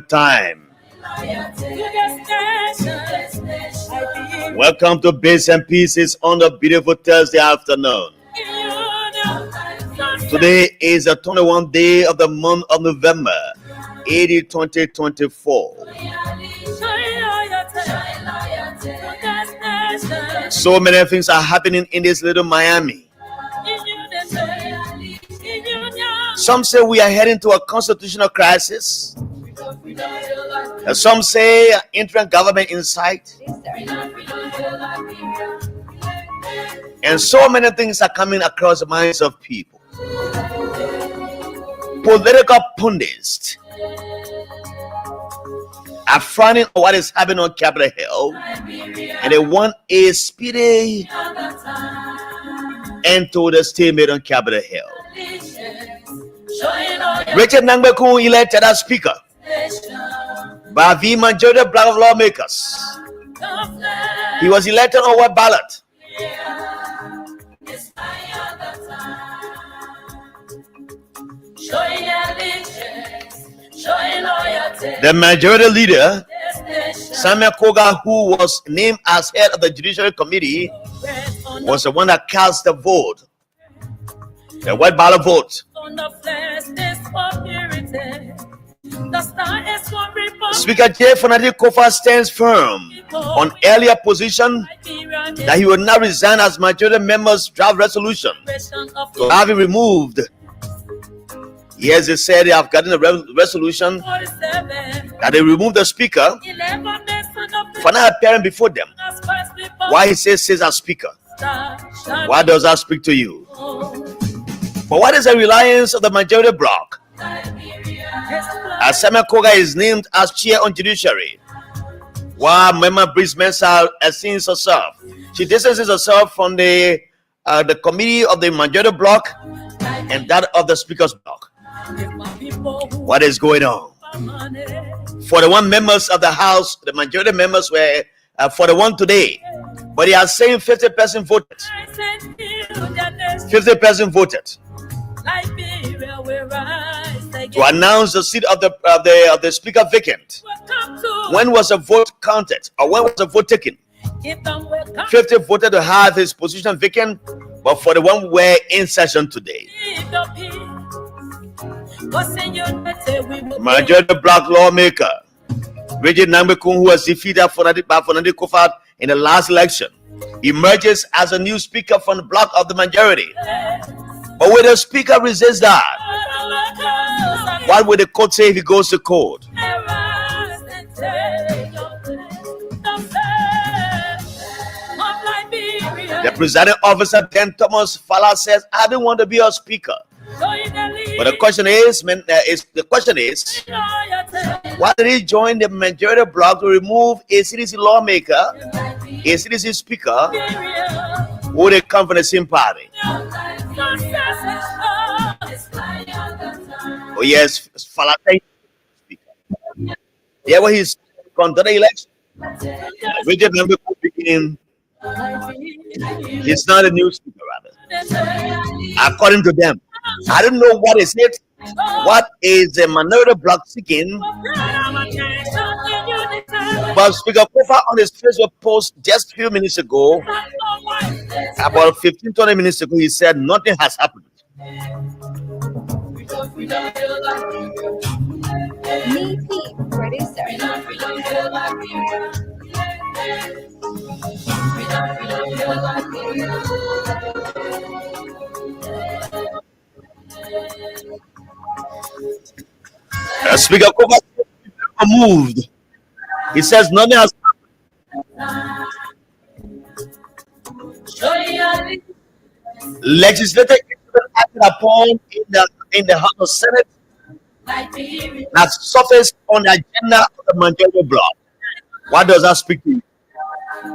time. Welcome to Bits and Pieces on the beautiful Thursday afternoon. Today is the 21st day of the month of November, 2024. So many things are happening in this little Miami. Some say we are heading to a constitutional crisis. And some say interim government in sight. And so many things are coming across the minds of people. Political pundits are frowning on what is happening on Capitol Hill, and they want a speedy end to the stalemate on Capitol Hill. Richard Nangbeku elected as Speaker by the majority of black lawmakers. He was elected on what ballot? The majority leader, Samuel Koga, who was named as head of the Judiciary Committee, was the one that cast the vote, the white ballot vote. Speaker J. Fonadi Kofa stands firm on earlier position that he will not resign as majority members draft resolution to have it removed. Yes, they said they have gotten a resolution that they remove the speaker for not appearing before them. Why he says as speaker? Why does that speak to you? But what is the reliance of the majority bloc? As Samuel Koga is named as chair on judiciary, while Member Bitz Mensah esteems herself, she distances herself from the committee of the majority bloc and that of the speaker's bloc. What is going on? 41 members of the House, the majority members were 41 today, but they are saying 50% voted. 50% voted to announce the seat of the speaker vacant. When was the vote counted, or when was the vote taken? 50 voted to have his position vacant, but 41 were in session today. Majority black lawmaker Richard Nangbeku, who was defeated by Fonadi Kofa in the last election, emerges as a new speaker from the bloc of the majority. But will the speaker resist that? What will the court say if he goes to court? The presiding officer, Ben Thomas Fala, says, I don't want to be a speaker. But the question is, why did he join the majority bloc to remove a CDC lawmaker, a CDC speaker, who would come from the same party? Oh yes, Fala speaker. Yeah, well, he's conducted the election. Richard Nangbeku became. He's not a new speaker, rather. According to them, I don't know what is it. What is the minority bloc seeking? But Speaker Kofa on his Facebook post just a few minutes ago, about 15-20 minutes ago, he said nothing has happened. Speaker Kofa moved. He says nothing has happened. Legislative acted upon in the House of Senate that surfaced on the agenda of the majority bloc. What does that speak to you?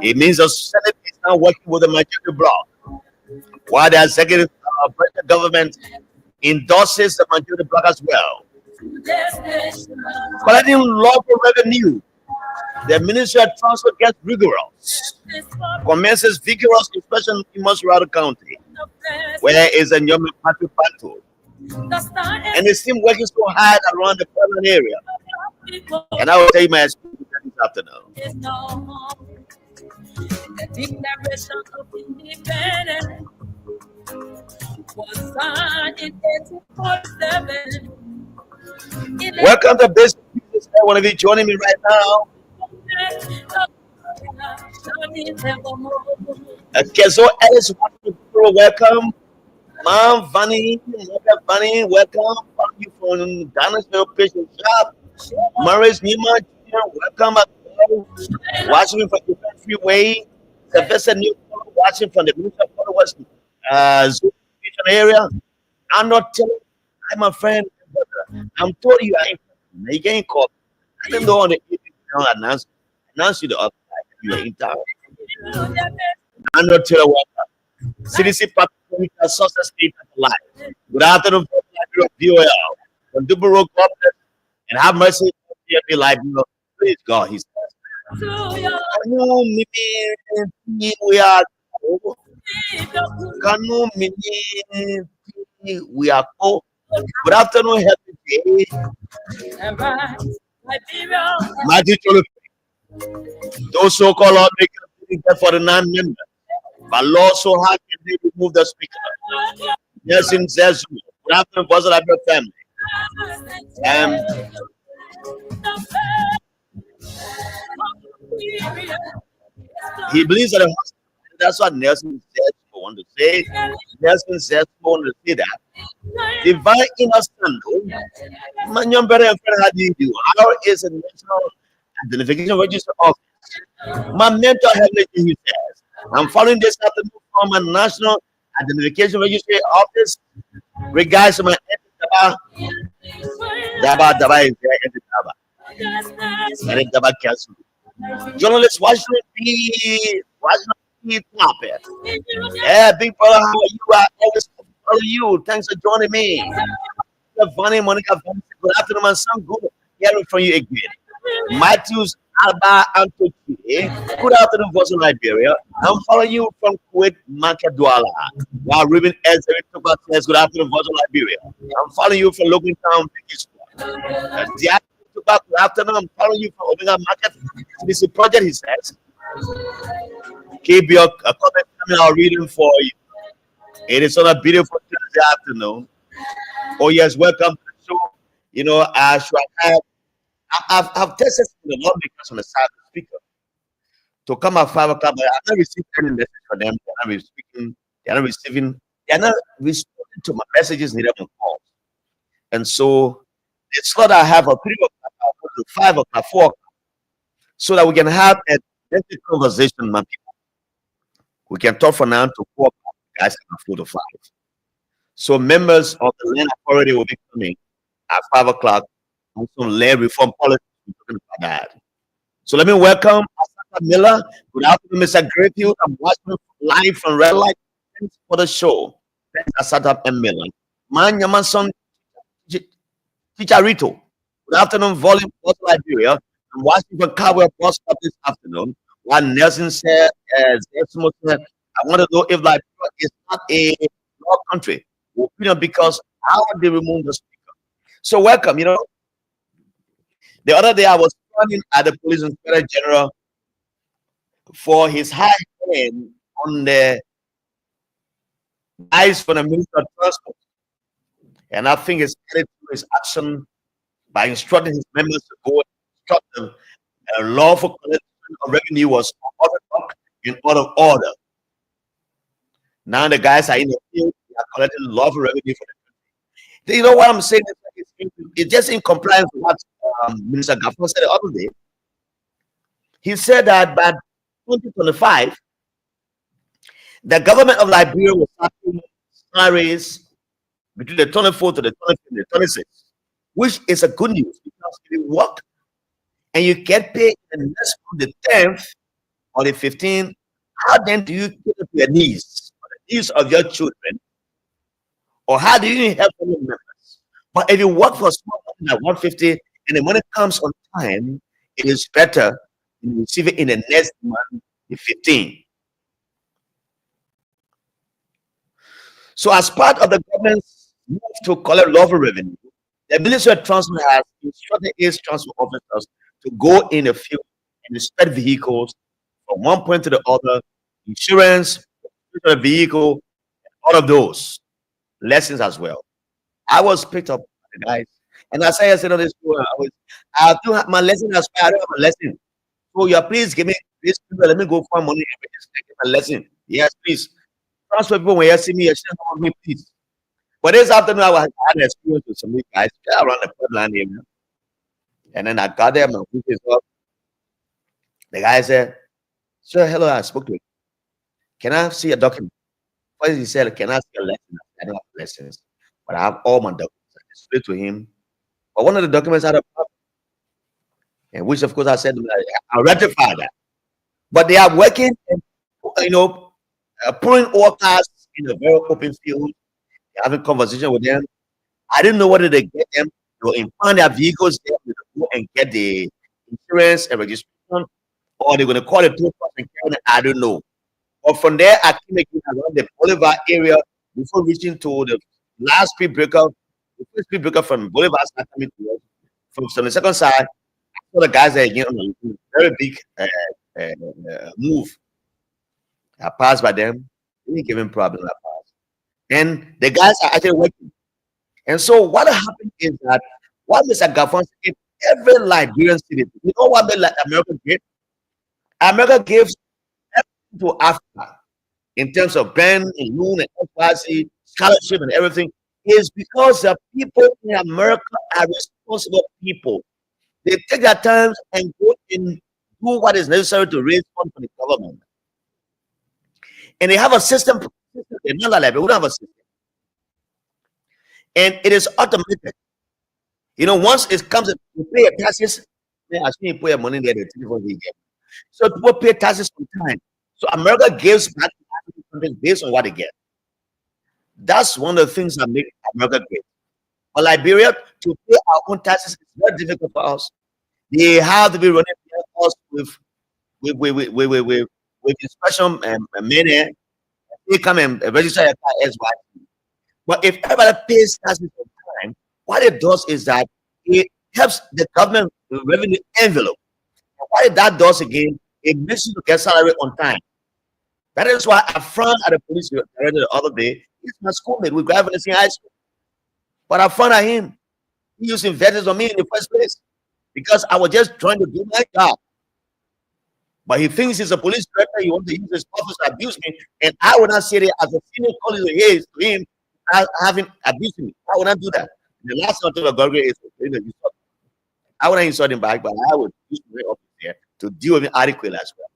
It means the Senate is now working with the majority bloc, while the executive government endorses the majority bloc as well. Collecting local revenue, the Ministry of Transport gets rigorous, commences vigorous inspection in Mosrado County, where is a Nyomi Party battle. And they seem working so hard around the Portland area. And I will tell you my experience this afternoon. The Declaration of Independence was signed in 1847. Welcome to Business. One of you joining me right now. Kezo Ellis, welcome. Mom, Vanny, Vanny, welcome. Thank you from Ghana's Patient Shop. Maurice Nima, welcome. Watching me from the freeway. Sylvester New watching from the Minister of West Zoo area. I'm not telling I'm a friend. I'm told you I ain't. You can't call. I didn't know on the announce you the other side. You ain't town. I'm not telling what. CDC Public Sources State Live. Good afternoon, VOL. From Dubu Road Government and have mercy on the live. Praise God, he says. Kanu mini we are Kanu mini we are good afternoon, happy day. Matthew those so-called lawmakers for the non-members. But law so hard can they remove the speaker. Yes, in Zezu. Good afternoon, Buzzer Abel family. He believes that that's what Nelson says. Want to say. Nelson says want to say that. Divine innocent. Man, better and friend, how do you do? How is a national identification register office? My mental health, he says. I'm following this afternoon from a national identification registry office. Regards to my Daba is there. Daba cancel. Journalists, Washington D. Topic. Yeah, big brother, how are you? I always follow you. Thanks for joining me. Funny, Monica, good afternoon, my son. Good hearing from you again. Matthews Alba Antoki. Good afternoon, voice of Liberia. I'm following you from Kuwait, Makadwala. While Ruben Ezra says, good afternoon, voice of Liberia. I'm following you from Logan Town, good afternoon. I'm following you from Omega Market. This is a project, he says. Keep your comment coming out reading for you. It is on a beautiful Tuesday afternoon. Oh, yes, welcome to the show. You know, I've tested the lawmakers on the side of the speaker to come at 5 o'clock, but I've not received any message from them. They're not responding to my messages, neither my calls. And so it's not I have a 3 o'clock, I'll go to 5 o'clock, 4 o'clock, so that we can have a basic conversation, my people. We can talk from now to 4 o'clock, guys, can 4 to 5. So members of the land authority will be coming at 5 o'clock on some land reform policy. We're talking about that. So let me welcome Asata Miller. Good afternoon, Mr. Grayfield. I'm watching live from Red Light. Thanks for the show. Thanks, Asata and Miller. Man, your son, Chicharito. Good afternoon, Volume of Liberia. I'm watching from Cowboy Bus Stop this afternoon. While Nelson said, I want to know if Liberia is not a law country. Because how they remove the speaker. So welcome, you know. The other day I was running at the police inspector general for his high hand on the eyes for the Minister of Transport. And I think it's headed to his action by instructing his members to go and instruct them a lawful collection of revenue was in order. Now the guys are in the field, they are collecting lawful revenue for the country. You know what I'm saying? It's just in compliance with what Minister Gaffron said the other day. He said that by 2025, the government of Liberia will start paying salaries between the 24th to the 25th and the 26th, which is a good news because if you work and you get paid in the next month, the 10th or the 15th, how then do you get up your needs, or the needs of your children, or how do you help family members? But if you work for a small money at 150 and the money comes on time, it is better you receive it in the next month, the 15th. So as part of the government's move to collect lawful revenue, The Ministry of Transport has instructed its transport officers to go in the field and inspect vehicles from one point to the other, insurance, the vehicle, all of those lessons as well. I was picked up by the guys, and I said on this tour, I do have my lesson as well. I don't have a lesson. So yeah, please give me this. Let me go find money and just get my lesson. Yes, please. Transfer people when you see me, you should help me, please. But this afternoon, I had an experience with some guys around the Portland area. And then I got there, my group is up. The guy said, "Sir, hello, I spoke to you. Can I see a document?" First, he said, "Can I see a lesson?" I don't have lessons, but I have all my documents. I displayed to him. But one of the documents had a problem, and which, of course, I said, "I'll rectify that." But they are working, and, you know, pulling all cars in a very open field, having conversation with them. I didn't know whether they get them. They will impound their vehicles there go and get the insurance and registration, or they're going to call the tow person. I don't know. But from there, I came again around the Boulevard area before reaching to the last speed breaker. The first speed breaker from Boulevard started coming to us. From the second side, I saw the guys there again on a very big move. I passed by them. Didn't give him problem. I passed. And the guys are actually working. And so what happened is that what Mr. Gafon said, every Liberian citizen, you know what America did? America gives everything to Africa in terms of grant and loan and FYC, scholarship and everything, is because the people in America are responsible people. They take their time and go and do what is necessary to raise funds for the government. And they have a system. They're not like we don't have a system. And it is automated. You know, once it comes, you pay your taxes, then as soon as you put your money there, the telephone will get. So people pay taxes on time. So America gives back to African countries based on what they get. That's one of the things that make America great. For Liberia to pay our own taxes is very difficult for us. They have to be running us with inspection money. They come and register your car as well. But if everybody pays taxes on time, what it does is that it helps the government revenue envelope. And what that does again, it makes you to get salary on time. That is why I frowned at the police director the other day. He's my schoolmate. We graduated in high school. But I frowned at him. He used invectives on me in the first place because I was just trying to do my job. But he thinks he's a police director. He wants to use his office to abuse me. And I would not say that as a senior colleague of his to him having abused me. I would not do that. The last time I told Gorgie is I would not insult him back, but I would use my office there to deal with him adequately as well.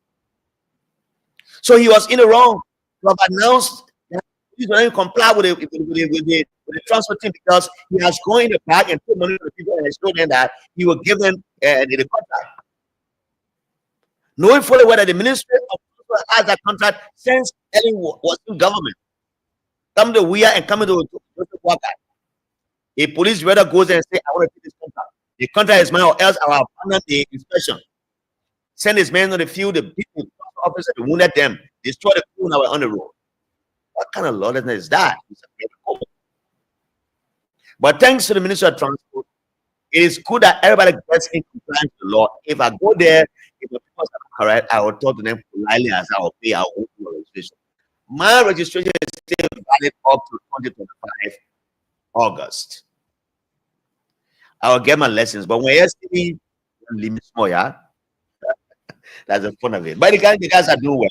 So he was in the wrong to have announced that he's going to comply with the transfer team because he has gone in the back and put money to the people and showed them that he will give them the contract. Knowing fully whether the Ministry of Transport has that contract since Ellen was in government. Come to Weir and come to Walker. A police rather goes there and say, I want to take this contract. The contract is mine, or else I will abandon the inspection. Send his men on the field, the people, officers, they wounded them, destroy the crew now on the road. What kind of lawlessness is that? But thanks to the Ministry of Transport, it is good that everybody gets in compliance with the law. If I go there, if the people are correct, I will talk to them politely as I will pay our own registration. My registration is still valid up to 2025 August. I will get my lessons, but when you see me, limit small, yeah. That's the fun of it. But the guys are doing well.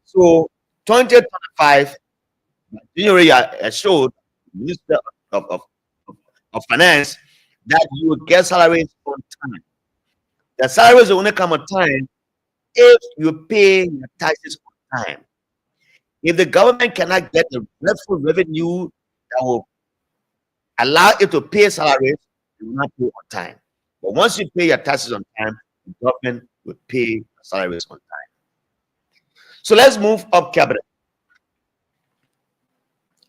So 2025, January, I showed Minister of Finance that you will get salaries on time. The salaries will only come on time if you pay your taxes on time. If the government cannot get the rightful revenue that will allow it to pay salaries, you will not pay on time. But once you pay your taxes on time, the government will pay salaries on time. So let's move up Capitol.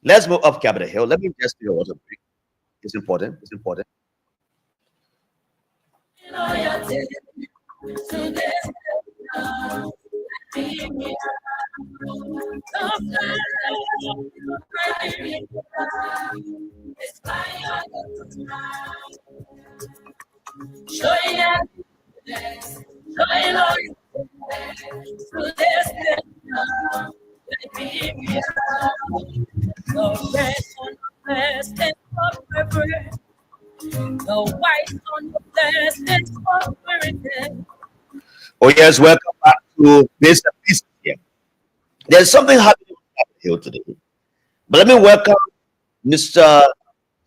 Let's move up Capitol Hill. Let me just do a water break. It's important. It's important. to this Liberia. The red on the blessed is forever. The white on the blessed is forever. Oh yes, welcome back to Mr. Peace here. There's something happening here today. But let me welcome Mr.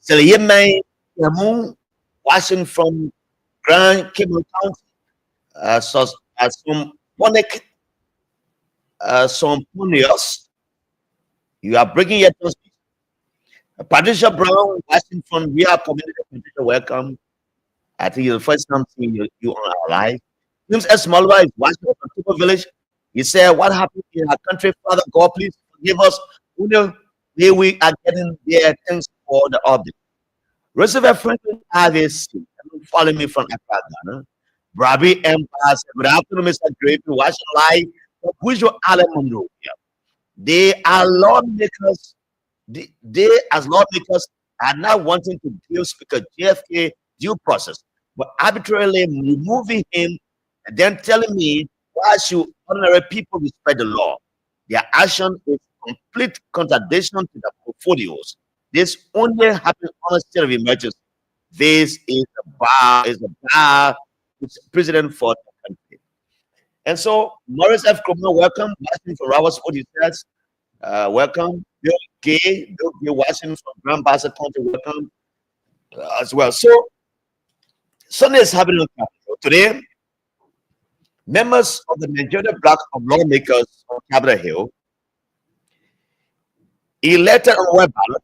Seliyeme Yamu, watching from Grand Cable County, so, some Ponic, some Ponios. You are bringing your transmission. Patricia Brown, watching from Ria Community. Patricia, welcome. I think it's the first time seeing you on our live. James S. Malwa is watching from Tupa Village. He said, what happened in our country, Father God, please forgive us. Who know where we are getting there? Thanks for the update. Roosevelt Franklin RVC, follow me from Accra, Ghana. Brabi Empire, good afternoon, Mr. Grape, watching live. Who's your Alan Monroe? They are lawmakers. They, as lawmakers, are not wanting to give Speaker JFK due process, but arbitrarily removing him and then telling me why should ordinary people respect the law. Their action is complete contradiction to the portfolios. This only happens on a state of emergency. This is a bar president for the country. And so, Morris F. Krumah, welcome. Watching from Robert Sport, he says, welcome. Bill Gay, watching from Grand Bassa County, welcome as well. So, Sunday is happening on Capitol. Today, members of the majority block of lawmakers on Capitol Hill elected on web ballot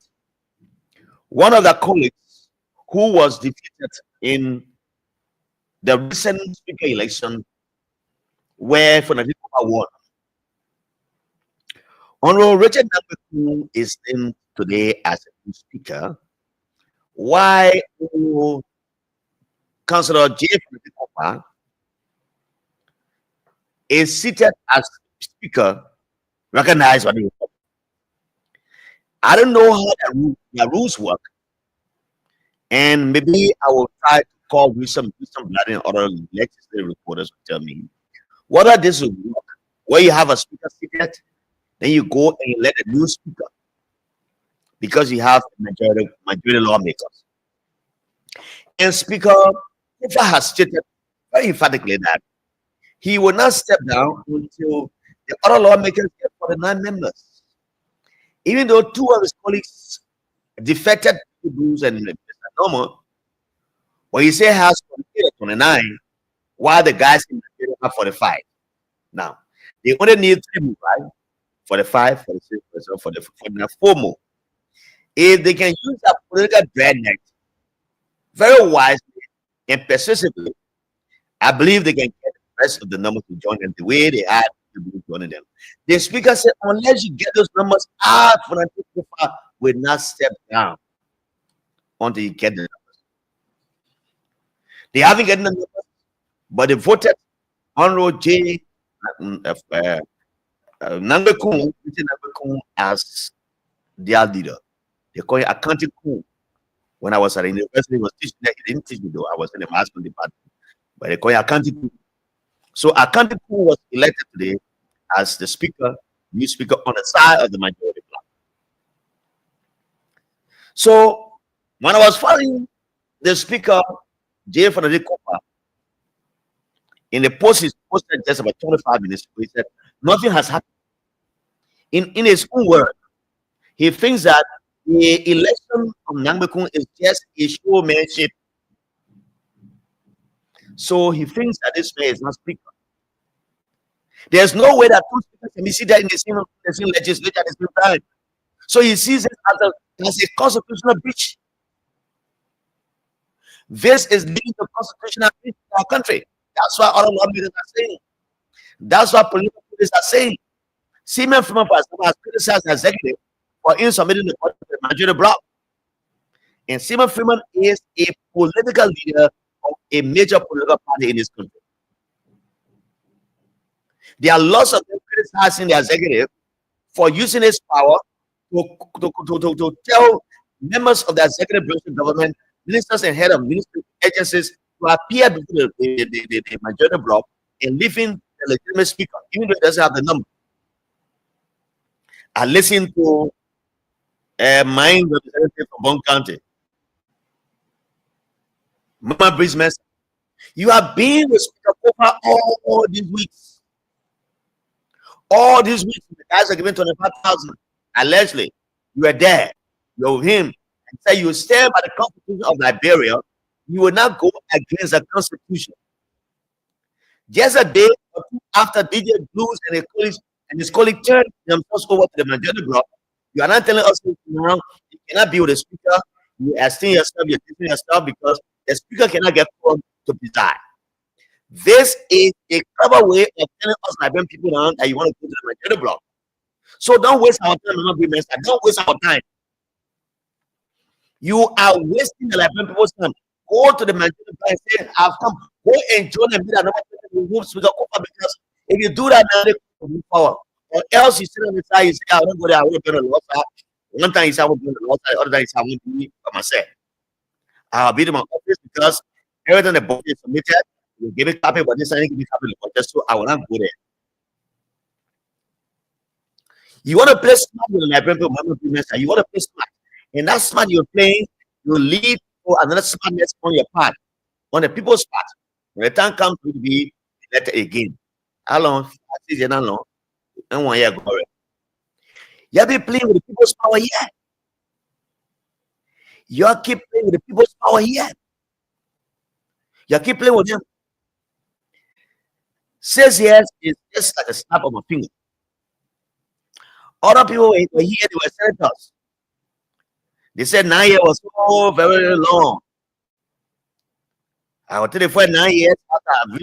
one of their colleagues who was defeated in the recent speaker election where Fanatico won. Honorable Richard Nabeku is in today as a new speaker. Why Councillor J. Fanatico is seated as speaker, recognized by the Republic. I don't know how the rules work, and maybe I will try to call Wisdom Blood and other legislative reporters to tell me whether this will work. Where you have a speaker seated, then you go and you elect a new speaker because you have majority lawmakers. And Speaker Kufa has stated very emphatically that he will not step down until the other lawmakers get 49 members. Even though two of his colleagues defected to Bruce and Mr. Normal, but he say has 29, while the guys in the have 45. Now, they only need 3 more, right? 45, 46, 47, 4 more. If they can use that political dragnet very wisely and persistently, I believe they can get the rest of the numbers to join them the way they had to joining them. The speaker said, unless you get those numbers out, will not step down until you get the numbers. They haven't gotten the numbers, but they voted Honorable J. Nangekun as their leader. They call it Accounting Kun. When I was at the university, he was teaching that. He didn't teach me though. I was in the master department. But they call it Accounting Kun. So Accounting Kun was elected today as the speaker, new speaker on the side of the majority bloc. So when I was following the speaker, J. Fanatico, in the post he posted just about 25 minutes ago, he said nothing has happened. In his own word, he thinks that the election of Nangbekun is just a showmanship. So he thinks that this man is not speaker. There's no way that two speakers can be seated in the same legislature at the same time. So he sees it as a constitutional breach. This is leading to constitutional breach in our country. That's why other lawmakers are saying. That's what political leaders are saying. Seaman Freeman has criticized the executive for insubmitting the budget to the majority bloc. And Seaman Freeman is a political leader of a major political party in this country. There are lots of them criticizing the executive for using his power to tell members of the executive branch of government, ministers and head of ministry agencies to appear before the majority bloc and leaving the legitimate speaker, even though he doesn't have the number. I listened to my representative from Bond County, Mama Breeze Mess. You have been with Speaker Kofa all these weeks. All these weeks, the guys are giving 25,000. Allegedly, you were there. You're with him. And say you stand by the Constitution of Liberia. You will not go against the Constitution. Just a day or two after DJ Blues and his colleague turned themselves over to the majority bloc, you are not telling us now you cannot be with the speaker. You are still yourself, you're teaching yourself because the speaker cannot get called to preside. This is a clever way of telling us Liberian people now that you want to go to the majority bloc. So don't waste our time, don't waste our time. You are wasting the Liberian people's time. Go to the majority bloc and say, I've come. Go and join the media. Remove Speaker Kofa, because if you do that, now they will move power. Or else you sit on the side, you say, I don't go there, I want to be on the law side. One time you say, I want to be on the law side, other time you say, I want to be by myself. I'll be in my office because everything the budget is submitted, you give me a copy, but this time you give me a copy of the budget, so I will not go there. You want to play smart with the Liberian people, you want to play smart. And that smart you're playing, you lead for another smartness on your part, on the people's part. When the time comes to be elected again, how long? I see how long? And 1 year ago. You have been playing with the people's power yet. You keep playing with the people's power yet. You keep playing with them. 6 years is just like a snap of a finger. Other people were here, they were senators. They said 9 years was so very long. I will tell you, for 9 years after I've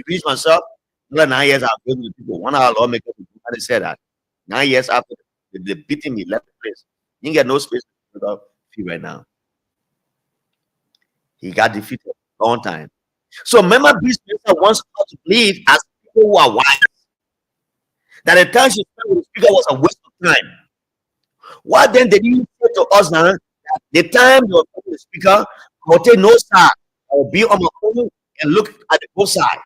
reached myself, another 9 years I've been with people. 1 hour lawmaker, they said that 9 years after they beating me, left the place. You didn't get no space without fee right now. He got defeated a long time. So remember, this minister wants us to believe as people who are wise that the time she spent with the speaker was a waste of time. Why then did he say to us now that the time you were with the speaker, I will take no side. I will be on my own and look at the both side.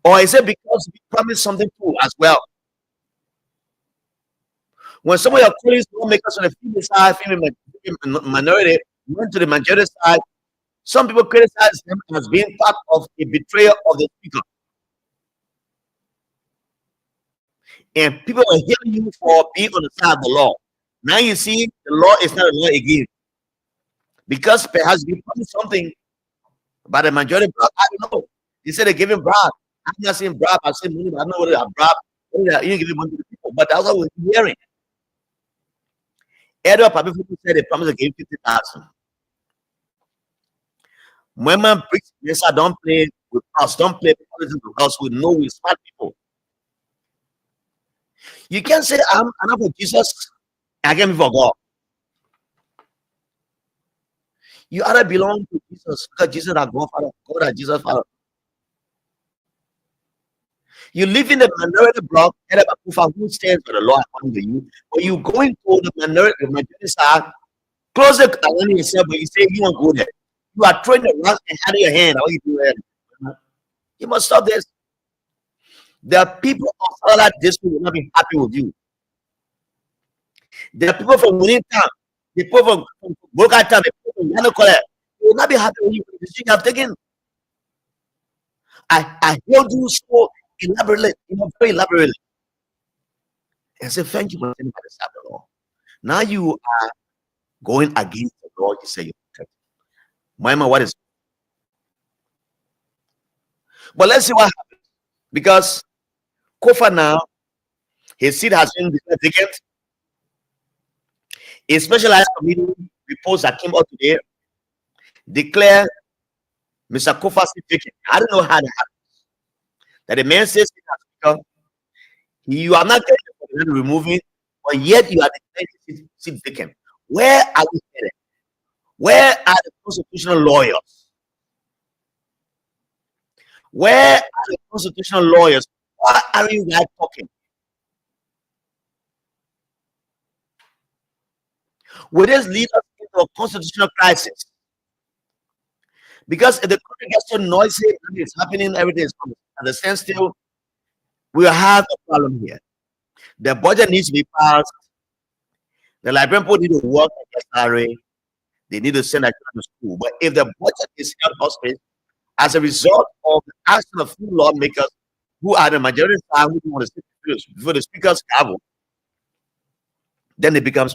Or is it because we promised something too as well? When some of your colleagues don't make us on the female side, female minority, went to the majority side, some people criticize them as being part of a betrayal of the speaker. And people are hearing you for being on the side of the law. Now you see the law is not a law again. Because perhaps you promised something by the majority bloc. I don't know. They said they're giving bribe. I'm not saying bribe, I'm saying money, but I don't know whether they're bribe. You give money to the people. But that's what we're hearing. Earlier, people said they promised to give 50,000. Women, yes, I don't play with us, don't play politics with us. We know we're smart people. You can't say I'm for Jesus and I can't be for God. You either belong to Jesus because Jesus is our Godfather, God is Jesus' Father. You live in the minority bloc, who stands for the law according to you, but you going to the majority side, close the calendar yourself, but you say you won't go there. You are throwing the rock and out of your hand. How you do that? You must stop this. There are people of other districts who will not be happy with you. There are people from Winning Town, the people from Boca Town, the people from Yanokole. They will not be happy with you for the decision you have taken. I heard you so elaborately, very elaborately. And say, thank you for saying by the side of the law. Now you are going against the law you say you're protecting. Mama, what is it? But let's see what happens. Because Kofa now, his seat has been vacant. A specialized committee report that came out today declare Mr. Kofa seat vacant. I don't know how that happens. That the man says, you are not getting to remove it, but yet you are declaring seat vacant. Where are we headed? Where are the constitutional lawyers? Where are the constitutional lawyers? Why are you guys talking? Will this lead us into a constitutional crisis? Because if the country gets so noisy, it's happening, everything is coming. At the standstill, we have a problem here. The budget needs to be passed. The Liberian people need to work at their salary. They need to send their children to school. But if the budget is held hostage as a result of the action of few lawmakers who are the majority side who don't want to sit before the speaker's gavel, then it becomes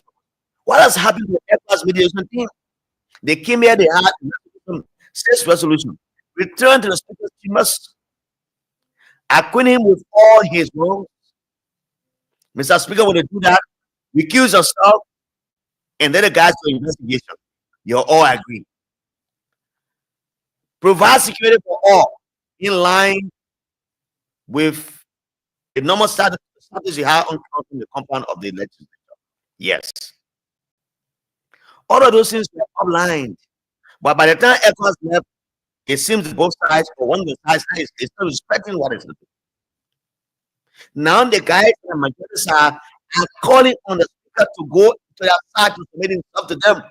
what has happened to the ECOWAS mediation team? They came here, they had resolution, 6 resolution. Return to the speaker's chambers, acquaint him with all his wrongs. Mr. Speaker, when you do that, recuse yourself, and then the guys do investigation. You're all agreed. Provide security for all in line with the normal status you have on the compound of the legislature. Yes. All of those things were outlined. But by the time ECOWAS left, it seems that both sides, or one of the sides, is still respecting what is happening. Now the guys in the majority side are calling on the speaker to go to their side to submit himself to them.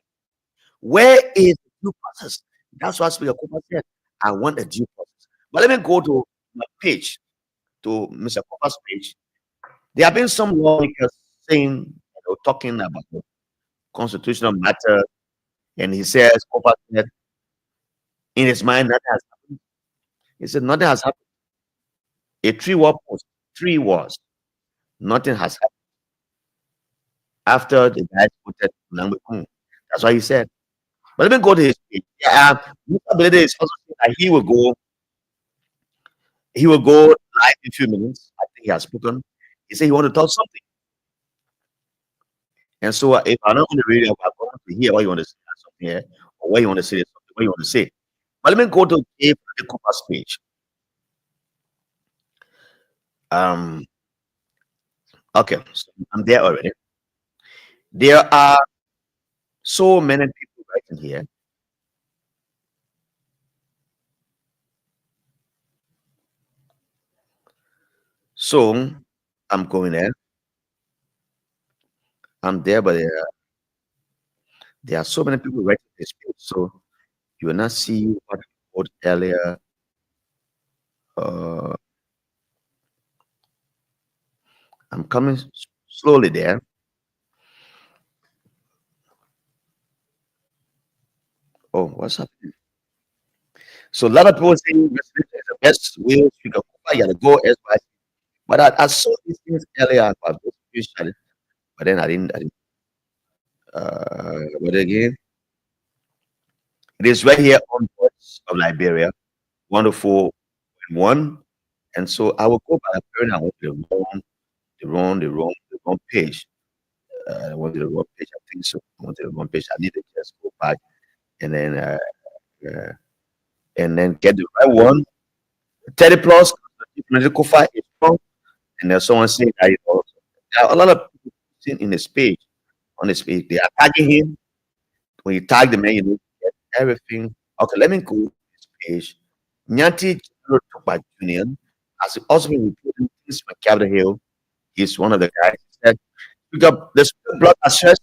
Where is the due process? That's what Speaker Cooper said. I want a due process. But let me go to my page, to Mr. Cooper's page. There have been some lawmakers saying, talking about the constitutional matter, and he says, Cooper said, in his mind, nothing has happened. He said, nothing has happened. A 3-word post, 3 words, nothing has happened. After the guys voted Nangbe. That's why he said. But let me go to his page. Mr. Belede is also saying that he will go live in a few minutes. I think he has spoken. He said he want to talk something. And so if I'm not on the radio, I'm going to hear what you want to say something here, or what you want to say something, what you want to say. But let me go to Dave Cooper's page. Okay, so I'm there already. There are so many people writing here. So I'm going there. I'm there, but there are so many people writing this page. So you will not see what I wrote earlier. I'm coming slowly there. Oh, what's happening? So a lot of people saying this is the best way Speaker Cooper, you gotta go as well. But I saw these things earlier about this, but then I didn't. But again, it is right here on Voice of Liberia, 104.1. And so I will go by appearing on the wrong page. I wanted the wrong page. I think so. I wanted the wrong page. I need to just go back and then get the right one. 30 plus medical file is wrong. And there's someone saying that there are a lot of people sitting in his page, on his page. They are tagging him. When you tag the man, you need to get everything. Okay, let me go to this page. Nyanti Junior has also been reporting things from Capitol Hill. He's one of the guys. He said, the Speaker blood assess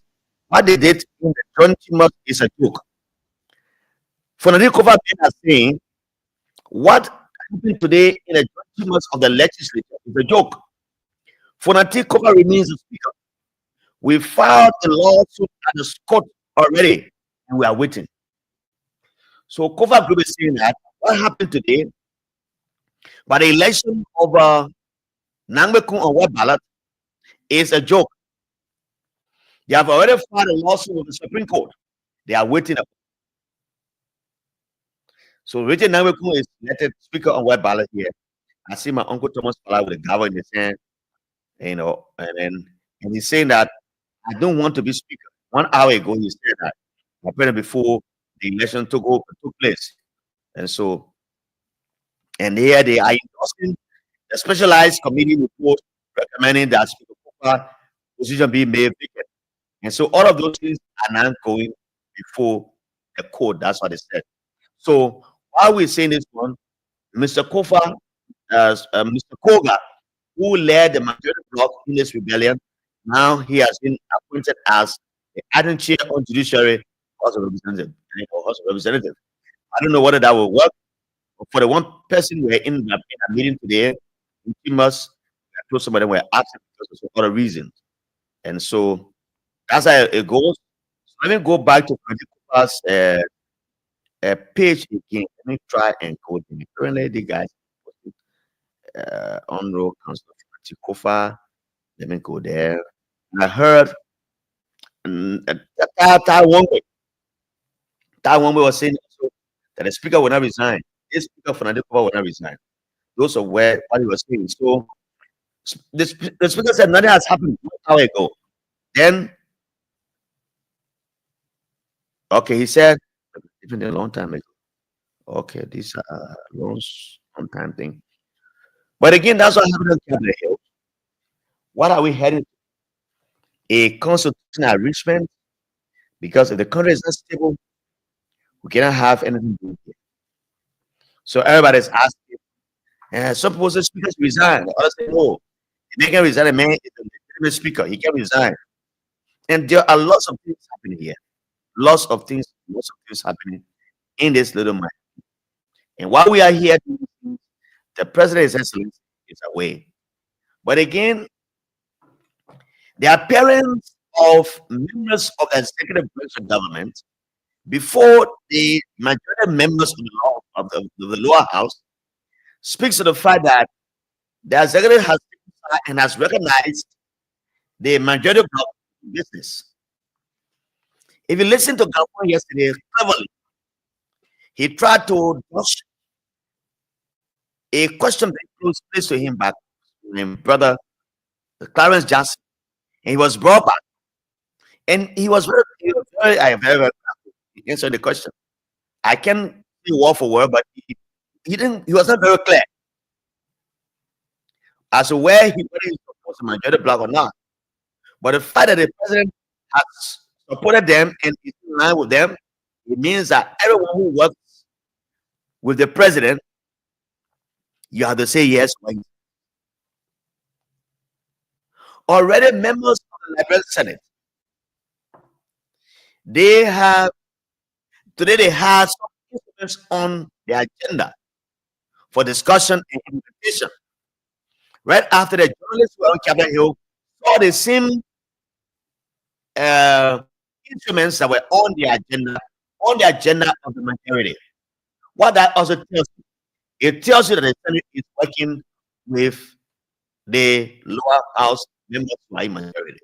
what they did in the 20 months is a joke. For the Cover are saying what happened today in the 20 months of the legislature is a joke. For the Cover remains the Speaker. We filed a lawsuit at the court already, and we are waiting. So Cover Group is saying that what happened today, but the election of Nangbekun on what ballot is a joke. They have already filed a lawsuit with the Supreme Court. They are waiting. So Richard Nangbekun is elected Speaker on what ballot here. I see my Uncle Thomas Fala with a gavel in his hand, and he's saying that I don't want to be Speaker. 1 hour ago, he said that apparently before the election took place. And so, and here they are endorsing the specialized committee report recommending that Speaker Cooper position be made vacant. And so all of those things are now going before the court. That's what they said. So while we're saying this one, Mr. Kofa, Mr. Koga, who led the majority bloc in this rebellion, now he has been appointed as the acting chair on Judiciary House of Representatives. I don't know whether that will work. But for the one person we're in a meeting today, we must close some of them were absent because of some other reasons. And so that's how it goes. So let me go back to Cooper's page again. Let me try and go there. Currently, the guys on road council Kofa. Let me go there. And I heard that one way was saying also that the speaker will not resign. This speaker for Kofa will not resign. Those are where what he was saying. So the speaker said nothing has happened 1 hour ago. Then okay, he said even a long time ago. Okay, these are long time thing. But again, that's what happened on Capitol Hill. What are we heading? A constitutional arrangement? Because if the country is not stable, we cannot have anything to do here. So everybody's asking. And some people say speakers resign. Others say no. They can resign. A man is a legitimate speaker. He can resign. And there are lots of things happening here. Lots of things happening in this little mind. And while we are here, the president is excellent is away. But again, the appearance of members of the executive branch of government before the majority members of the lower house speaks to the fact that the executive has and has recognized the majority of the business. If you listen to Gabon yesterday, cleverly, he tried to dodge a question very close placed to him back, named brother Clarence Johnson, and he was brought back, and he was very he answered the question. I can see word for word, but he was not very clear as to whether he supports the majority bloc or not. But the fact that the president has supported them and is in line with them, it means that everyone who works with the president, you have to say yes. Already members of the Liberal Senate, they have some instruments on the agenda for discussion and implementation. Right after the journalists were on Capitol Hill saw the same instruments that were on the agenda of the majority. What that also tells you, it tells you that the Senate is working with the lower house members who are in majority.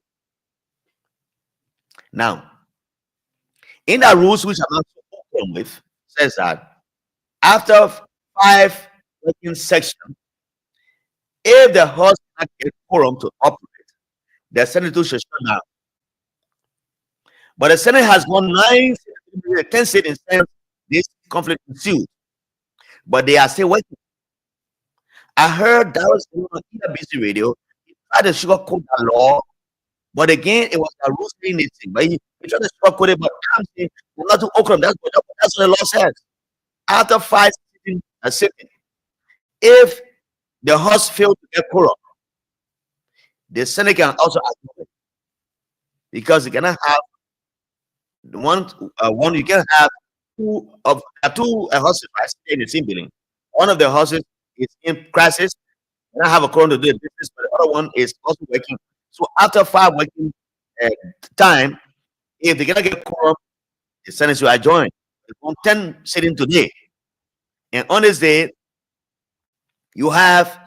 Now, in the rules which I'm not so open with, says that after 5 working sections, if the house cannot get quorum to operate, the Senate should shut down. But the Senate has won 10 seats in Senate. This conflict ensued. But they are still working. I heard that was on EWC radio. He tried to sugarcoat the law, but again, it was a rule saying this thing. But he tried to sugarcoat it, but I'm saying not to Okram. That's what the law says. After 5 sitting, if the House failed to get quorum, the Senate can also adjourn it because you cannot have one. You can have two houses right in the same building. One of the houses is in crisis. And I have a quorum to do the business, but the other one is also working. So after 5 working time, if they cannot get quorum, the Senate will adjourn. It's on 10 sitting today, and on this day, you have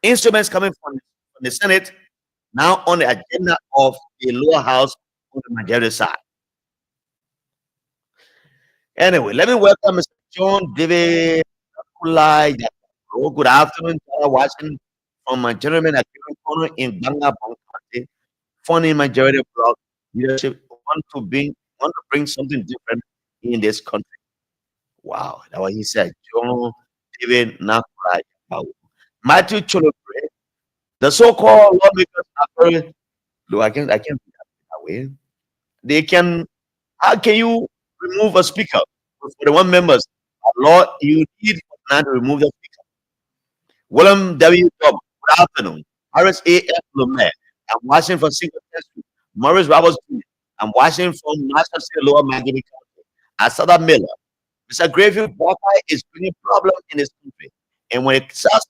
instruments coming from the Senate now on the agenda of the lower house on the majority side. Anyway, let me welcome Mr. John David. Good afternoon, watching from my gentleman at corner in Banga County. Funny majority bloc leadership want to bring something different in this country. Wow, that's what he said. John David Nakulai. Matthew Cholopre, the so-called lawmakers are very low. I can't do that way. They can. How can you remove a speaker for the one members? Law, you need not to remove the speaker. William W. Bob, good afternoon. Harris A. F. Lumet, I'm watching from Single District. Morris Roberts, I'm watching from National State Lower Miami County. Asada Miller, Mr. Grayfield, Buckeye is bringing a problem in this country. And when it starts,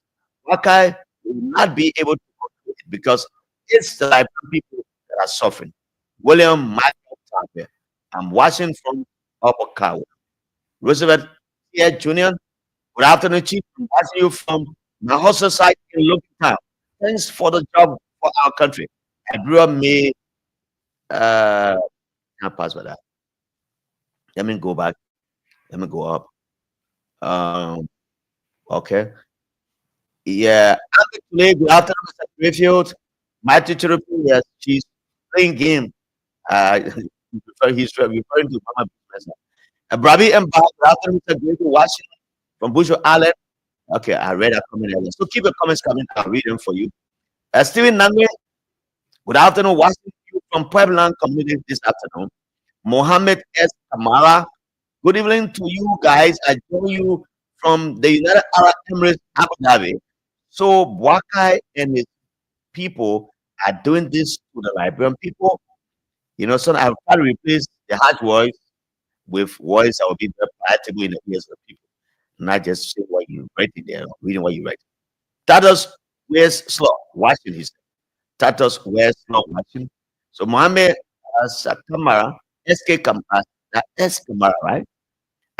Buckeye will not be able to control it because it's the Liberian people that are suffering. William Michael Tapper. I'm watching from Upper Cow. Roosevelt here, Jr. Good afternoon, Chief. I'm watching you from my hustle site in Logan Town. Thanks for the job for our country. I grew up May. Can't pass by that. Let me go back. Let me go up. Okay. Yeah. Today, good afternoon, Mr. Grayfield. My teacher, yes, she's playing game. He's referring to Mama Business. Brabi and Bob, good afternoon, Mr. Grayfield, watching from Bushel Island. Okay, I read that comment earlier. So keep your comments coming. I'll read them for you. Stephen Nange, good afternoon, watching you from Pueblan community this afternoon. Mohammed S. Kamara, good evening to you guys. I join you from the United Arab Emirates, Abu Dhabi. So Buakai and his people are doing this to the Liberian people. You know, so I've tried to replace the harsh voice with voice that will be very palatable in the ears of people, not just say what you write in there, reading what you write. Tatus wears slow watching his Tatus wears slow watching. So Mohammed Kamara, S. Kamara, right?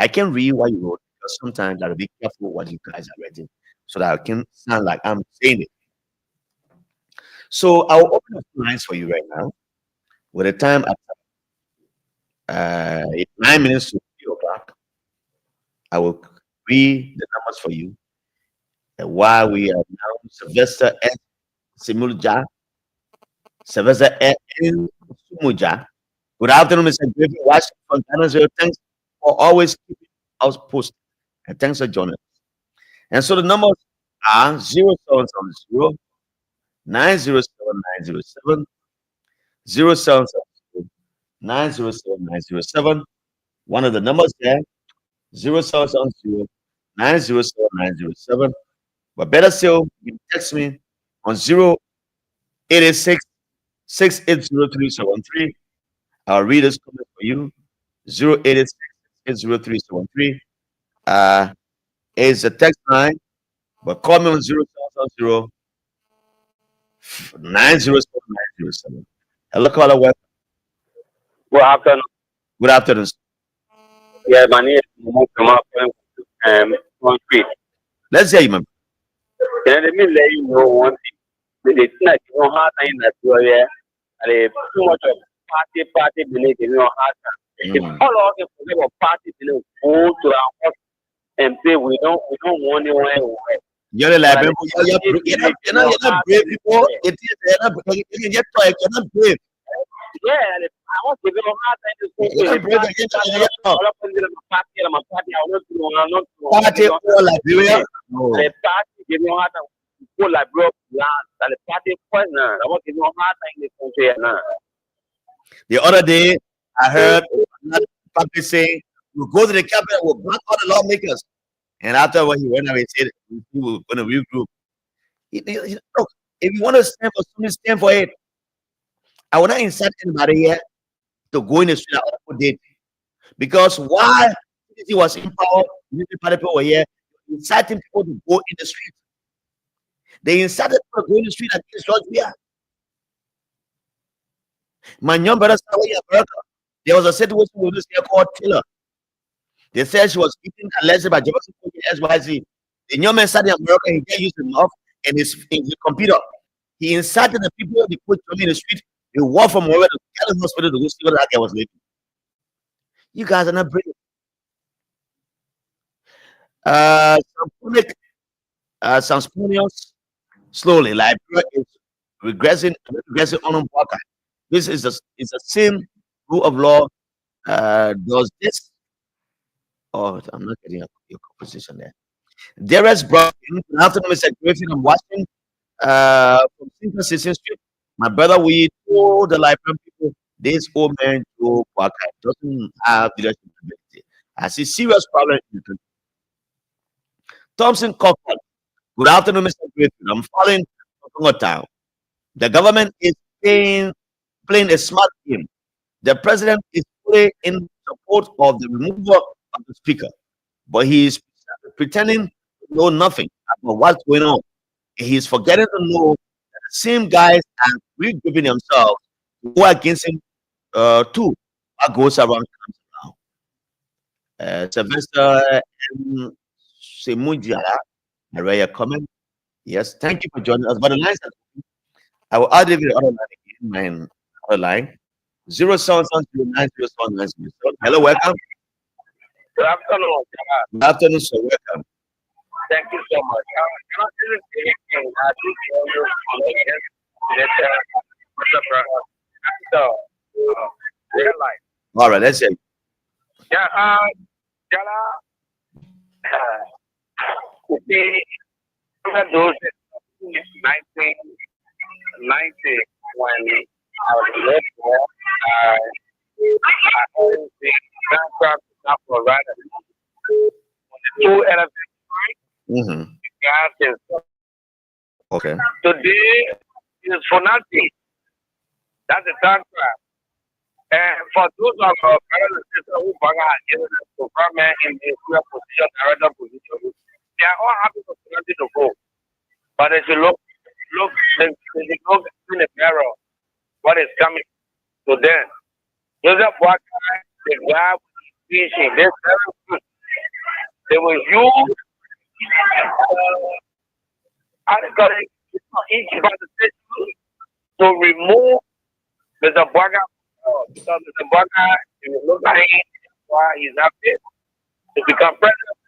I can read what you wrote because sometimes I'll be careful what you guys are writing so that I can sound like I'm saying it. So I'll open up lines for you right now with a time at 9 minutes to 3 o'clock. I will read the numbers for you. And while we are now Sylvester S. Simulja, Sylvester S. Sumuja. Good afternoon, Mr. Griffin. Watching from Ghana. Thanks for always keeping us posted. And thanks for joining us. And so the numbers are 0770 907 907 0770 907 907. One of the numbers there 0770 907 907. But better still, you can text me on 0886 680373. I'll read this comment for you. 0886 680373 is a text line, but call me on 0770 907 907. Hello, caller. Welcome. Good afternoon. Good afternoon. Yeah, my name is Momo from Street. Let's hear you, man. Let me let you know one thing. The thing that you know how time that you are here, and too much of party belief in your heart. If all of the people party belief go to our house and say we don't want anywhere. You're a librarian. You're not brave people. It is you're not brave. Yeah, I want to give you a hard time to say. Party or Liberia? No. The party give you a hard time. Go Liberia land. The party partner. I want to give you a hard time to say now. The other day, I heard another public saying, "We'll go to the capital, we'll block all the lawmakers." And after what he went away, he said, "We were going to regroup." Look, if you want to stand for something, stand for it. I will not incite anybody here to go in the street or date. Because while he was in power, people were here inciting people to go in the street. They incited people to go in the street against Georgia. My young brother started in America. There was a situation with this girl called Taylor. They said she was beaten allegedly by Jefferson SYZ. The young man started in America, he didn't use his mouth and his computer. He incited the people, they put him in the street. They walked from wherever to Gallen Hospital to go see where that guy was living. You guys are not brilliant. Some spurious, slowly. Liberia is regressing on Waka. This is a same rule of law. Does this? Oh, I'm not getting your composition there. Dearest brother, good afternoon, Mr. Griffin. I'm watching from Central Station Street. My brother, we told the Liberian people this old man Joe Waka doesn't have leadership ability. I see serious problem in the country. Thompson Cochran, good afternoon, Mr. Griffin. I'm following Congo Town. The government is playing a smart game. The president is fully in support of the removal of the speaker. but he's pretending to know nothing about what's going on. He's forgetting to know that the same guys are regrouping themselves to go against him too. What goes around comes around. Sylvester M. Semujara, I read your comment. Yes, thank you for joining us. But the lines, I will add the other line again, my other line. 077090790. Hello, welcome. Good afternoon. Good afternoon, sir. Welcome. Thank you so much. This is anything I do tell you on the real life. All right, let's say. Yeah, Jala, those in 1990 when I was living there, I always been bankrupt for rather the 2 elephants, Mm-hmm. gas is Okay. today is for nothing. That's the bankrupt. And for those of our brothers and sisters who in the government in the position, director position, they are all happy for nothing to go. But as you look in the mirror, what is coming to them? Joseph Walker, the guy fishing, they're very good. They will use each to remove Mr. Baga. So Mr. Baga, if you look at him, why he's happy to become president.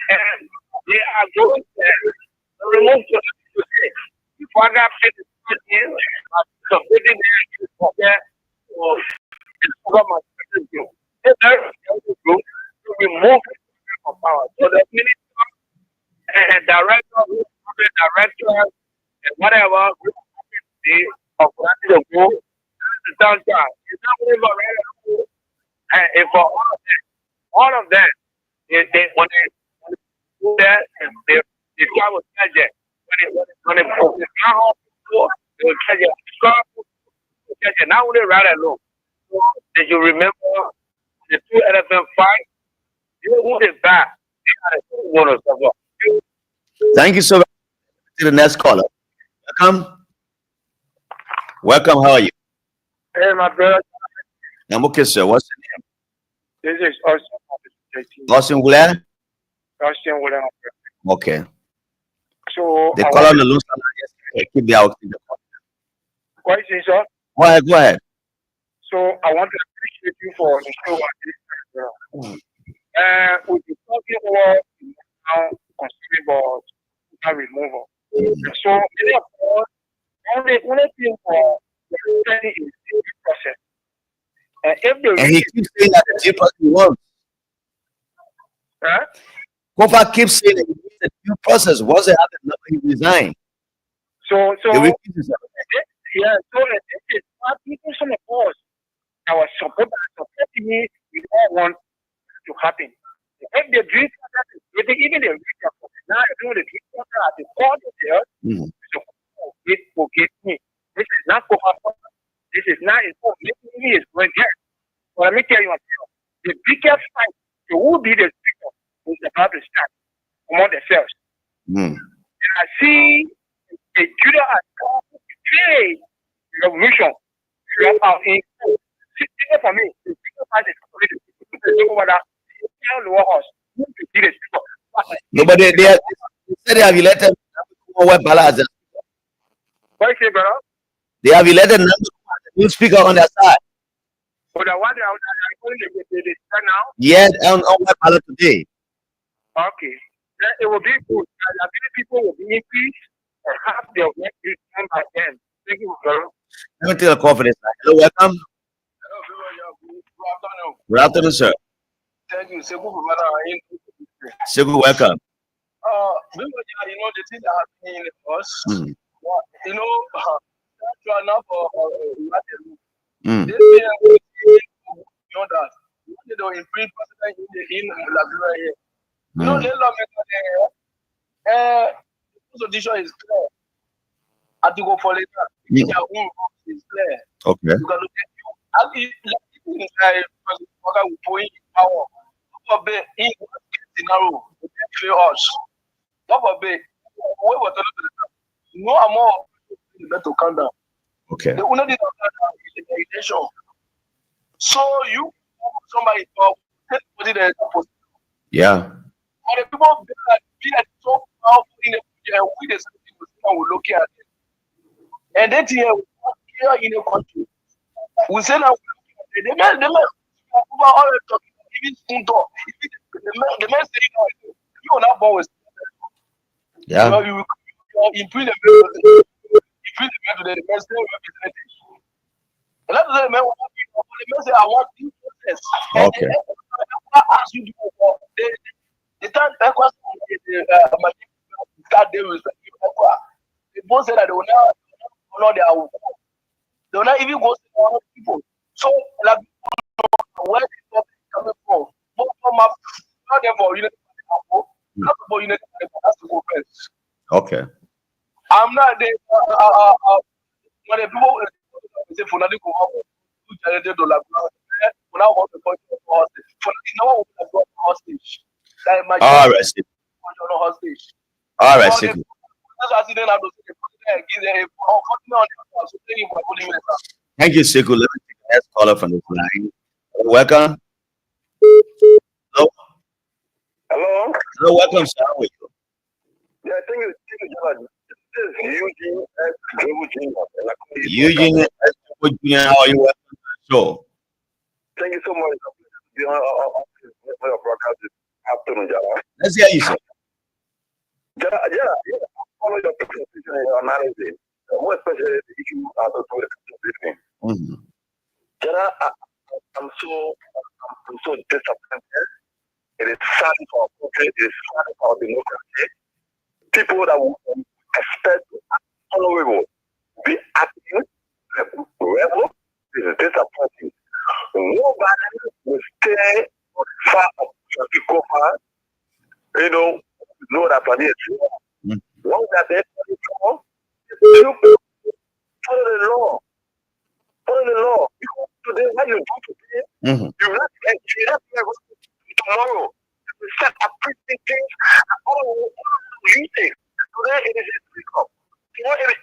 And they are going to remove today. If Baga paid the president, submitting the forget or government group. Group to remove from power. So the minister and director, and whatever of the group, the soundtrack. It's not really right. And for all of them, when they do that, they try with budget. When they focus on they will catch it. Now they right alone. Did you remember the 2 elephant fight? You who is back. Thank you so much. To the next caller. Welcome. Welcome. How are you? Hey, my brother. I'm okay, sir. What's This is Austin. your name? Austin Wule? Austin William. Okay. So They call on the loose yesterday. Keep the out in the call. what is it, sir? Go ahead. So I want to appreciate you for the show on this. We've been talking about now considering about removal. So many of us only thing for the study is the due process. And he keeps saying that the due process wants. Kofa keeps saying that he needs the due process. Once it happened, he resigned. So He refuses it. yeah, so this is what people some of us our supporting me, we don't want to happen. If the dream process is getting even the dream process now, I do the dream process at the court of the earth, so it forget me. This is not for us. This is not important. Maybe it's going here. But let me tell you what, the biggest fight to who be the speaker is about to start among themselves. And I see a Judah has come to create revolution out in for me. The speaker fight is completely Nobody they said they have elected Web Bala. What is it, brother? They have elected new speaker on their side. But the one I'm going to now. Yes, on Web Bala today. Okay. Then it will be good. I think people will be increased and have their work done by then. Thank you, brother. Let me take a confidence. Hello, welcome. Hello, good afternoon. Good afternoon, sir. Thank you. Segu, welcome. You know the thing that happened in us. You know, now for this year we know that we don't improve president in Liberia here. You know, the lawmaker there, the position is clear. I have to go for later. Their own is clear. Okay. You can look at you. Okay. So you somebody talk, Yeah. but the people be like so powerful in the and we the same people will look at it. And then here in the country, we say now the man over all the talking, even spoon talk, the man say you are not born with Yeah. you imprint the man say representation. And that's the man say I want this process. Okay. I ask you to the time start dealing with the boss said that they will not honor their own. They will not even go to other people. So like where is the coming from? Most of my not them for unity, not for unity, that's to go first. Okay. I'm not there when the people say for nothing go out $200 when I want to go to hostage. For no one will go hostage. Like my All right. Siku. hostage. All right, Siku. Thank you, Siku. Let me take the next caller from this line. Welcome. Hello. Hello? Hello, welcome, sir. How are you? Yeah, thank you, John. This is Eugene S. Global Jr. Eugene S. Jr., how are you? Welcome to the show. Thank you so much for your broadcast this afternoon, Jara. Let's hear you, sir. Jara, I follow your presentation and your analysis. More especially the issue of the business. Jara, I'm so disappointed. It is sad for our country. It is sad for our democracy. People that will expect honorable be acting rebel is disappointing. Nobody will stay far of the cover. Know that money is wrong. Once that they follow the law. Follow the law. Because today, what you do today, you not tomorrow. You set up pretty things. All you think. Today it is a pickup. Tomorrow it is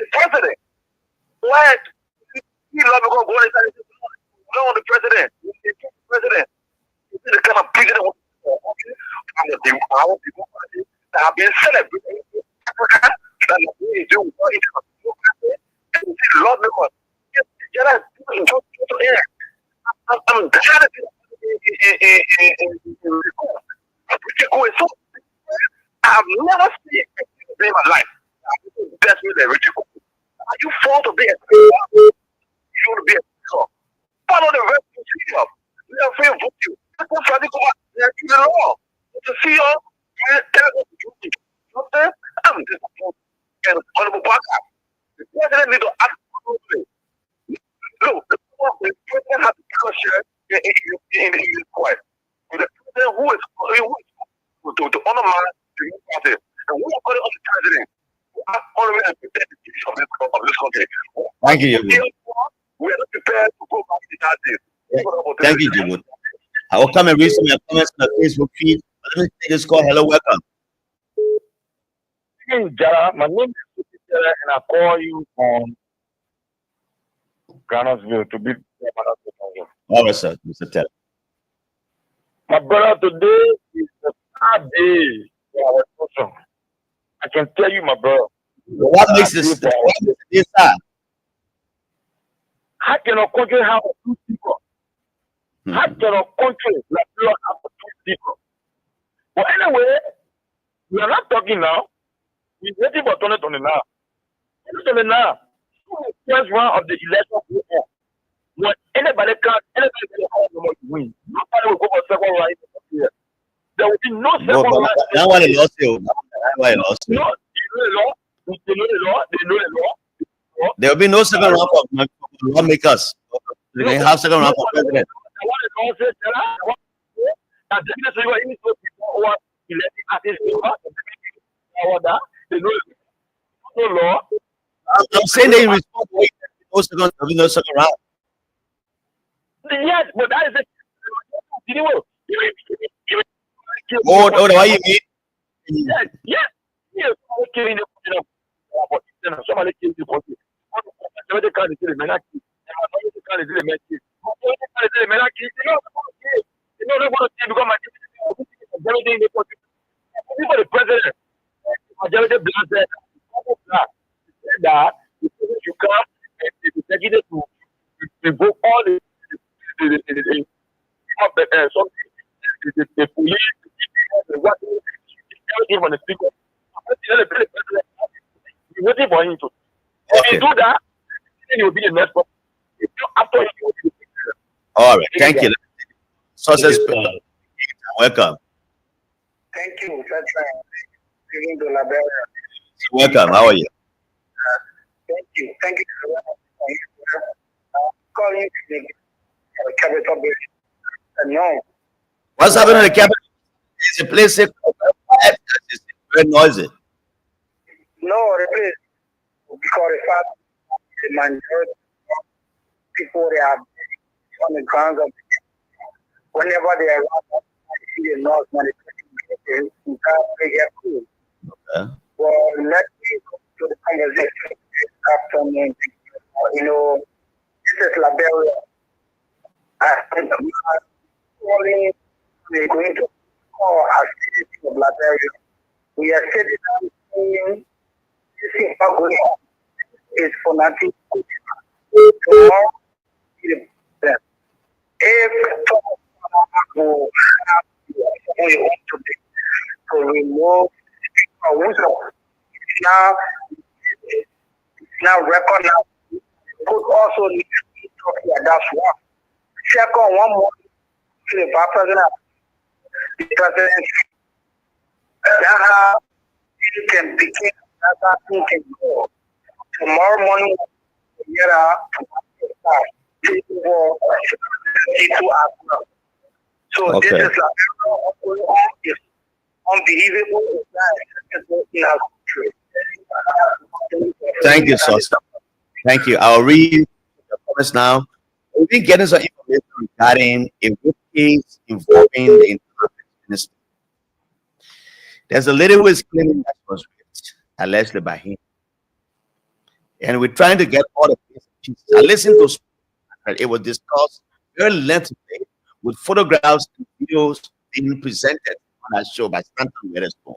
the president. Why? You love to go inside the president. The president. The kind of president our people that have been celebrating Africa that we do love them. I'm tired of it. I've never seen anything in my life. That's really ridicule. You fall to be a you want to be a follow the rest of the job. We are free of you. That's why they go out to the law. To see you, I'm disappointed. And honorable Barker, the president need to ask for something. Look, the president has to share in his quiet. The president who is to honor my democracy. And we are calling on the president to honor and protect the peace of this country. Thank you, we are not prepared to go back to that day. Thank you, Jimmy. I will come and read some of your comments on the Facebook feed. Let me take this call. Hello, welcome. Hey, Jara, my name is Peter, and I call you from Granasville to be. All right, sir. Mr. Ted. My brother, today is the third day for our discussion. I can tell you, my brother. What makes this sad? How can a country have two people? How can a country like you have two people? But anyway, we are not talking now. We're waiting for 2029. 2029, first round of the election. When anybody can win. Nobody will go for second round. There will be no second round. That's why they lost you. No, they know the law. They know the law. There will be no second round for lawmakers. They can have second round for president. I'm saying they respond to it. no second round. Yes, but that is the Why you mean? yes, yes. Yes, okay, somebody killed you for somebody can't kill the menaki. Somebody can't kill the menaki. Somebody can't kill the menaki. You know, they're going to because majority in the country. Even the president, majority black said that you come and the executive to revoke all the police, what everything on the speaker. You're waiting for him to. If you do that, then you'll be the next one. If you after you will be the All right, thank you. Sources, welcome. Thank you. That's speaking to Liberia. Welcome. How are you? Thank you. Thank you for calling the capital building. No. What's happening in the capital? It's a place it's very noisy. No, it is because the fact the majority of people they are on the grounds of whenever they are around the north manifesting, you can't get cool. Okay. Well, let's go to the conversation afternoon. You know, this is Liberia. And we're going to call our city of Liberia. We are sitting this is not going on. It's for nothing. Tomorrow, if go to remove now record now could also need to talk here. That's one. Second, one more to the president. The president that how he can begin, that's how he can go. Tomorrow morning, here are people as well. So Okay. this is like unbelievable. Thank you, Source. Thank you. I'll read the comments now. We've been getting some information regarding a rape case involving the Internal Minister. There's a lady who is claiming that she was raped, allegedly by him. And we're trying to get all the pieces. I listened to it was discussed very lengthily with photographs and videos being presented on that show by Stanton Witherspoon.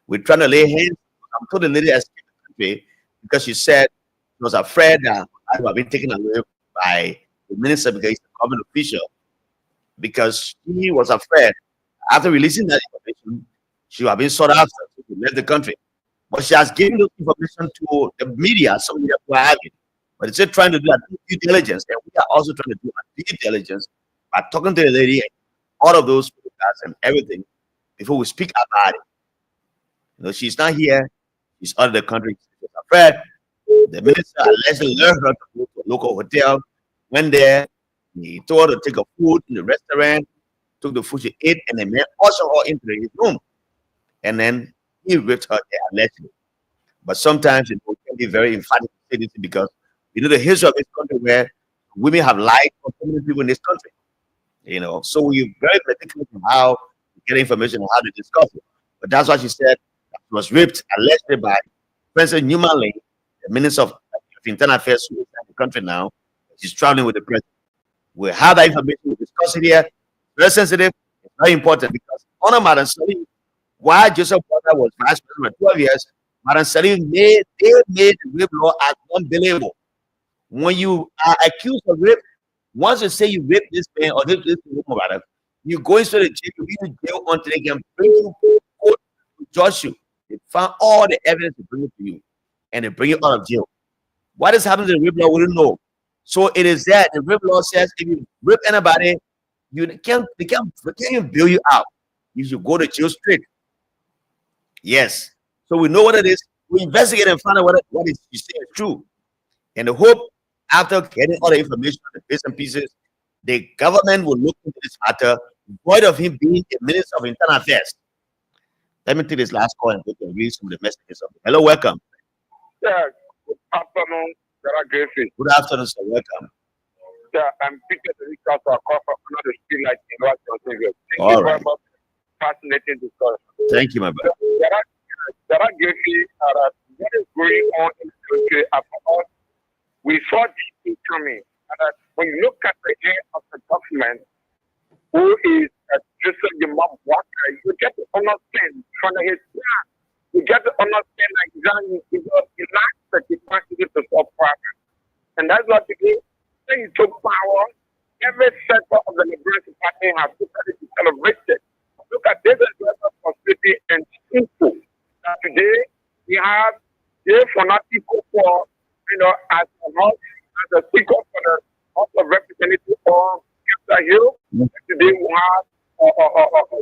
We're trying to lay hands. I'm told the lady escaped the country because she said she was afraid that I would have been taken away by the minister because he's a government official. Because she was afraid after releasing that information, she would have been sought after to leave the country. But she has given those information to the media, some media who have it. But it's still trying to do that due diligence, and we are also trying to do our due diligence by talking to the lady and all of those photographs and everything before we speak about it. You know, she's not here, she's out of the country. She's afraid. The minister allegedly lured her to go to a local hotel, went there, he told her to take a food in the restaurant, took the food she ate, and the man ushered her into his room. And then he raped her there allegedly. But sometimes it can be very emphatic to say this because you know the history of this country where women have lied for so many people in this country. You know, so we're very particular on how to get information and how to discuss it. But that's why she said that she was raped allegedly by President Newman Lane, the Minister of Internal Affairs who is in the country now. She's traveling with the president. We have that information, we discuss it here. Very sensitive, it's very important because Honor Madam Salim, while Joseph Porter was vice president for 12 years, Madam Salim made the rape law as unbelievable. When you are accused of rape, once you say you raped this man or this woman, you go into the jail, you be in jail until they can bring you to court to judge you. They found all the evidence to bring it to you, and they bring you out of jail. What is happening to the rape law, we don't know. So it is that the rape law says if you rape anybody, they can't even bail you out. You should go to jail straight. Yes. So we know what it is. We investigate and find out what is you say is true. And the hope, after getting all the information, the bits and pieces, the government will look into this matter, void of him being a minister of internal affairs. Let me take this last call and read some of the messages. Hello, welcome. Yeah, good afternoon. Good afternoon, sir. Welcome. Yeah, I'm Peter the Richard to call from another street like in Washington. Thank All you very right. much. Fascinating discussion. Thank you, my brother. There are what is going on in the country about. We saw this thing coming. And when you look at the head of the government, who is Joseph Imam Walker, you get to understand from his plan. You get to understand that he lacks the capacity to solve problems. And that's what today, when he took power, every sector of the Liberation Party has decided to celebrate it. Look at this responsibility and simple. That today we have the fanatical for, as a speaker for the House of Representatives of Capitol Hill. Today we have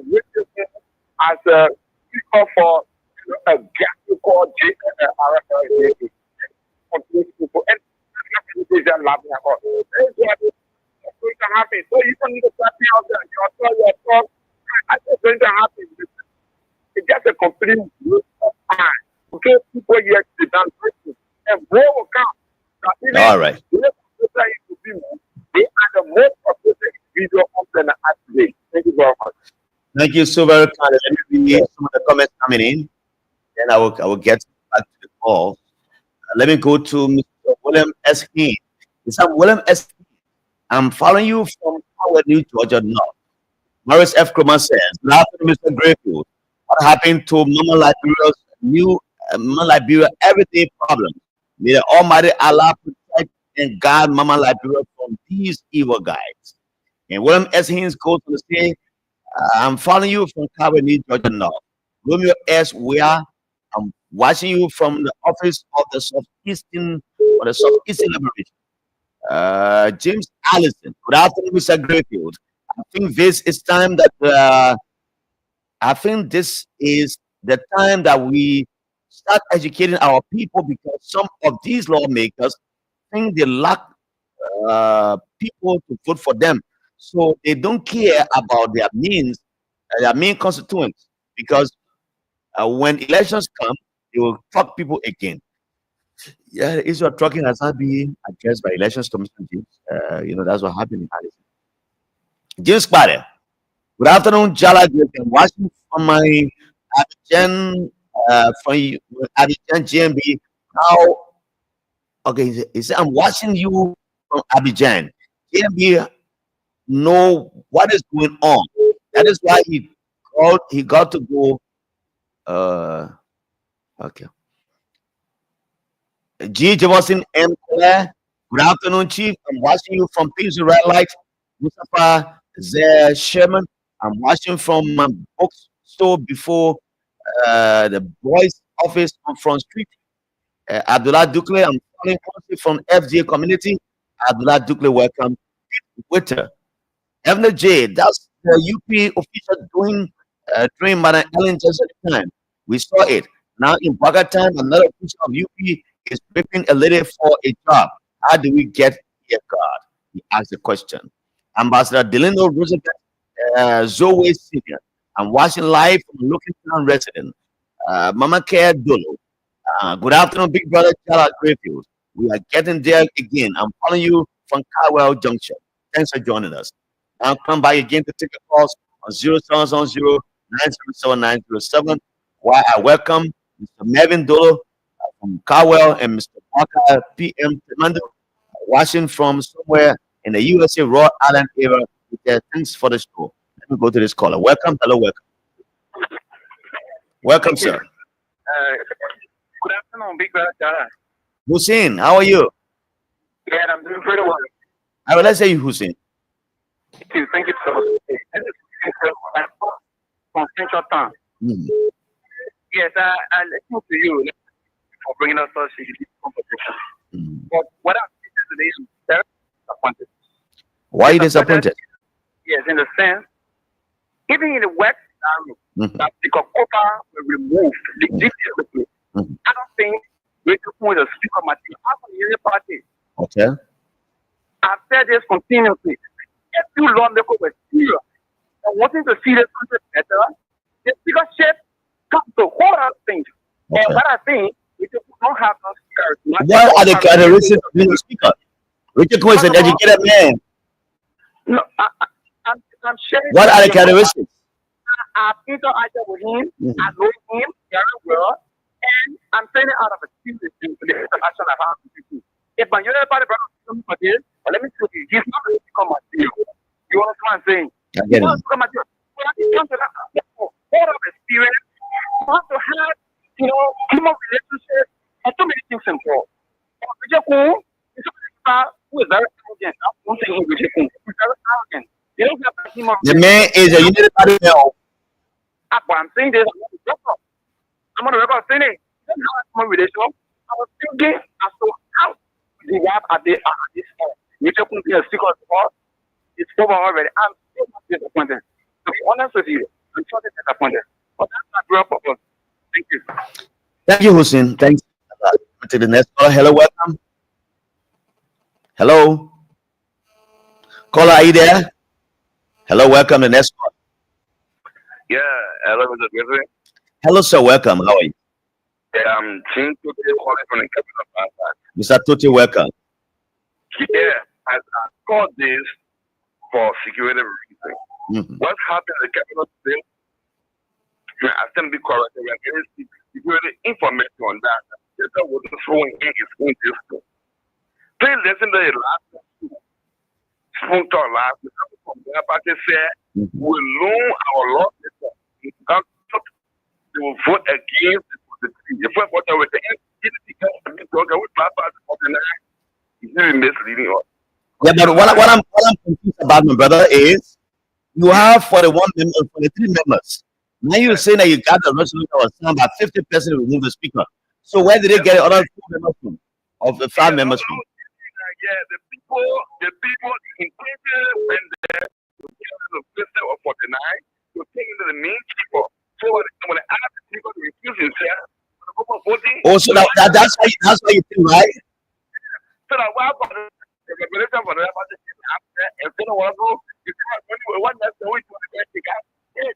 Richardson as a speaker for a gap called people. And they're laughing about. That's what's going to happen. So you don't need to start out there. Your talk. That's what's going to happen. It's just a complete waste of time. Okay, people here to done and more will come. All right. They are the most popular individual of the today. Thank you very much. Thank you so very much. Let me read some of the comments coming in. Then I will get back to the call. Let me go to Mr. William S. Heen. Mr. William S. Heen, I'm following you from Howard, New Georgia North. Morris F. Kroma says, good afternoon, Mr. Grayfield. What happened to Mama Liberia everyday problem? May the Almighty Allah protect and guard Mama Liberia from these evil guys. And William S. Haynes goes to say, I'm following you from Howard, New Georgia North. Romeo S. Where I'm watching you from the office of the Southeastern Liberation. James Allison. Good afternoon, Mr. Grayfield. I think this is time that the time that we start educating our people, because some of these lawmakers think they lack people to vote for them, so they don't care about their main constituents, because when elections come, they will fuck people again. Yeah, Israel trucking has not been addressed by elections commission. That's what happened in Allison. James Sparrow. Good afternoon, Jala. I'm watching from my Abidjan, GMB. Now, okay, he said, I'm watching you from Abidjan. GMB know what is going on. That is why he got to go. Okay. G. Jefferson M. Claire. Good afternoon, Chief. I'm watching you from Pizzo Red Light. Mustafa Z. Sherman. I'm watching from my bookstore before the boys' office on Front Street. Abdullah Dukle, I'm calling from FGA community. Abdullah Dukle, welcome. Twitter. Evna J, that's the UP official during Madam Ellen just at the time. We saw it. Now in Baga time, another official of UP is prepping a lady for a job. How do we get here, God? He asked the question. Ambassador Delano Roosevelt, Zoe Senior. I'm watching live from Looking Town resident. Mama Care Dolo. Good afternoon, Big Brother Charles Grayfield. We are getting there again. I'm calling you from Carwell Junction. Thanks for joining us. Now come by again to take a calls on 0700-977-907. While I welcome Mr. Melvin Dolo from Carwell and Mr. Walker PM Commander watching from somewhere in the USA Rhode Island area. Thanks for the show. Let me go to this caller. Welcome. Hello, welcome. Welcome, sir. Good afternoon, Big Brother Jara. Hussein, how are you? Yeah, I'm doing pretty well. I will let's say you, Hussein. Thank you so much. From Central Town. Yes, I listen to you for bringing us such a deep conversation. But what I'm saying today, I'm very disappointed. Why are you disappointed? Yes, in the sense, even in the West that the quota were removed legitimately. I don't think we can put a speaker material out of the party. Okay. I've said this continuously. If you lawmakers were serious and wanting to see this country better, the speakership comes to hold out things. And what I think, we should put don't have no charismatic. What are the characteristics of being a speaker? Richard Cohen is an educated man. No, I'm sharing. What are the characteristics? I've interacted with him. I know him very well, and I'm saying it out of experience in the interaction I've had with people. If my younger brother comes for this, let me tell you, he's not ready to come at you. You understand what I'm saying? I get it. Come at you. When I come to that level of experience, you have to have, human relationships and so many things involved. Who is very arrogant. That's one thing he's very arrogant. You don't have that human. The man is a unity party male. I'm saying this. I'm on the record saying it. You don't have a human relation. I was thinking as to how the gap at this point. You just put a sticker on the ball. It's over already. I'm still not disappointed. To be honest with you, I'm so disappointed. But that's not real purpose. Thank you. Thank you, Hussein. Thanks. To the next caller. Hello, welcome. Hello. Caller, are you there? Hello, welcome. The next caller. Yeah, hello, Mr. President. Hello, sir. Welcome. How are you? Yeah, I'm Chin Tote calling from the capital of Pakistan. Mr. Tote, welcome. Yeah, I called this for security reasons. What's happened in the capital today? I stand to be corrected. We are getting security information on that. This was throwing in his own disco. Please listen to the last phone call last week. From their party said, we loan our law system. They will vote against the positivity. If we vote with the NCP, we clap at the 49. It's really misleading us. Yeah, but what I'm confused about, my brother, is you have 41 members, 43 members. Now you're saying that you got the resolution that was signed by 50% to remove the speaker. So where did they get other 4 members from? Of the 5 members from? Yeah, the people in Twitter when the president of 49 to take into the main people. So when I ask the people to refuse himself, voting. Oh, so that's how you think, right? So that why the regulation for the party and so on, you can't one that's the way to the guy.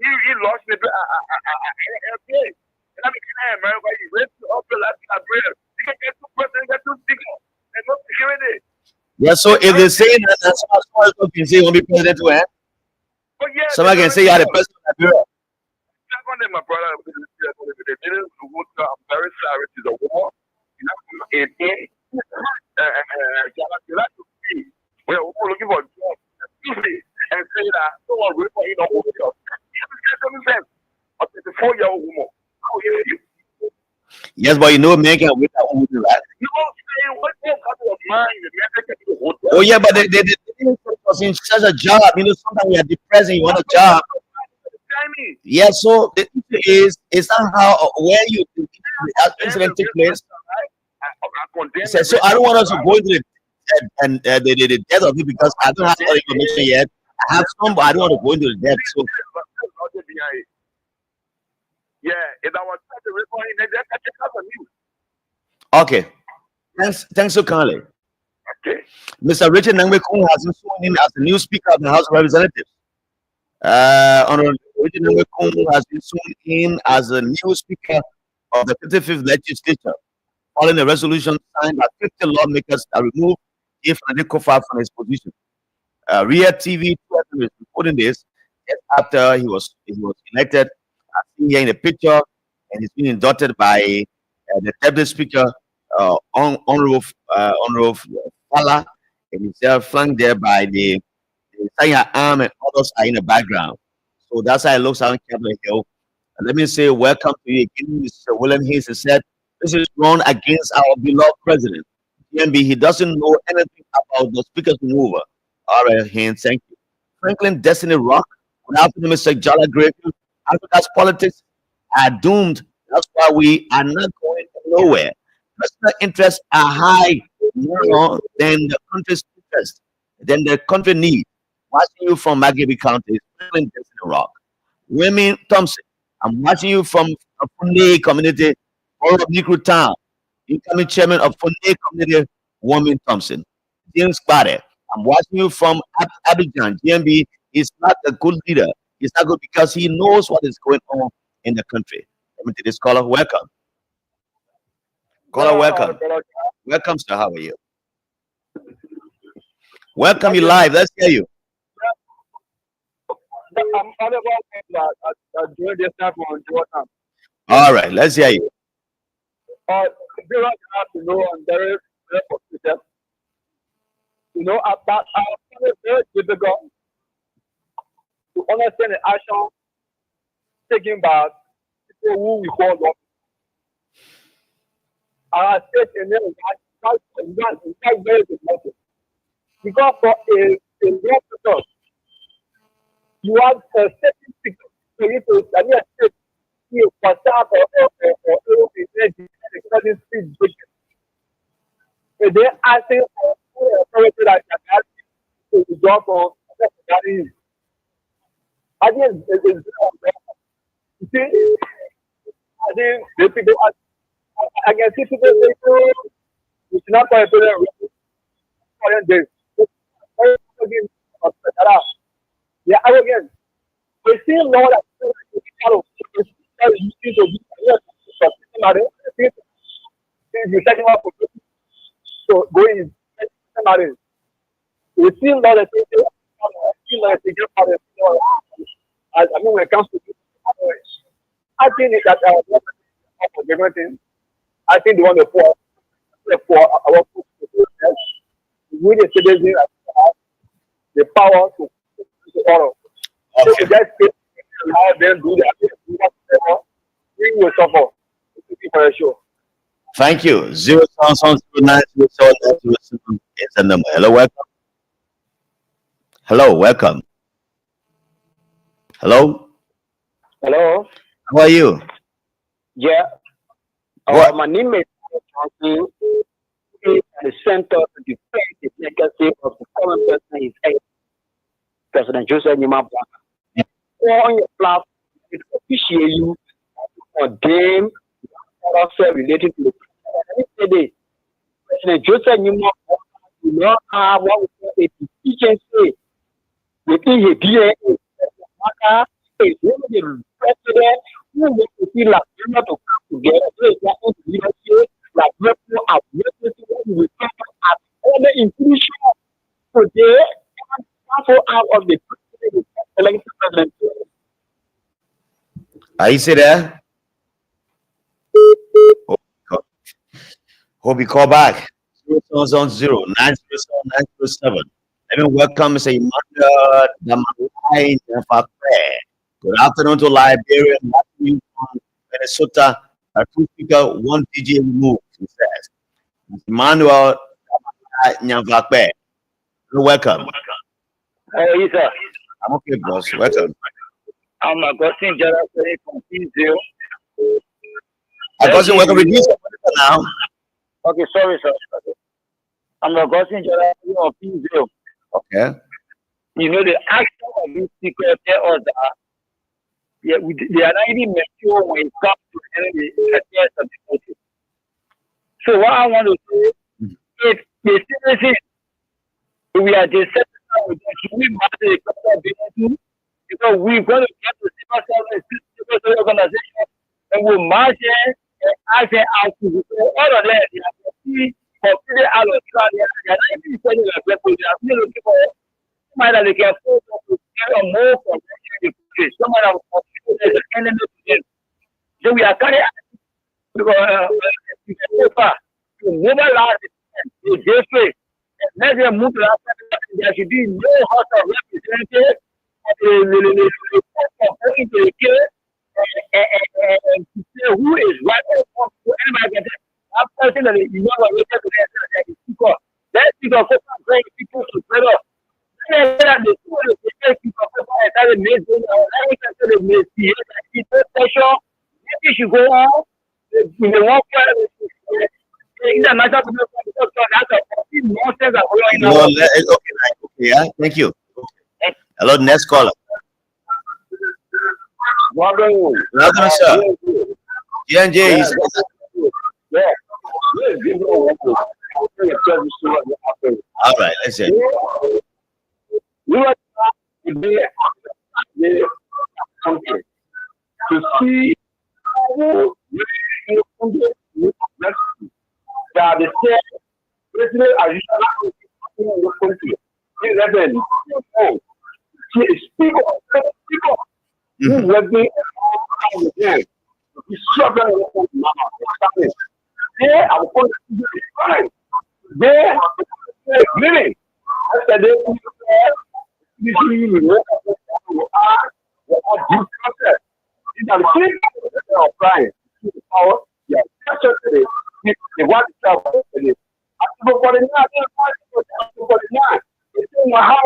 He lost the okay. And I mean, in America, you raise up the last career. You can get 2 presidents, get 2 speakers, and no security. Yeah, so if they say that someone can say you'll be president to end, somebody can say you are the president of Liberia. My brother, I'm very sorry to the war. We're looking for jobs and say that someone will for you know a 24-year-old woman. How are you? Yes, but you know, man can wait that woman, right? Oh yeah, but they was in such a job. You know, sometimes we are depressed and you want a job. Yeah, so the issue is somehow where you the incident took place. So I don't want us to go into the death of it because I don't have all the information yet. I have some, but I don't want to go into the death. So yeah, if I was trying to report him, that's a news. Okay. Thanks so kindly. Okay. Mr. Richard Nangwe-Kung has been sworn in as the new Speaker of the House of Representatives. Honorable Richard Nangwe-Kung has been sworn in as the new Speaker of the 55th Legislature, following a resolution signed by 50 lawmakers that removed If Kofa from his position. Ria TV is reporting this just after he was elected. As seen here in the picture, and he's been inducted by the Deputy Speaker, Honorable Fala, and he's flanked there by the Sanya Arm, and others are in the background. So that's how it looks out on Capitol Hill. And let me say welcome to you again, Mr. William Hayes. He said this is run against our beloved president. GMB, he doesn't know anything about the speaker's removal. All right, Hayes, thank you. Franklin Destiny Rock, without Mr. Jala Grayfield, Africa's politics are doomed. That's why we are not going nowhere. Personal interests are high more than the country's interest, than the country needs. Watching you from Magabi County, Franklin Destiny Rock. Women Thompson, I'm watching you from a Funde community, all of Nikru Town. Incoming chairman of Funde community, Women Thompson. James Bade, I'm watching you from Abidjan. GMB is not a good leader. He's not good because he knows what is going on in the country. Let me take this caller. Welcome. Caller, welcome. Welcome, sir. How are you? Welcome you live. Let's hear you. All right, let's hear you. Have to know I'm very frustrated. You know, about I find it very difficult to understand the action taken by people who we call God. I said in there that's very difficult. Because for a real person, you have a certain picture for you to study a state, you for start or certain speed breaking. And then I think authority that can help you to drop on that is. I think you see, I think the people I can see people say, oh, it's not for a current days. They are arrogant. They see Lord as you setting up for so going marriage. We see Lord as I mean when it comes to I think that everything. I think the one the poor our we the citizens have the power to order. So we just how them do that. We will suffer. For sure. Thank you. 079 is the number. Hello, welcome. Hello, welcome. Hello. Hello. How are you? Yeah. My name is the center to defend the legacy of the current president is President Joseph Nyuma. On your platform, we appreciate you on them also related to the president. President Joseph Nyuma do not have what we call a deficiency within his DNA. Is the president who wants to see Liberia to come together, so it's not leadership, Liberia are witnessing what we refer as other inclusion. So they can cancel out of the elected president. Are you still there? Hope you call back. 070 Let me welcome Mr. Emmanuel Damalai Nefakwe. Good afternoon to Liberia, from Minnesota. A two speaker, one DJ removed, he says. Emmanuel Damalai. Welcome. How are you, sir? I'm okay, boss. Welcome. I'm Augustine Gerard from Pinzio. Augustine, welcome. Reduce now. Okay, sorry, sir. I'm Augustine Gerard from Pinzio. Okay. You know, the action of this secret tell us that they are not even mature when it comes to the affairs of the country. So what I want to say is the citizens, we are just satisfied with that. We must be because we're going to get the civil organization and we'll march in and ask them out to all of that. They are completely out of track. They are not even selling like people. They are really looking for somebody that they can afford to get a more convention in the country. Somebody that will consider the enemy to them. So we are carrying so far to mobilize the district and let them move to that. There should be no house of representatives. And to say who is right or wrong to anybody can say, I'm person that you know what we're going to speak up. Let's speak up for bring people together. Let the people speak up for that made the maybe should go on in the one in the matter of nonsense okay, yeah, thank you. Hello, next caller. Welcome, sir. J&J. All right, let's see. To see children. Speak up. You let me again. You struggle with mama. They are going to be fine. They are living. After they you know you are due process. These are the things that are applying to the power. Yeah, especially the one itself. After 49, it's in my house.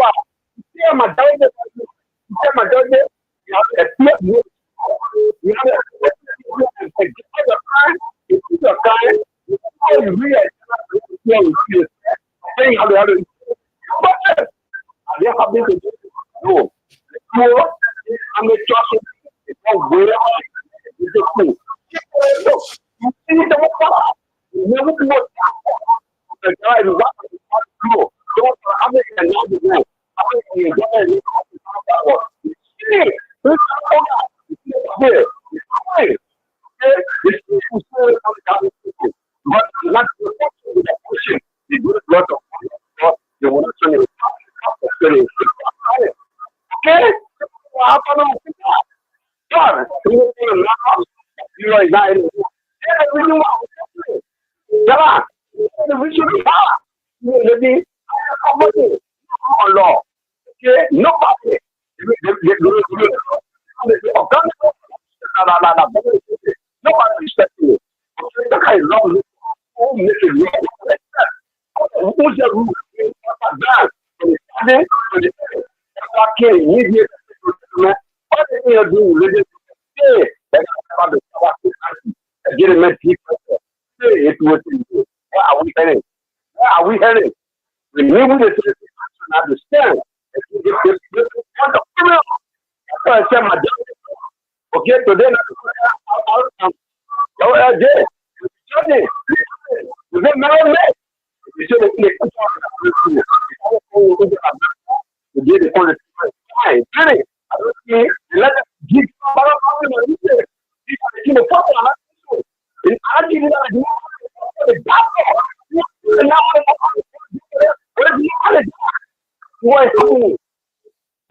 It's my daughter. It's my daughter. You have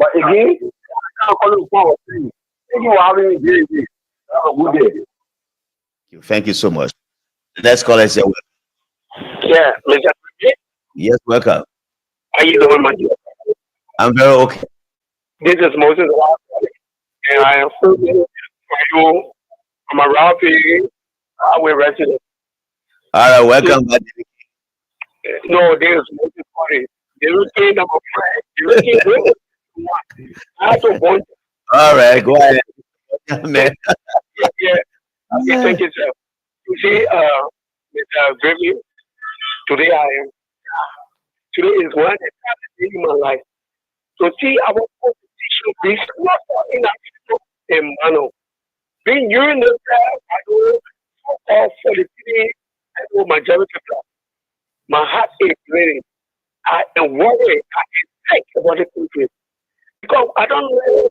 But again, I can't call it. Thank you for having me here. Have a good day. Thank you so much. Let's call it. Yeah, Mr. Yes, welcome. How you doing, my dear? I'm very okay. This is Moses, and I am serving for you from Arabi, our resident. All right, welcome. No, there's Moses Party. There's a number five. I have to want. All right, go ahead. Man. Yeah. Okay, thank you, sir. You see, Mr. Gravy, today today is one day in my life. So see our competition is not in a manner. Being during the time, I go so-called 43, I go majority class. My heart is bleeding. I am worried. I think about the country. Because I don't know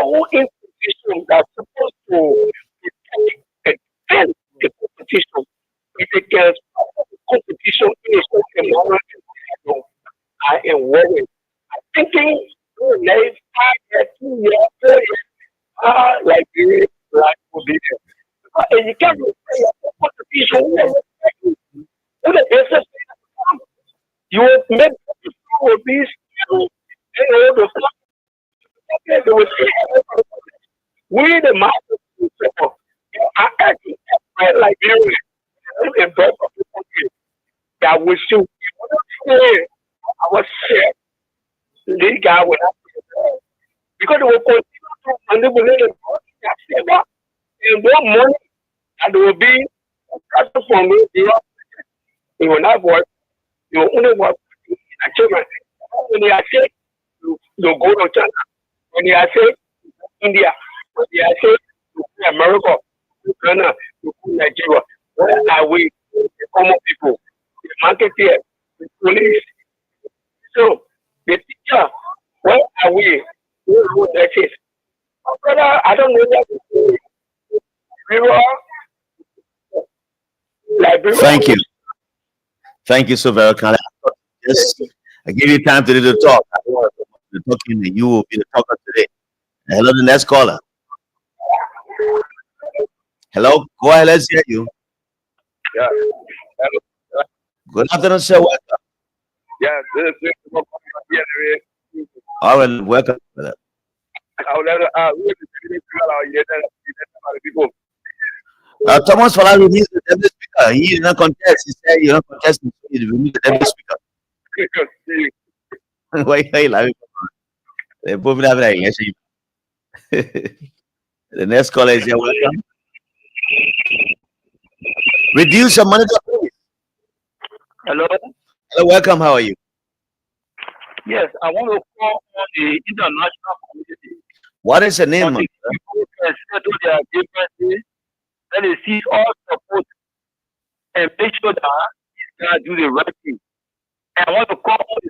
who in position that's supposed to defend the competition. If it can stop the competition in a certain moment, I am worried. I'm thinking, next 5 years, 2 years, 4 years, like this, like will be there. And you can't say competition. You will make will be still, we the masters are acting as Liberia and birth of the country that we should say our share. This guy will have because they will continue to manipulate and more money and there will be from it. It will not work. You will only work in achievement. When you are sick, you go to China. When you are sick, India. When you are sick, you go to America, to Ghana, you go to Nigeria. Where are we? The common people, the marketeer, the police. So the teacher, where are we? Who that is? Brother, I don't know that. Thank you. Thank you so very much. I give you time to talk. I don't want to talking, and you will be the talker today. Hello, the next caller. Hello, go ahead. Let's hear you. Yeah. Hello. Good afternoon, sir. Welcome. Yeah, this is All right, welcome. Brother. Thomas Falal released the deputy speaker. He did not contest. He said you don't contest. He released the deputy speaker. Why are you laughing? The next caller is here. Welcome. Reduce your monitor, please. Hello. Hello, welcome. How are you? Yes, I want to call on the international community. What is your name? On the people can settle their differences, then they see all support and make sure that these guys do the right thing. And I want to call on the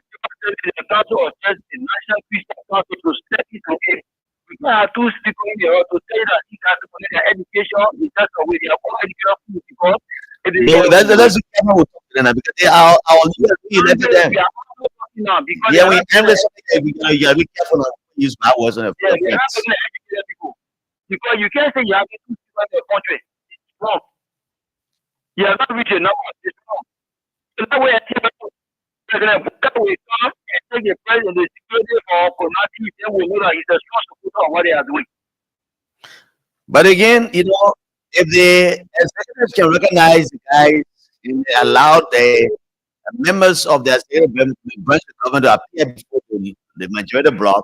Council of Church, the National Christian Council, to step into it. We can have two people in there to say that these guys to connect their education in such a way they are all education because let's be careful with them because they are our leaders. We elected them. Yeah, we end this. You gotta be careful not to use my words on the because you can't say you have two people in the country. It's wrong. You are not reaching enough. It's wrong. So that way, President Buka will come and take the president the security for Konati, then we know that he's a strong supporter of what they are doing. But again, if the executives can recognize the guys and allow the members of their state branch of government to appear before the majority bloc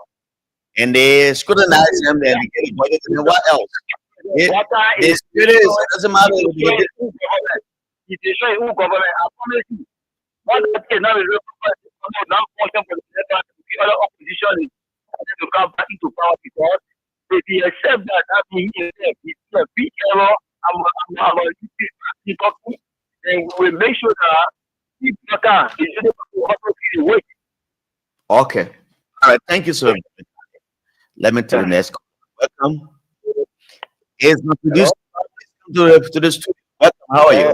and they scrutinize them, then they get a budget, and then what else? The spirit is, it doesn't matter. It's a show who government. I promise you. What that is now is now function for the other opposition is to come back into power because if he accept that means it's a big error and we will make sure that okay. All right. Thank you, sir. Let me tell the next call. Welcome. It's not produced to the studio. Welcome. How are you?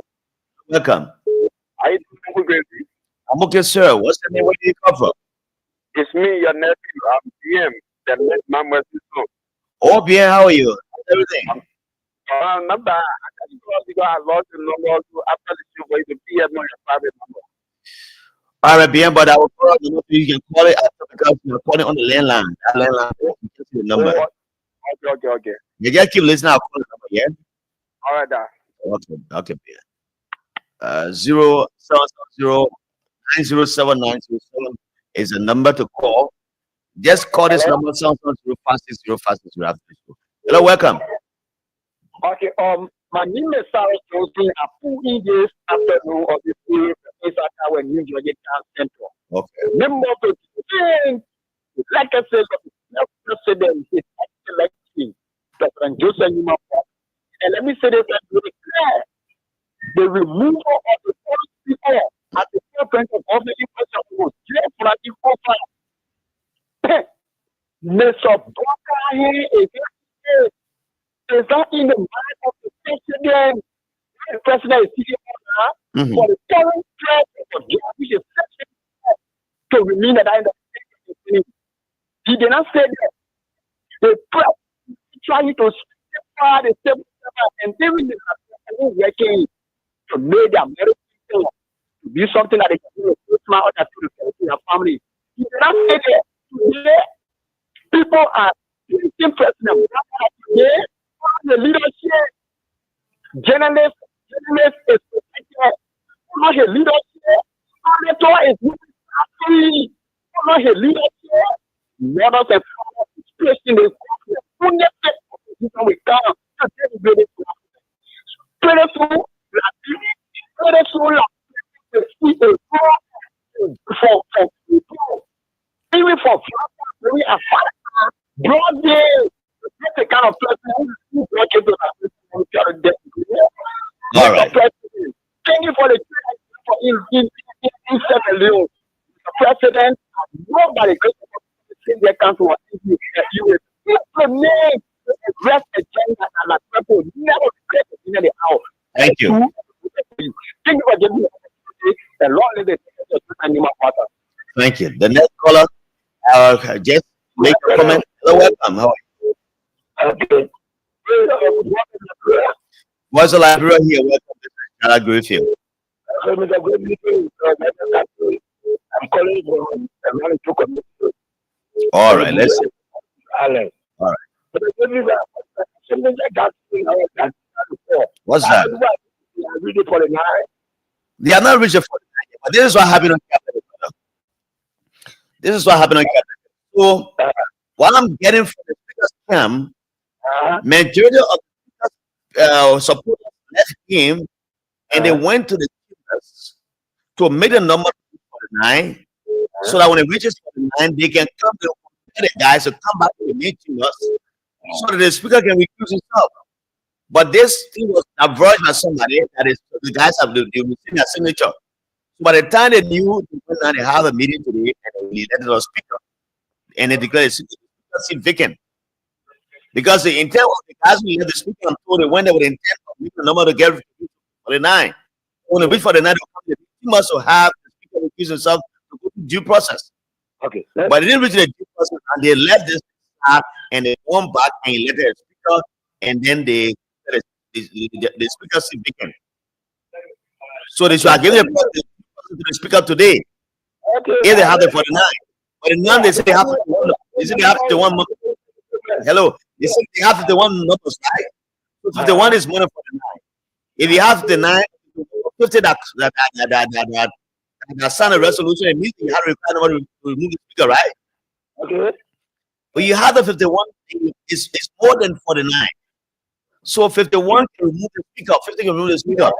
Welcome. I'm okay, sir. What's the name? Where do you come from? It's me, your nephew. I'm BM. The member. Oh, BM, how are you? How's everything? Not bad. I lost the number after the show, but the BM not your private number. All right, BM, but I will call you. You can call it after because you're calling on the landline. That landline, you can see the number. Okay. You just keep listening. I'll call the number, yeah? All right, Okay, BM. 070907907 is the number to call. Just call this number 0560560. Hello, welcome. Okay, my name is Sarah Johnson. I put in this afternoon of the school when New Georgia Central. Okay. Member of the team, like I said, the president is electing President Joseph Nima. And let me say this very clear. The removal of the first people at the forefront of the infrastructure was clear for the profile. Mr. Broker here is not in the mind of the president. The president is sitting for the current president of the which is to remain at the end of the he did not say that. The press is trying to simplify the civil and even the working to make the American people to be something that they can do with smart to their family. He did not say that. Today, people are facing president. Today, the leadership, journalists is protected. Not a leadership, senator is free. Not a leadership, mothers and fathers is placing the fullness of we come to celebrate it. For people, even for we are broad day. That's the kind of person who brought you to that. All right. Thank you for the in the president. Nobody goes to their country. You will name address agenda and the people never regret it in the hour. Thank you. Thank you for giving me the Lord let the Animal Water. Thank you. The next caller, just make a comment. Hello, welcome. How are you? Okay. What's the Liberia here? Welcome. This is Jala Griffith. I'm calling from All right, let's see. Ireland. All right. But something like that before. What's that? I read it for the night. They are not reaching 49, but this is what happened on Capital. This is what happened on Capital. So, what I'm getting from the speaker's camp, majority of supporters left him and they went to the chambers to make the number 49 so that when it reaches 49, they can come to the guys to come back to the main chambers so that the speaker can recuse himself. But this thing was averted by somebody that is the guys have the receiving a signature. So by the time they knew they have a meeting today and they elected a speaker and they declared the seat vacant. Because the intent of the guys who left the speaker and told they went there with the intent of making the number to get 49. When they reach 49, they must have the speaker recuse himself to go to due process. Okay. But they didn't reach the due process and they left this and they went back and elected a speaker and then the speaker seat vacant. So they should give the process to the speaker today. Okay. If they have the 49. But in none they say they have to they have the one month. Hello. They say they have the one numbers, right? So 51 is more than 49. If you have the 9, 50 that sign a resolution, it means you have to require to remove the speaker, right? Okay. But you have the 51, it's more than 49. So 51 can remove the speaker, 50 can remove the speaker.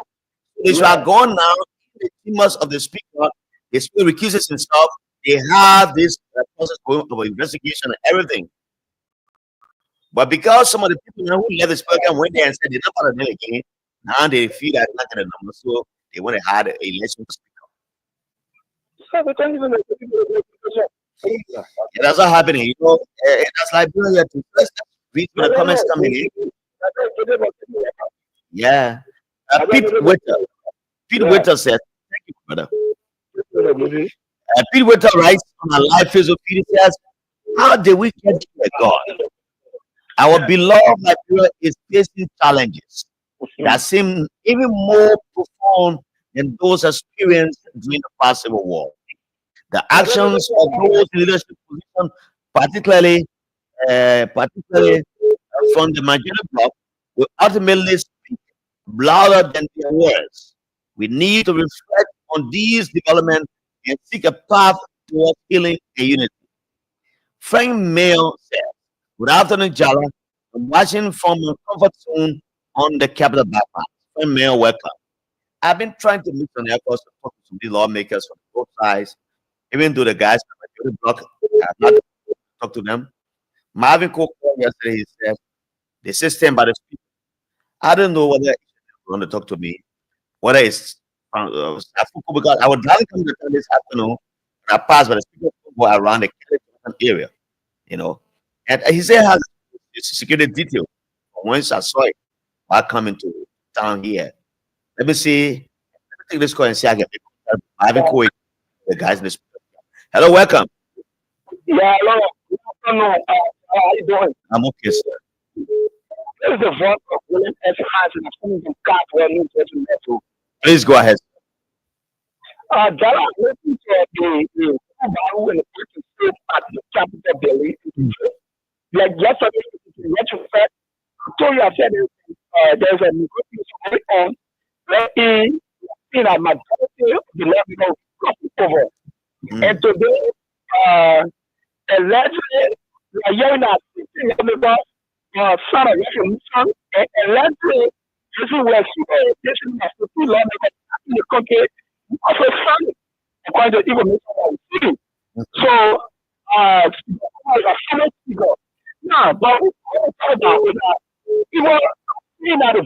They should have gone now, the chambers of the speaker, the speaker recuses himself, they have this process going of investigation and everything. But because some of the people who left the speaker went there and said they're not part of the again, now they feel that it's not going to number, so they want to have an election speaker. Yeah, that's what happening. You know, that's like doing it. Let's read the comments coming in. Yeah. Pete Witter said, thank you, brother. Pete Witter writes on a live Facebook feed, he says, how did we get here, God? Our beloved Liberia is facing challenges that seem even more profound than those experienced during the past civil war. The actions of those in leadership positions, particularly from the majority bloc, will ultimately speak louder than their words. We need to reflect on these developments and seek a path towards healing and unity. Frank Mayo said, good afternoon, Jala. I'm watching from my comfort zone on the Capitol bypass. Frank Mayo, welcome. I've been trying to meet some efforts to talk to some of the lawmakers from both sides, even though the guys from the block have not talked to them. Marvin Cook yesterday, he said, the system by the speaker. I don't know whether they want to talk to me, whether it's because I would rather come to this afternoon and I pass by the speaker around the area, you know. And he said has security detail once I saw it while coming to town here. Let me see. Let me take this call and see I get Marvin Cook, the guys in the speaker. Hello, welcome. Yeah, hello. How are you doing? I'm okay, sir. This is the voice of William S. Hansen. I'm coming from Cartwell, New Jersey Metro. Please go ahead. Jala, listen to the Bible and the person stood at the Capitol building. Like yesterday, what you said, I told you, I said there's a negotiation going on where in a majority of the level of over. And today, allegedly, we are hearing that son of resolution, and allegedly, this is where this has to be lawmakers in the country also son, according to information that we see. So, a solid figure. Now, but we talk about people seeing that the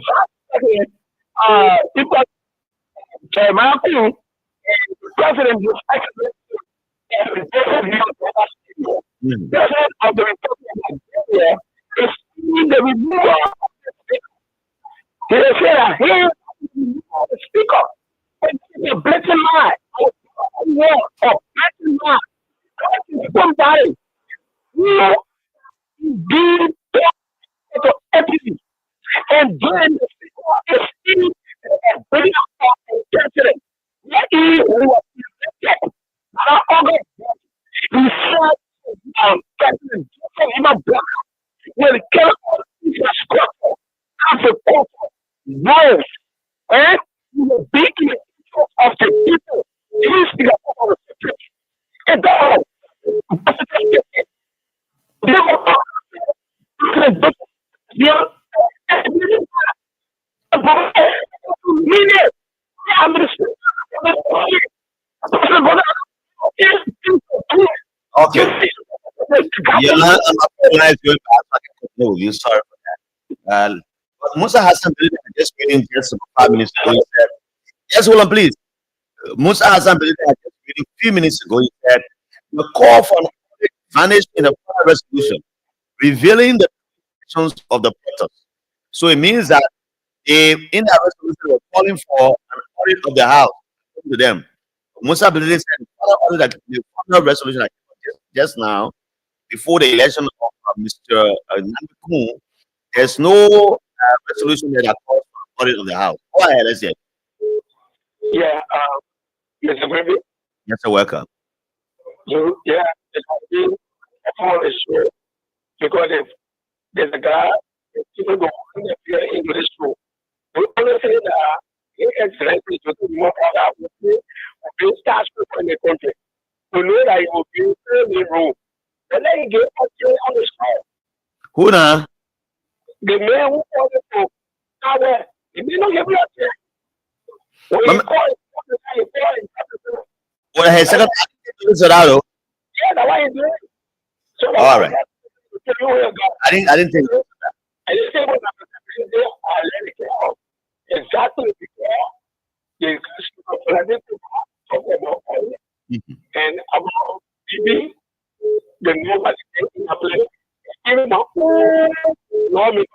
people, my opinion, the president is actually the president of the Republic of Nigeria is seeing the removal of the speaker. They say that here the speaker. It's a blatant lie. A blatant lie Sorry. You be to everything. And then the spirit bring up judgment. Let him who was elected. Now, August, he said, President Joseph Imabla will kill all infrastructure as a culture. Wolves, and you will be in the interest of the people. This is the of the church. And God, Okay. Your line is going back. I can move. You sorry for that. But Musa Hassan just reading just 5 minutes ago. He said, yes, hold on, please. Musa Hassan just reading a few minutes ago. He said, the call for an audit vanished in a final resolution, revealing the actions of the protest. So it means that they, in that resolution, were calling for an audit of the house to them. Musa Bilili said the final resolution just now, before the election of Mr. Nandikun, there's no resolution that calls for audit of the house. Go ahead, let's hear. yeah, Mr. Griffin, Yes, sir, welcome. yeah, it's been a small issue because if there's a guy, people go in the English school. We only say that he excellency to do more of that we start in the country. We know that he will be in the room. And then he gave us on the school. Who now? The man who called the school, he did not give me a check. When he called, he called. Well, hey, second, Yeah, that's why he's doing it. So all right. I didn't think. I just say what I'm there, I let it go. Exactly because the president talking about and about BB, the nobody taking a place, even now, no me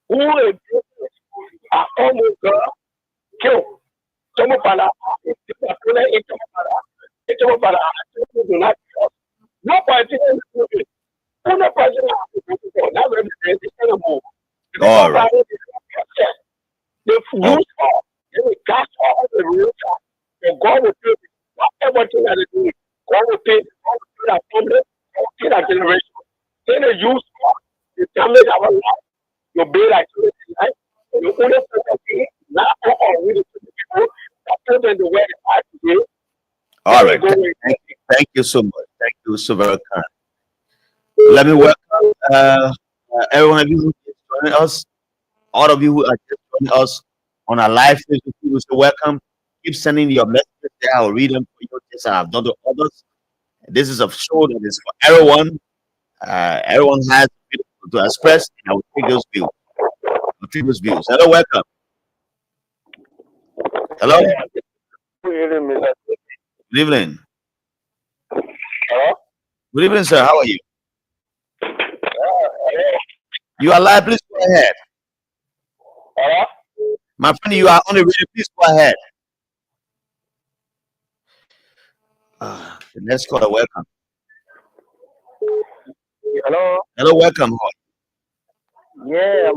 who is almost kill. Tomo para, do not no party. No president not representing anymore. All right. They use all, they will cast all the rules out. So God will pay whatever thing that they do. God will pay that family, God will pay that generation. Then they use all, they damage our life. You be like life. You only thing now all really to the people that put them the way they are today. All right. Thank you so much. Thank you so very kind. Let me welcome everyone of you who is joining us. All of you who are just joining us on our live Facebook, people say welcome. Keep sending your messages there. I'll read them for you, just as I've done to others. This is a show that is for everyone. Everyone has to express, and I will take those views. Hello, welcome. Hello. Good evening. Hello? Good evening, sir. How are you? You are live. Please go ahead. Hello? My friend, you are on the radio. Please go ahead. The next caller, welcome. Hello? Hello, welcome. Yeah,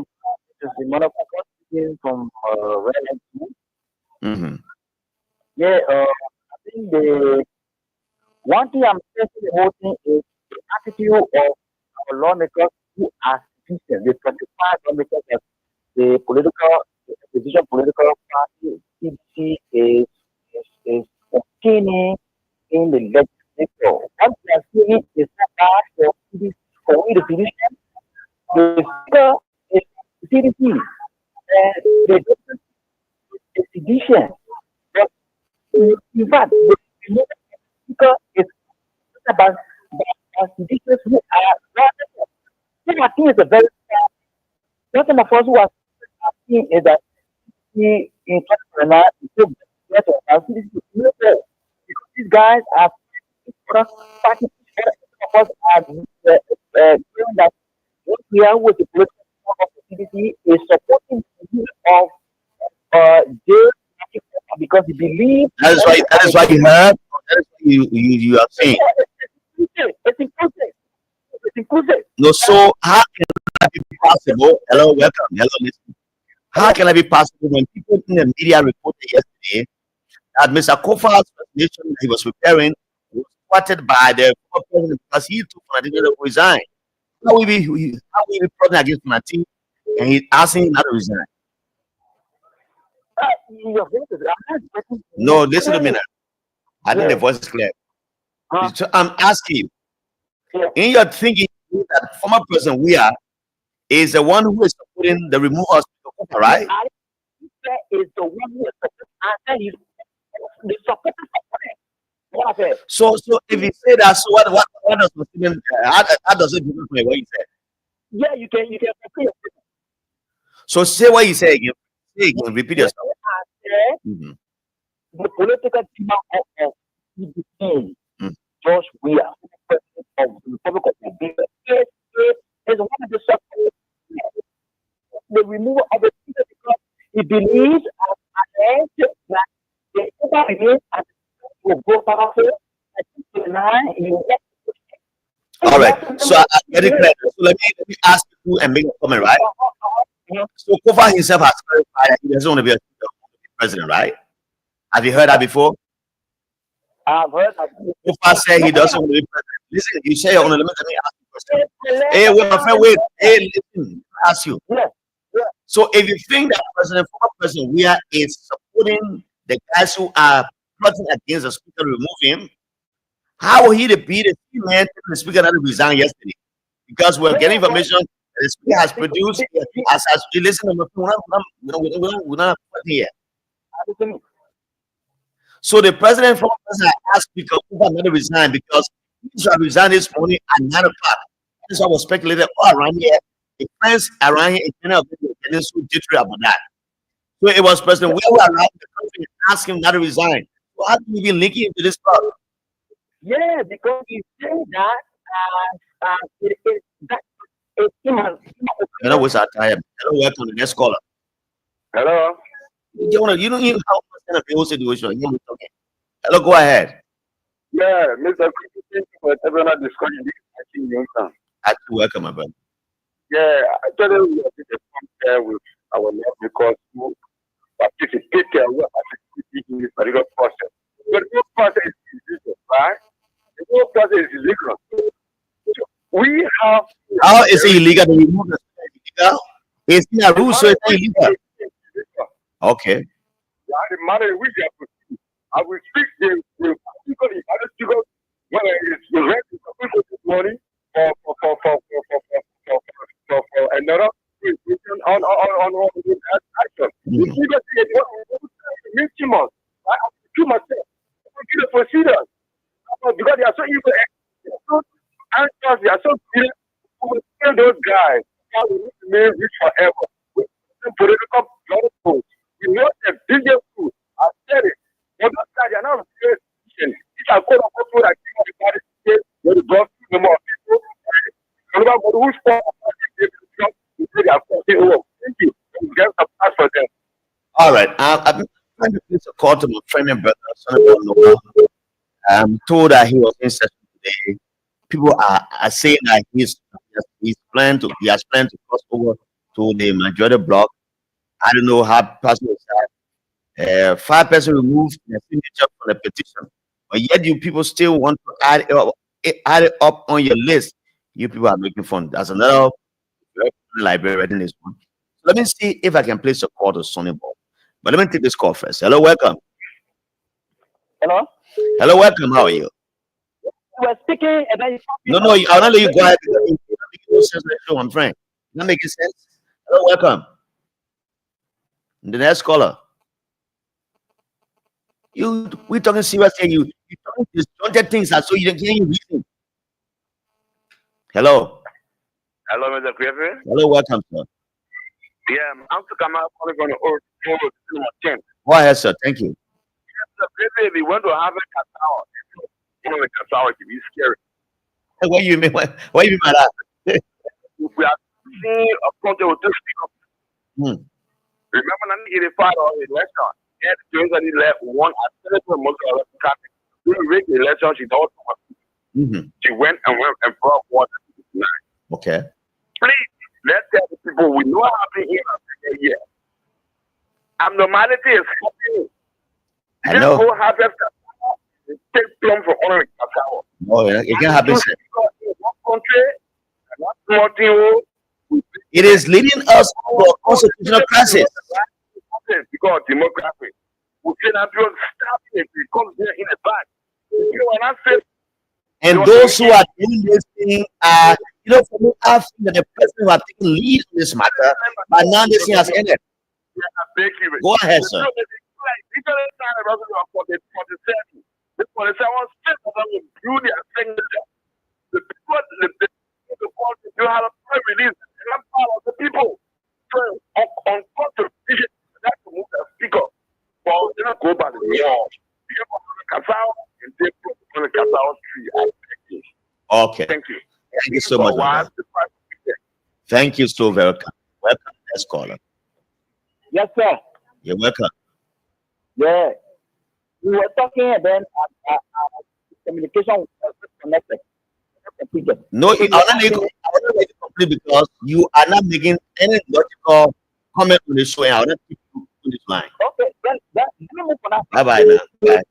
this is the motherfucker speaking from where Mm-hmm. Yeah, I think the one thing I'm saying the whole thing is the attitude of our lawmakers who are citizens, the 25 lawmakers of the opposition political party, CDC is obtaining in the legislature. What we are seeing is not for CDC, for we the citizens, the speaker is CDC, and the sedition. But in fact, the speaker is about seditions who are rather. I think it's a very some of us who are asking is that he in 2029 because these guys are party of us are doing that what we are with the political of the CDC is supporting the use of jail because he believes That is why you heard. That is what you are saying. No, so how can that be possible? Hello, welcome. Hello, listen. How can that be possible when people in the media reported yesterday that Mr. Kofa's presentation that he was preparing was thwarted by the former president because he took Fonadine to resign? How will he be plotting against Fonadine and he's asking him not to resign? No, listen to me now. I think the voice is clear. So I'm asking you, in your thinking, that former president Weah is the one who is supporting the removal of Speaker Kofa, right? Is the one who is supporting the supporting. So if you say that, so what does Stephen, how does it differ from what you said? Yeah, you can repeat. So say what you say again. Say again, repeat yourself. The political team of PDP, George Weah, president of the Republic of Liberia, is one of the supporters the removal of the speaker because he believes that the Cuba remains as will go powerful. All right. So I get it clear. So let me ask you and make a comment, right? So Kofa himself has clarified that he doesn't want to be a president, right? Have you heard that before? I've heard that. Kofa said he doesn't want to be president. Listen, you say you're on the limit. Let me ask you a question. Hey, wait, my friend, wait. Hey, listen. I ask you. So if you think that former President Weah is supporting the guys who are plotting against the speaker to remove him, how will he be the key man to the speaker that resigned yesterday? Because we're getting information that the speaker has produced as you listen to my phone, we're not here. So the former president asked Speaker Kofa not to resign because he should have resigned this morning at 9 o'clock. That's what was speculated all around here. The friends around here in Canada are getting so jittery about that. So it was President Weah who arrived in the country and asked him not to resign. So how can you be linking into this problem? Yeah, because he said that it's human. You know what's our time? Hello, welcome to the next caller. Hello. You don't even how much the whole situation. You're talking. Hello, go ahead. Yeah, Mr. Thank you for everyone discussing this. Actually, welcome, my brother. Yeah, actually, we are there with our love because we participate in this particular process. But the process is illegal, right? The whole process is illegal. We have. How is it illegal to remove the illegal? It's in a rule, so it's illegal. Okay. Yeah, the matter we have to see. I will speak the because when it's the rent is money for another on action. You see that minimum. I have to do myself. The procedures because they are so evil. Answers they are so clear. We will tell those guys how we need to make rich forever. We political political. We know the biggest food. I said it. For those guys, they are not very efficient. These are quote unquote food that give the body state where the blood no more people. Remember who's for they are forcing over. Thank you. We get some pass for them. All right. I've been trying to place a call to my friend and brother, son of Noah. I'm told that he was in session today. People are saying that he has planned to cross over to the majority bloc. I don't know how possible is that. 5 persons removed their signature from the petition, but yet you people still want to add it up on your list. You people are making fun. That's another library writing this one. So let me see if I can place a call to Sonny Ball. But let me take this call first. Hello, welcome. Hello? Hello, welcome. How are you? We're speaking about. No, I'll not let you go ahead because you don't make no sense to the show, my friend. Not making sense. Hello, welcome. The next caller. We talking serious here. You talking disjointed things so you can't even reason. Hello. Hello, Mr. Griffin. Hello, welcome, sir. Yeah, I'm to come out on the over. Go ahead, sir. Thank you. Mr. Griffin, we went to have a Qatar. Qatar can be scary. What do you mean? What do you mean by that? We are seeing a project with this thing. Remember 1985 or the election? Yeah, the Jones left one at Senator most of the country. During the election, she don't. She went and brought water to the Okay. Please, let's tell the people we know happening here after a year. Abnormality is happening. I This know. whole harvest take plum for honor cacao. Oh, yeah. It can happen, sir. One country, one small thing. It is leading us to a constitutional crisis. Because democracy. We cannot just stop it. It comes here in a bag. You know, and I said, And those who are doing this thing are, for me, I've seen that the president who have taken lead in this matter, but now this thing has ended. Go ahead, sir. The you have a prime release. I'm part of the people. So, on contribution, that's the move that speak up. Well, they don't go by the wall. You have a cacao and they put on the cacao tree. Okay. Thank you. Thank you so much. Thank you so very much. Welcome, next caller. Yes, sir. You're welcome. Yeah. We were talking about communication connected. No, I'm not making it complete because you are not making any logical comment on the show, and I will not keep you on this line. Okay, then Bye bye now. Bye.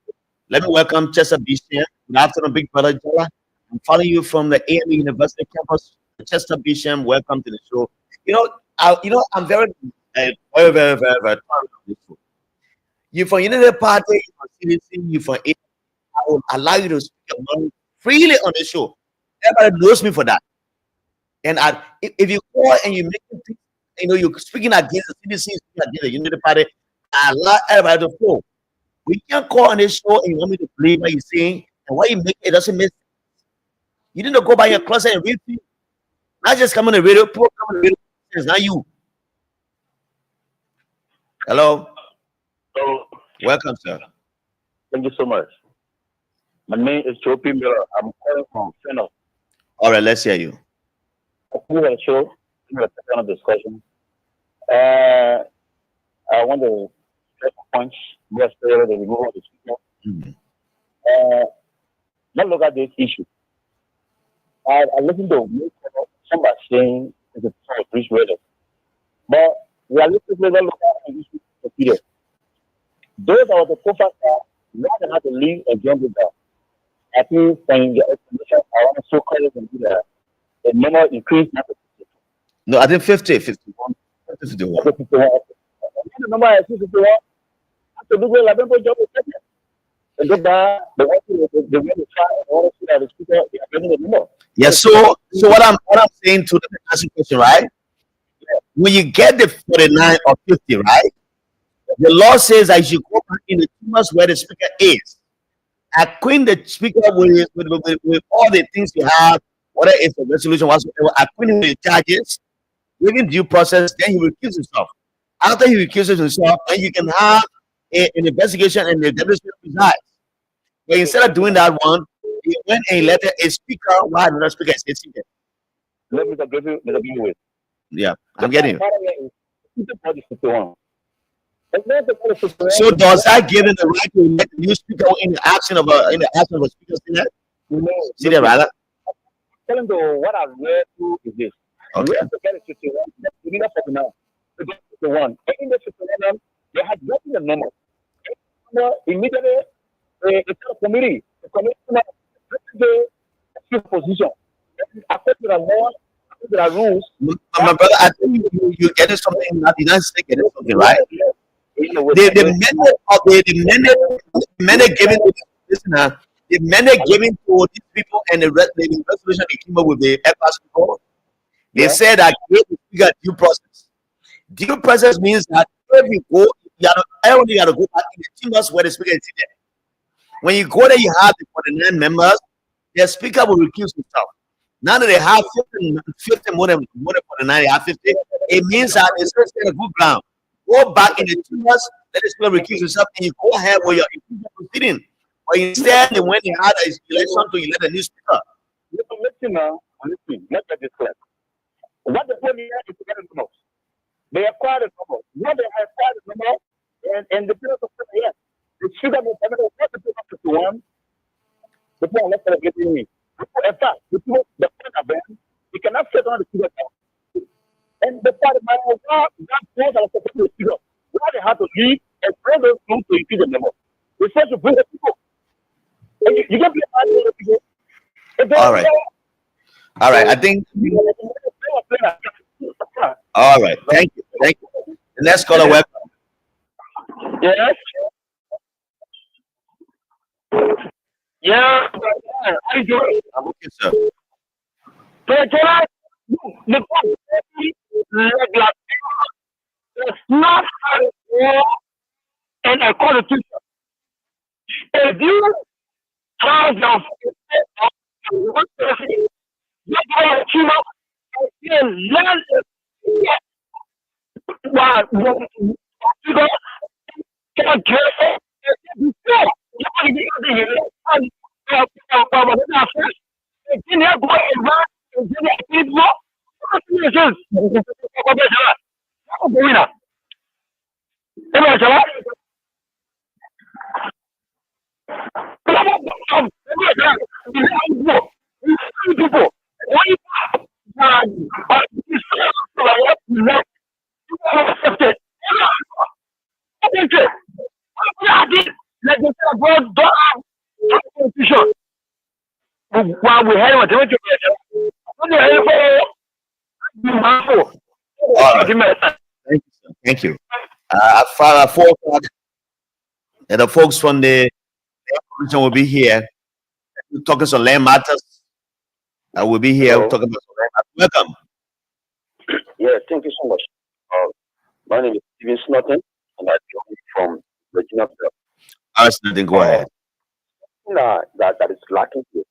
Let me welcome Chester Bisham. Good afternoon, Big Brother Jala. I'm following you from the AME University campus. Chester Bisham, welcome to the show. I'm very proud of this show. You from Unity Party, you from CDC, you from AME. I will allow you to speak your mind freely on the show. Everybody knows me for that. And if you call and you make it, you're speaking against the CDC, speaking against the Unity Party, I allow everybody to flow. We can't call on this show and you want me to believe what you're saying, and what you make it doesn't make sense. You need to go by your closet and read things. Not just come on the radio, people come on the radio. It's not you. Hello. Hello. Welcome, sir. Thank you so much. My name is Chopi Miller. I'm calling from Fennel. All right, let's hear you. We had a show, we had a kind of discussion. I want to make a point yesterday, the removal of the speaker. Let's look at this issue. I listened to somebody saying it's a British radio. But realistically, let's look at the issue of the those that were the co-factor, now they have to leave and join with them. I think saying the explanation, I want to show credit and do that. The number increased. No, I think 50, 51. 51. The number is 51. After the way, I've been job with them. And the way they try and all the speaker, they are getting the number. Yeah, so what I'm saying to the question, right? When you get the 49 or 50, right? The law says that you should go back in the chambers where the speaker is. Acquaint the speaker with all the things you have, whether it's a resolution, whatsoever, acquaint him with the charges, give him due process, then he recuse himself. After he recuses himself, then you can have an investigation and the demonstration resides. But instead of doing that one, he went and let a speaker while another speaker is seated. Let me give you it. Yeah, I'm getting you. So does that give him the right to let the new speaker in the action of a speaker Senate? See that, rather? Tell him what I've read through is this. Okay. We have to get a situation. We need a 49. The one. And in the 51, they had gotten the number. Immediately, it's a committee. The committee the position. According to the law, according to the rules. My brother, I think you getting something. The United States getting something, right? The mandate given to the listener, the mandate given to these people and the resolution they came up with the FS people, they said that give the speaker due process. Due process means that if you go, everybody got to go back in the chambers where the speaker is seated. When you go there, you have the 49 members. The speaker will recuse himself. Now that they have 50 more than 49, they have 50. It means that it's a good ground. Go back in the chambers, let the speaker recuse himself, and you go ahead with your impeachment proceeding. But instead, when they had an election to elect a new speaker. Listen now, let's get this clear. What the point here is to get a number. They acquired a number. What they have acquired a number, and the period of time, yes. The sugar will come out of the 51. The point, let's get in me. In fact, the point of them, Why they have to leave and bring those rooms to increase the number? We're supposed to bring the people. And you can be the people. All right. All right. I think. All right. Thank you. Thank you. The next caller, welcome. Yes. Yeah. How you doing? I'm okay, sir. But the it's not and a constitution. If you have your while we had what All right. Thank you, sir. Thank you. At 4 o'clock, and the folks from the commission will be here talking some land matters. I will be here Hello. talking about some land matters. Welcome. Yeah, thank you so much. My name is Steven Snotton, and I come from Virginia. All right, nothing. Go ahead. That is lacking to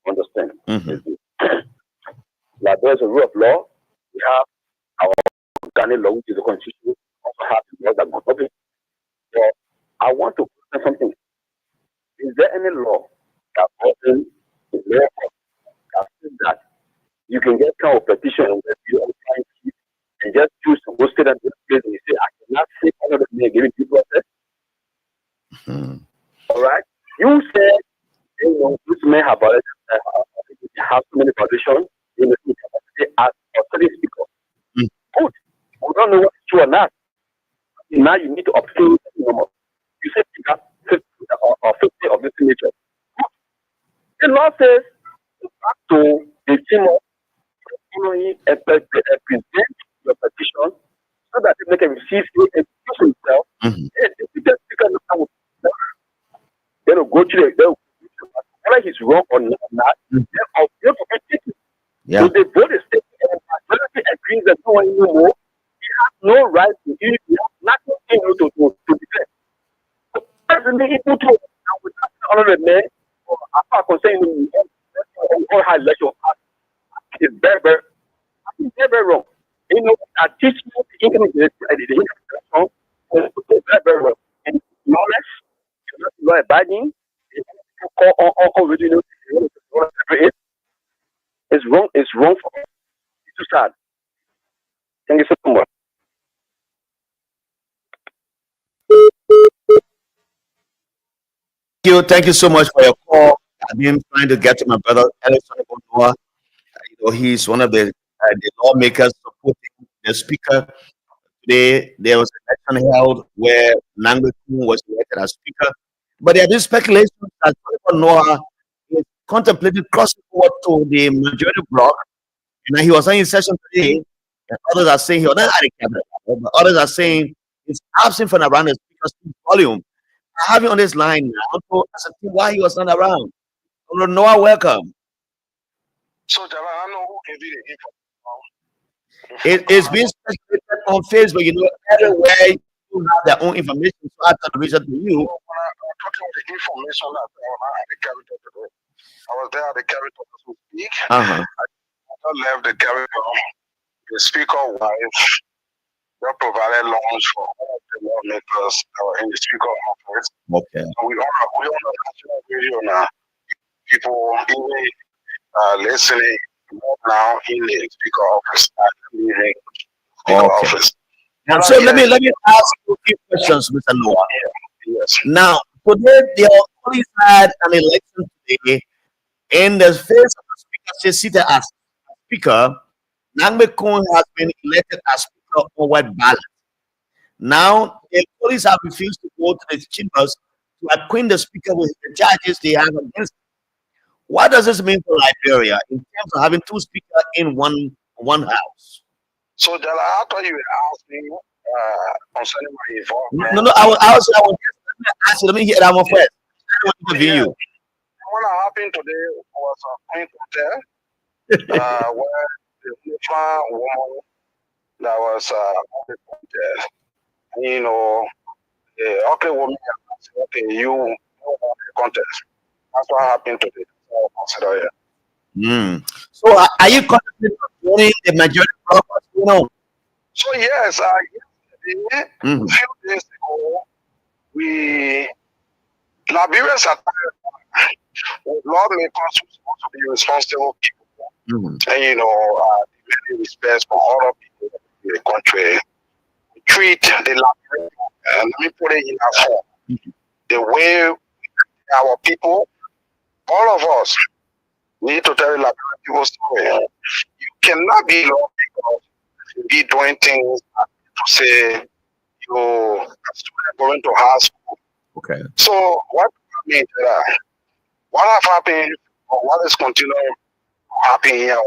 understand. Mhm. That there's a rule of law. We have our Ghana law, which is the constitution. We also have the law that goes public. So I want to question something. Is there any law that governs the law that says that you can get kind of petition and you are trying to and just choose to go state and this place and you say, I cannot say another name giving due process? Mhm. All right. You said, this may have already have so many positions in the capacity as authority speaker. Mm. Good. We don't know what is true or not. Now you need to obtain the number. You said you got 50 or 50 of this nature. The law says to the team of present your petition so that they can receive it and excuse himself. Mhm. And the speaker they'll go to the whether he's wrong or not, they'll take it. Yeah. So the vote is taken and majority agrees that no one anymore. He has no right to do it. He has nothing to declare. So presently, equal to and without another man or apart concerning all high level is very, very, very, very wrong. I teach you the income is wrong. Very, very wrong. And knowledge, law abiding, original, it's wrong. It's wrong for us. It's too sad. Thank you so much. Thank you so much for your call. I've been trying to get to my brother Ellison Onoa. He's one of the lawmakers supporting the speaker. Today there was an election held where Nangwe Kun was elected as speaker. But there have been speculations that Noah is contemplating crossing over to the majority bloc. And he was saying in session today, and others are saying he was not at the cabinet, but others are saying he's absent from around the speaker's volume. I have you on this line now to ascertain why he was not around. Noah, welcome. So, Java, I know who gave you the info. It's been speculated on Facebook, everywhere you have their own information. So I thought to reach out to you. When I'm talking about the information that at the capital today. I was there at the capital to speak. Uh-huh. I left the capital. The speaker wife that provided loans for all of the lawmakers that were in the speaker office. Okay. So we on the national radio now. People even listening now in the speaker office, office. And so let me ask you a few questions, Mr. Noah. Yes. Now, today they only had an election today in the face of the speaker seated as speaker. Nangbe Cohen has been elected as Speaker on wet ballot. Now, the police have refused to go to the chambers to acquaint the Speaker with the charges they have against him. What does this mean for Liberia in terms of having two speakers in one house? So, Jala, after you asked me concerning my involvement, No, let me hear that one first. I don't want to interview you. what happened today was a point hotel where the different woman that was on the contest, you know, the ugly woman said, okay, you won the contest. That's what happened today. So I consider it. So, are you confident of winning the majority caucus? You know. So yes, yesterday, a few days ago, Liberians are tired with lawmakers who are supposed to be responsible people, and really respect for all of people in the country. We treat the Liberians, let me put it in a form, the way our people, all of us, need to tell the Liberian people story. You cannot be lawmakers, be doing things to say you are going to high school. Okay. So what means what have happened or what is continuing to happen here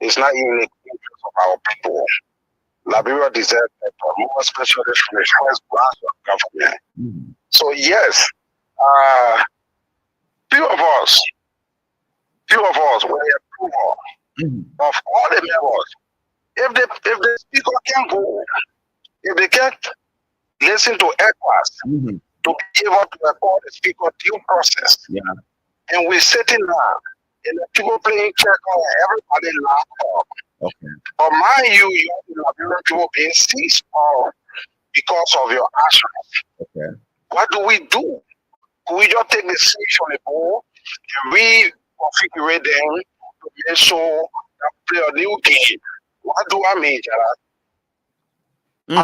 is not even in the interest of our people. Liberia deserves more especially from the first branch of government. So yes, few of us will approval of all the members. If the speaker can go, if they can't listen to ECOWAS to be able to record the speaker due process, and we're sitting now in the people playing check on everybody locked up. Okay. But mind you, you have the people being seized off because of your actions. Okay. What do? Could we just take the seats on the board and reconfigure them to make sure that we play a new game? What do I mean, Gerard?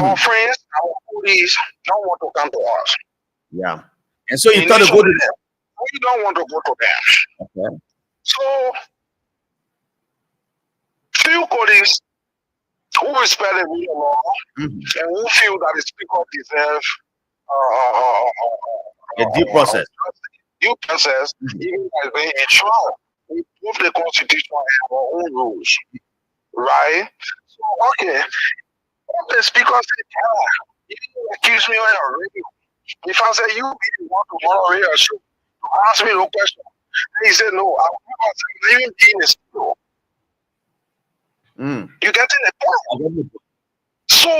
Our friends, our police don't want to come to us. Yeah. And so you thought to go to them. We don't want to go to them. Okay. So, few police who respect the rule of law and who feel that the speaker deserves a due process. Due process, even by being in trial. We prove the constitution and our own rules. Right? So, okay. If the speaker said, you accuse me on your radio. If I say you really want to moderate a show, to ask me no question, and he said, no, I will even be in the studio. You getting the point? So,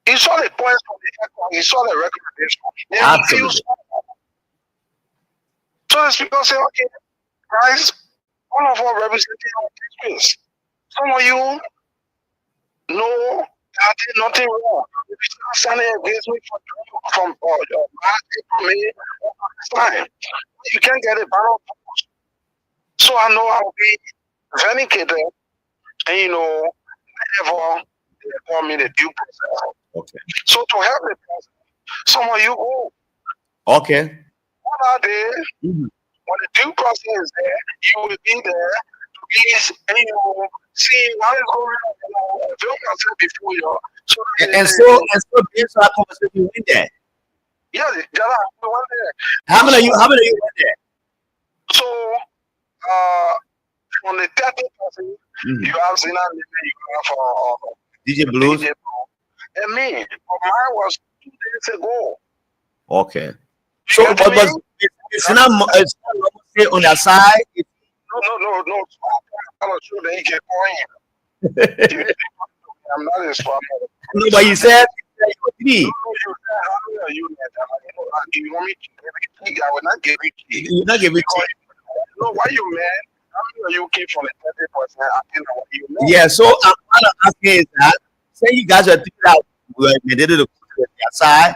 he saw the points from the ECOWAS, he saw the recommendation. Absolutely. So the speaker said, okay, guys, all of us representing our districts. Some of you know I did nothing wrong. If you start standing against me from May, time, you can't get a ballot. So I know I'll be vindicated, and whenever they call me the due process. Okay. So to help the process, some of you go. Okay. What are they? When the due process is there, you will be there to please, see what is going on, film yourself before you. So so based on that conversation, you went there. Yeah, you went there. How many of you went there? So, on the 30%, you have Zina, you have DJ Blues, and me. But mine was 2 days ago. Okay. So, it's not say on their side. No. I'm not sure that he can go in. I'm not his father. No, but you said you you want me to give it? I will not give it to you. You're not giving it. No, why you mad? How many of you came from the 30%? I think why you mad? Yeah, so I'm asking is that say you guys are thinking out when they did it on their side,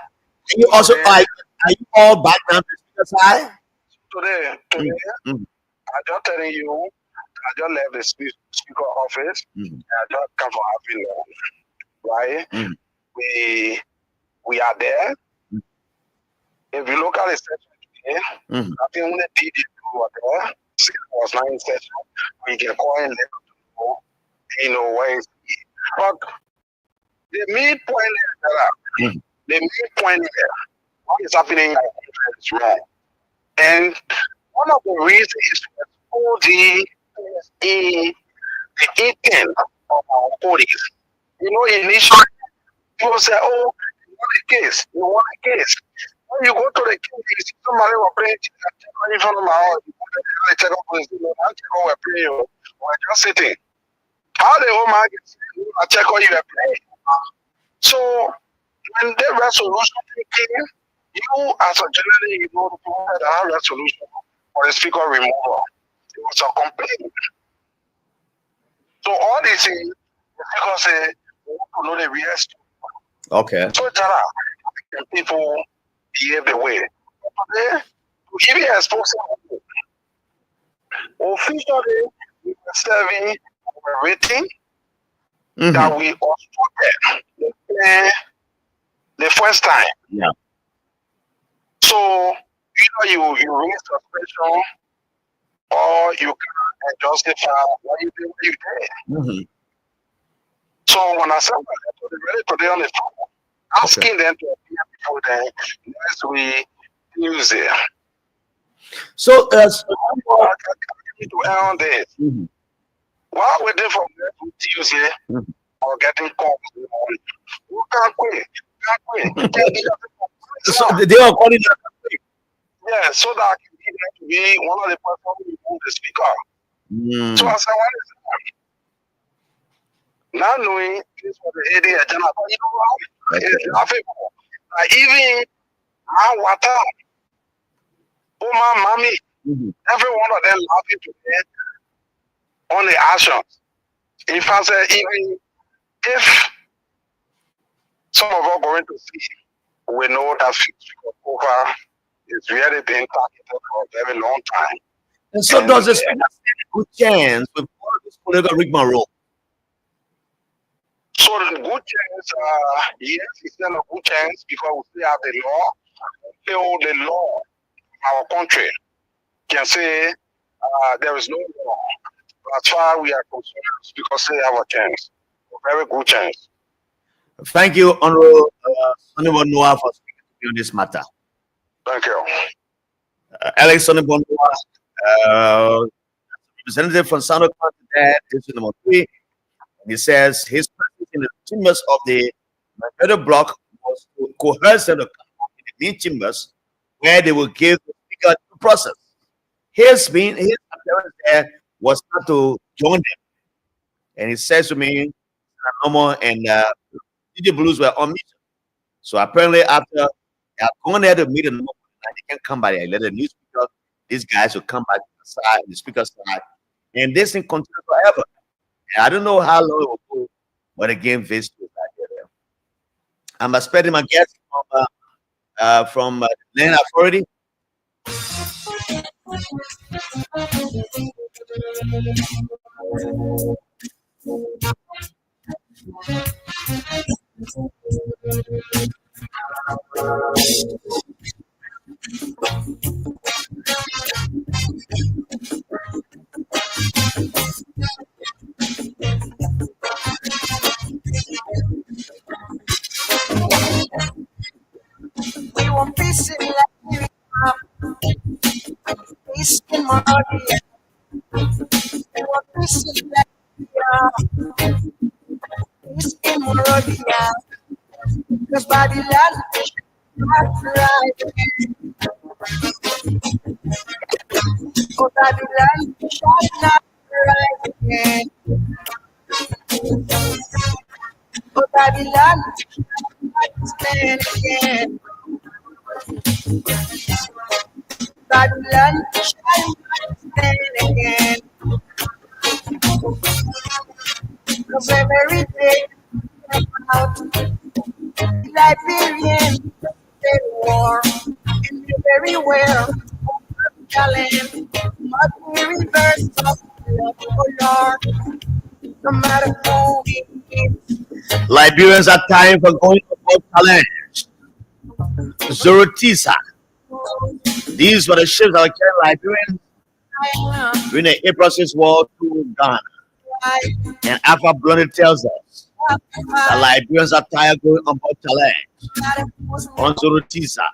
and you also are you all back down to the side? Today, I just telling you, I just left the speaker office. And I just come for having lunch, right? We are there. If you look at the session today, I think when the DD were there, it was 9 sessions. We can call in later people, where it's but the main point is what is happening is wrong. And one of the reasons is to expose the intent of our bodies. Initially, people say, oh, you want a case. When you go to the case, you see somebody will pray in front of my house. You check up on we're praying, or just sitting. How the whole market check on you are praying. So when the resolution came, you as a generally the people that have resolution for the speaker removal. It was a complaint. So all these things, the speaker say, we want to know the real story. Okay. So Jara, can people behave the way? Today, to give you a spokesman, officially, we were serving a rating that we obstructed the first time. Yeah. So you raise suspension, or you can justify what you did. So when I said ready today on the phone, asking them to appear before the next week Tuesday. So I need to err on this. While waiting for next week Tuesday or getting calls in the morning, you can't quit. So they are calling that. Yeah, so that I can be there to be one of the person who remove the speaker. So I said, what is that? Not knowing this was the idea, but you know what? It's laughable. Even my water, my mommy, every one of them laughing today on the actions. In fact, even if some of us going to see, we know that over is really being targeted for a very long time. And so does this good chance with all this political rigmarole? So the good chance, yes, it's not a good chance because we still have the law. Until the law in our country can say there is no law. But as far as we are concerned, because they have a chance, a very good chance. Thank you, Honorable Noah, for speaking to me on this matter. Thank you. Alex Noah, representative from Sano County, is number 3. And he says his presence in the chambers of the federal block was to coerce them to come in the main chambers where they will give the speaker due process. His appearance there was not to join them. And he says to me, Normal and DJ Blues were on mission. So apparently after they have gone there to meet them, they can't come by there. Let the new speaker, these guys will come back to the side, the speaker's side. And this thing continues forever. And I don't know how long it will go, but again, this is there. I'm expecting my guest from the Land Authority. We want peace in Liberia, peace in Monrovia. We want peace in Liberia, peace in Monrovia. Because by the land, not right. Oh, by the land, not right again. Oh, by the land, not stand again. Babylon shall not stand again. Cause every day out Liberian war and everywhere challenge must be reversed of love, oh Lord. No matter who it is. Liberians are time for going to challenge. Zorotisa. These were the ships that were carrying Liberians during the April 6 war to Ghana. And Alpha Blondie tells us that Liberians are tired going on board challenge on Zorotisa.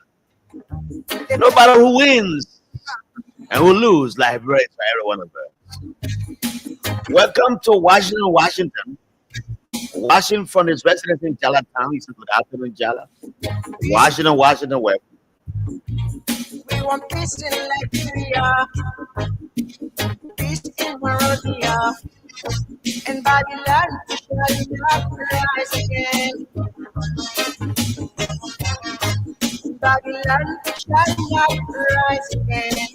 No matter who wins and who loses, Liberia is for every one of us. Welcome to Washington, Washington. Washington from his residence in Jala town. He said, good afternoon, Jala. Washington, welcome. We want peace in Liberia, peace in Monrovia, and Babylon shall not rise again. Babylon shall not rise again.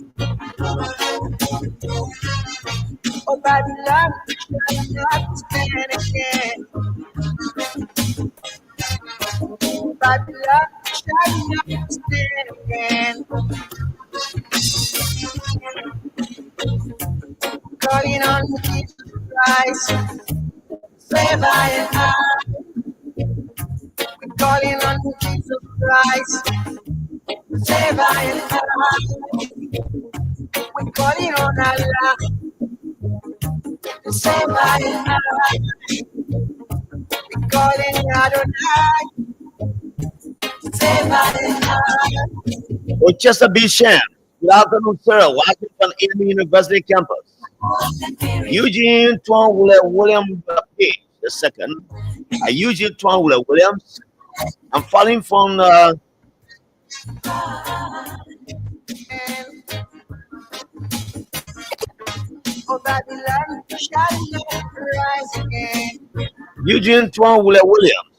Oh, Babylon shall not stand again. Babylon shall not stand again. Calling on Jesus Christ, save I and I. We're calling on Jesus Christ, save I and I. We're calling on Allah, save I and I. We're calling Adonai, save I and I. Rochester B. Sham. Good afternoon, sir. Washington Indian University campus. Eugene Twan William Page, the second. Eugene Twan Williams. I'm falling from Oh, Babylon shall not rise again. Eugene Twan Williams.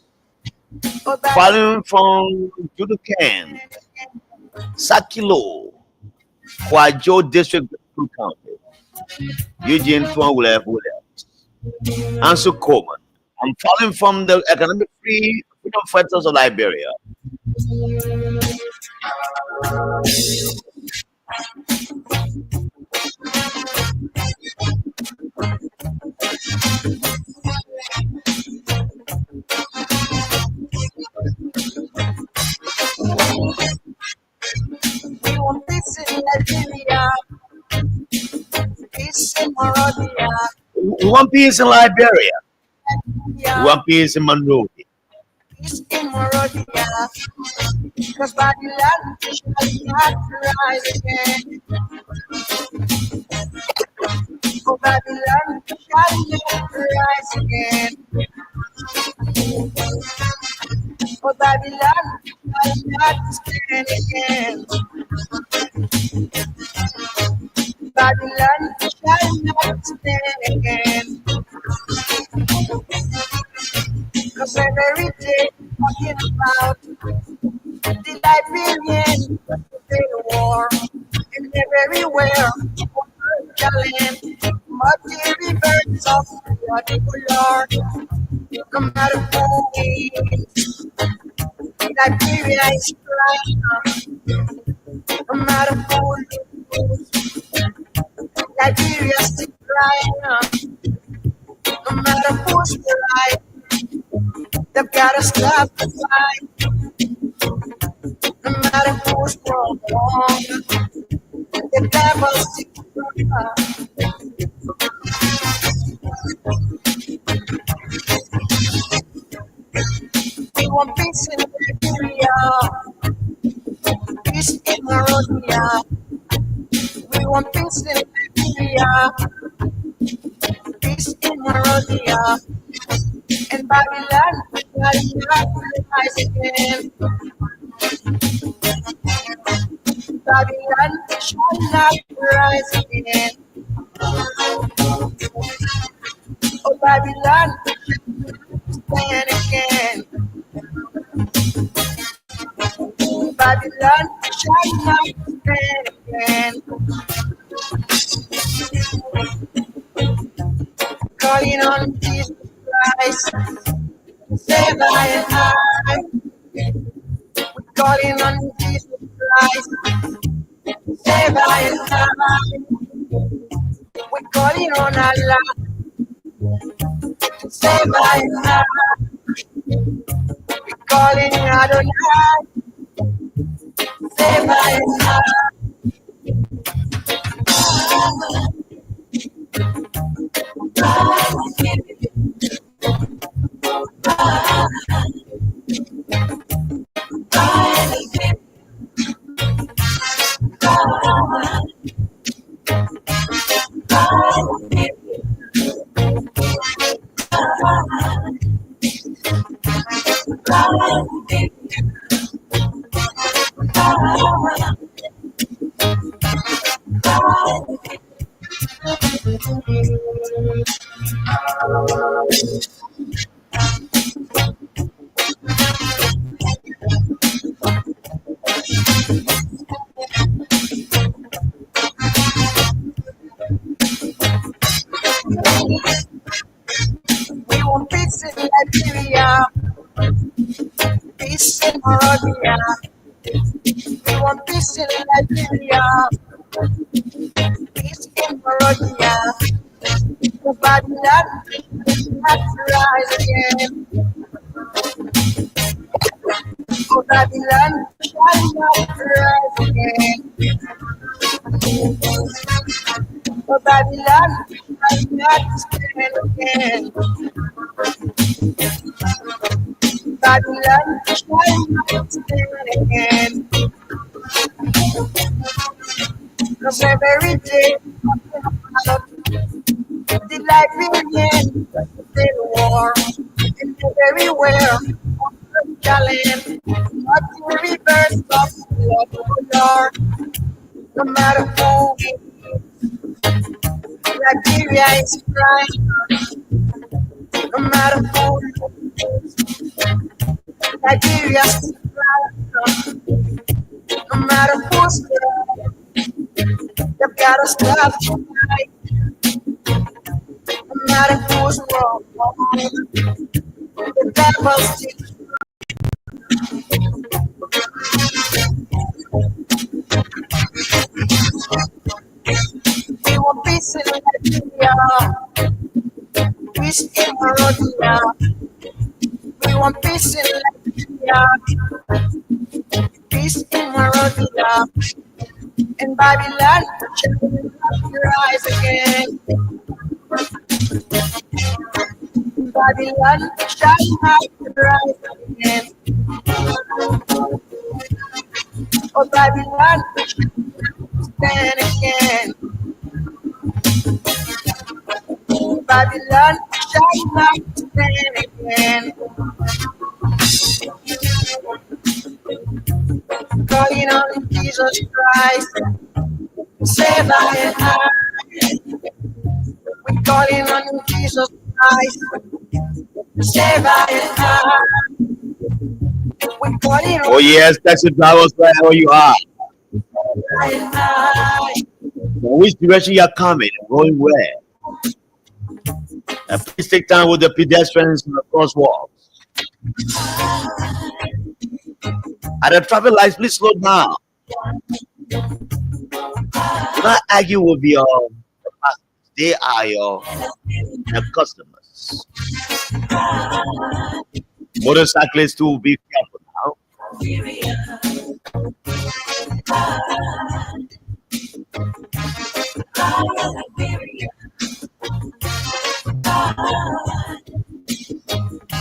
Oh, Babylon Falling from Judukan, Sakilo, Kwajo District, County. Eugene Twan Williams. Ansu Coleman. I'm falling from the economic freedom fighters of Liberia. we want peace in Liberia, peace in Monrovia, We want peace in Liberia. We want peace in Monrovia. peace in Monrovia, because Babylon shall not rise again. Oh, Babylon shall not rise again. Oh, Babylon shall not stand again. Babylon shall not stand again. Cause every day talking about the Liberian war, and everywhere challenge muddy rivers of bloody blood. No matter who wins, Liberia is crying. No matter who loses, Liberia is still crying. No matter who's right, they've gotta stop the fight. No matter who's wrong, the devil's still crying. We want peace in Liberia, peace in Monrovia. We want peace in Liberia, peace in Monrovia. And Babylon shall not rise again. Babylon shall not rise again. Oh, Babylon stand again. Babylon shall not stand again. Calling on Jesus Christ, save I and I. We're calling on Jesus Christ, save I and I. We're calling on Allah, save I and I. We're calling Adonai, save I and I. We want peace in Liberia, peace in Monrovia. We want peace in Liberia, peace in Monrovia. The Babylon has to rise again. Oh, Babylon shall not rise again. Oh, Babylon shall not stand again. Babylon shall not stand again. Cause every day the Liberian they war and everywhere challenge not to reverse of the Lord. No matter who Liberia is crying, no matter who Liberia is crying, no matter who's there, they've gotta stop tonight. No matter who's wrong, the devil's still. We want peace in Liberia, peace in Monrovia. We want peace in Liberia, peace in Monrovia. And Babylon shall not rise again. Babylon shall not rise again. Oh, Babylon stand again. Babylon shall not stand again. Calling on Jesus Christ, save I and I. We're calling on Jesus Christ, save I and I. We're calling on Oh yes, taxi drivers, wherever you are. I and I. From which direction you are coming and going where? Please take time with the pedestrians in the crosswalks. At the traffic lights, please slow down. Do not argue with your passengers. They are your customers. Motorcyclists too, be careful now.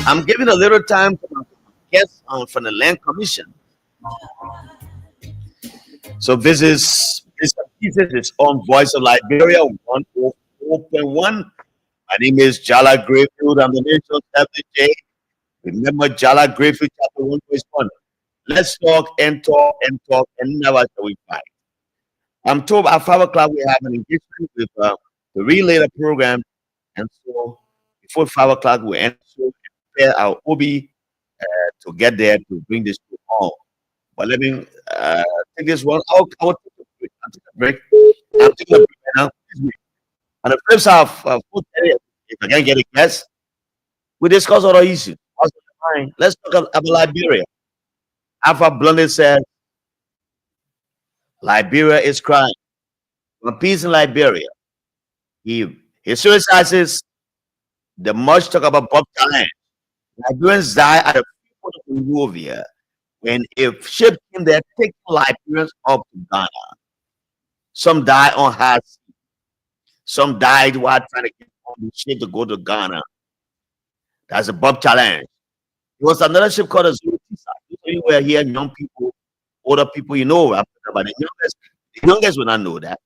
I'm giving a little time to my guests from the Land Commission. So this is its own Voice of Liberia 104.1. My name is Jala Grayfield. I'm the national FDJ. Remember Jala Grayfield chapter 1:1. Let's talk and talk and talk and never shall we fight. I'm told at 5 o'clock we have an engagement with the relay program, and so before 5 o'clock we end so prepare our OB to get there to bring this to home. But let me take this one. I'll take a break. I'm taking a break now. On the flip side of food area, if I can get a guest, we discuss other issues. What's on the mind? Let's talk about Liberia. Alpha Blondie says Liberia is crying. For peace in Liberia. He criticizes the much talk about Bob Challenge. Liberians die at the port of Monrovia when a ship came there taking Liberians up to Ghana. Some die on high sea. Some died while trying to get on the ship to go to Ghana. That's a Bob challenge. There was another ship called a Zulu Tisa. You were here, young people, older people, you know, but the youngest will not know that.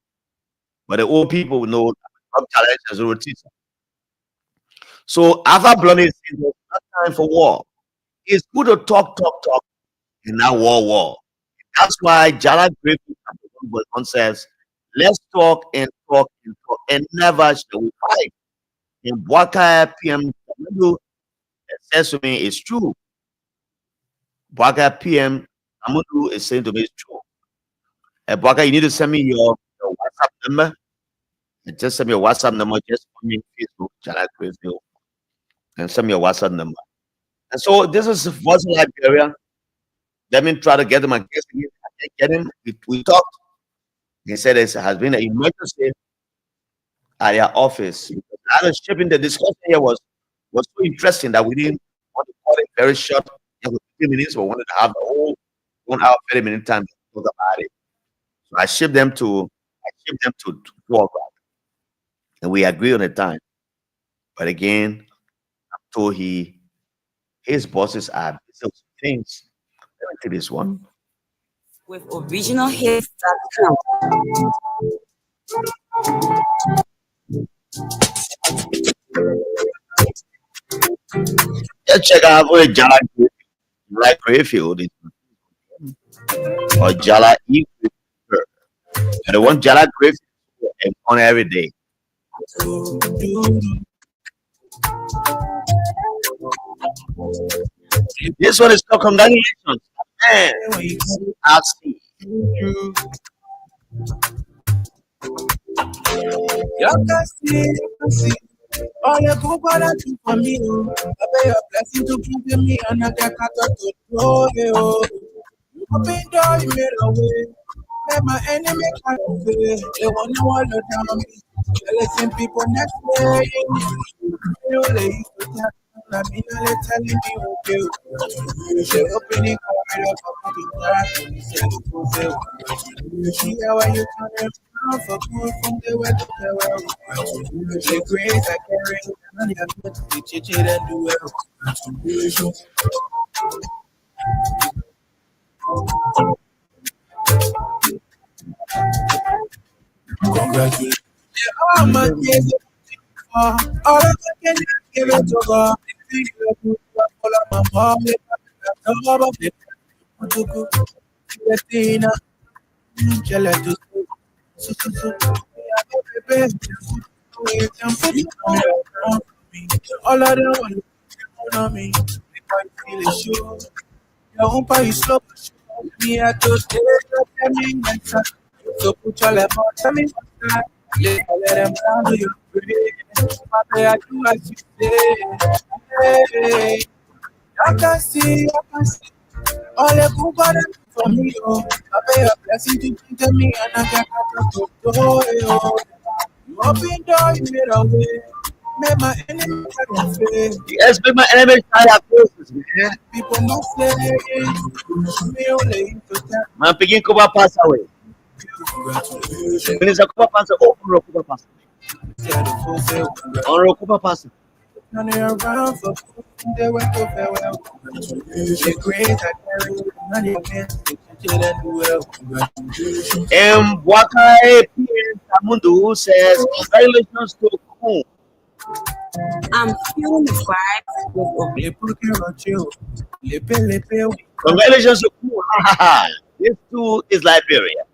But the old people will know Bob challenge and Zulu Tisa. So after Blondie said there's not time for war. It's good to talk, and not war. That's why Jala Griffin says, let's talk, and never shall we fight. And Bwaka PM says to me, it's true. Bwaka PM Amudu is saying to me, it's true. And Bwaka, you need to send me your WhatsApp number. And just send me your WhatsApp number, just on me Facebook, Jala Griffin, and send me your WhatsApp number. And so this is was Liberia. Let me try to get him. I guess I can't get him. We talked. He said there has been an emergency at their office. I was shipping. The discussion here was so interesting that we didn't want to call it very short, 15 minutes. We wanted to have the whole 1 hour, 30-minute time to talk about it. So I shipped them to 4 o'clock, and we agreed on the time. But again, I'm told his bosses are busy with things. Let me take this one. With originalhits.com. Let's check out where Jala Grayfield is, or Jala E. And the one Jala Grayfield is on every day. This one is called congratulations. Man, I'll see. You can see. All the good what I do for me, oh. I pay a blessing to give me another cat to throw you. Open door, you made a way. Let my enemy can't fail. They want to all down me. Listen, people next day. You lay I mean, they're telling me okay. They're opening up you see how you turn around for good from the way to the world. The grace I carry, and I'm going to teach it and do well. Congratulations. Oh, my kids. All I can give it to God. All of them want to on me. Feel it sure. Your own part is slow. Me at those days, so put your left on me. Let them down to your brain. I do as you say. I can see. All the good God for me, oh. I pay a blessing to give me, and I got to go. You open door, you made a way. Make my enemy fail. Yes, make my enemy try places, man. People must say, me only to tell. Man, begin to pass away. When it's a couple pass away, oh, Kuba pass away. Oh, Kuba pass away. Running around for they went to farewell. The grace I carry, none of them didn't do well. And Bwaka Tamundu says, congratulations to Kun. I'm feeling the vibes with congratulations to Kun. This too is Liberia.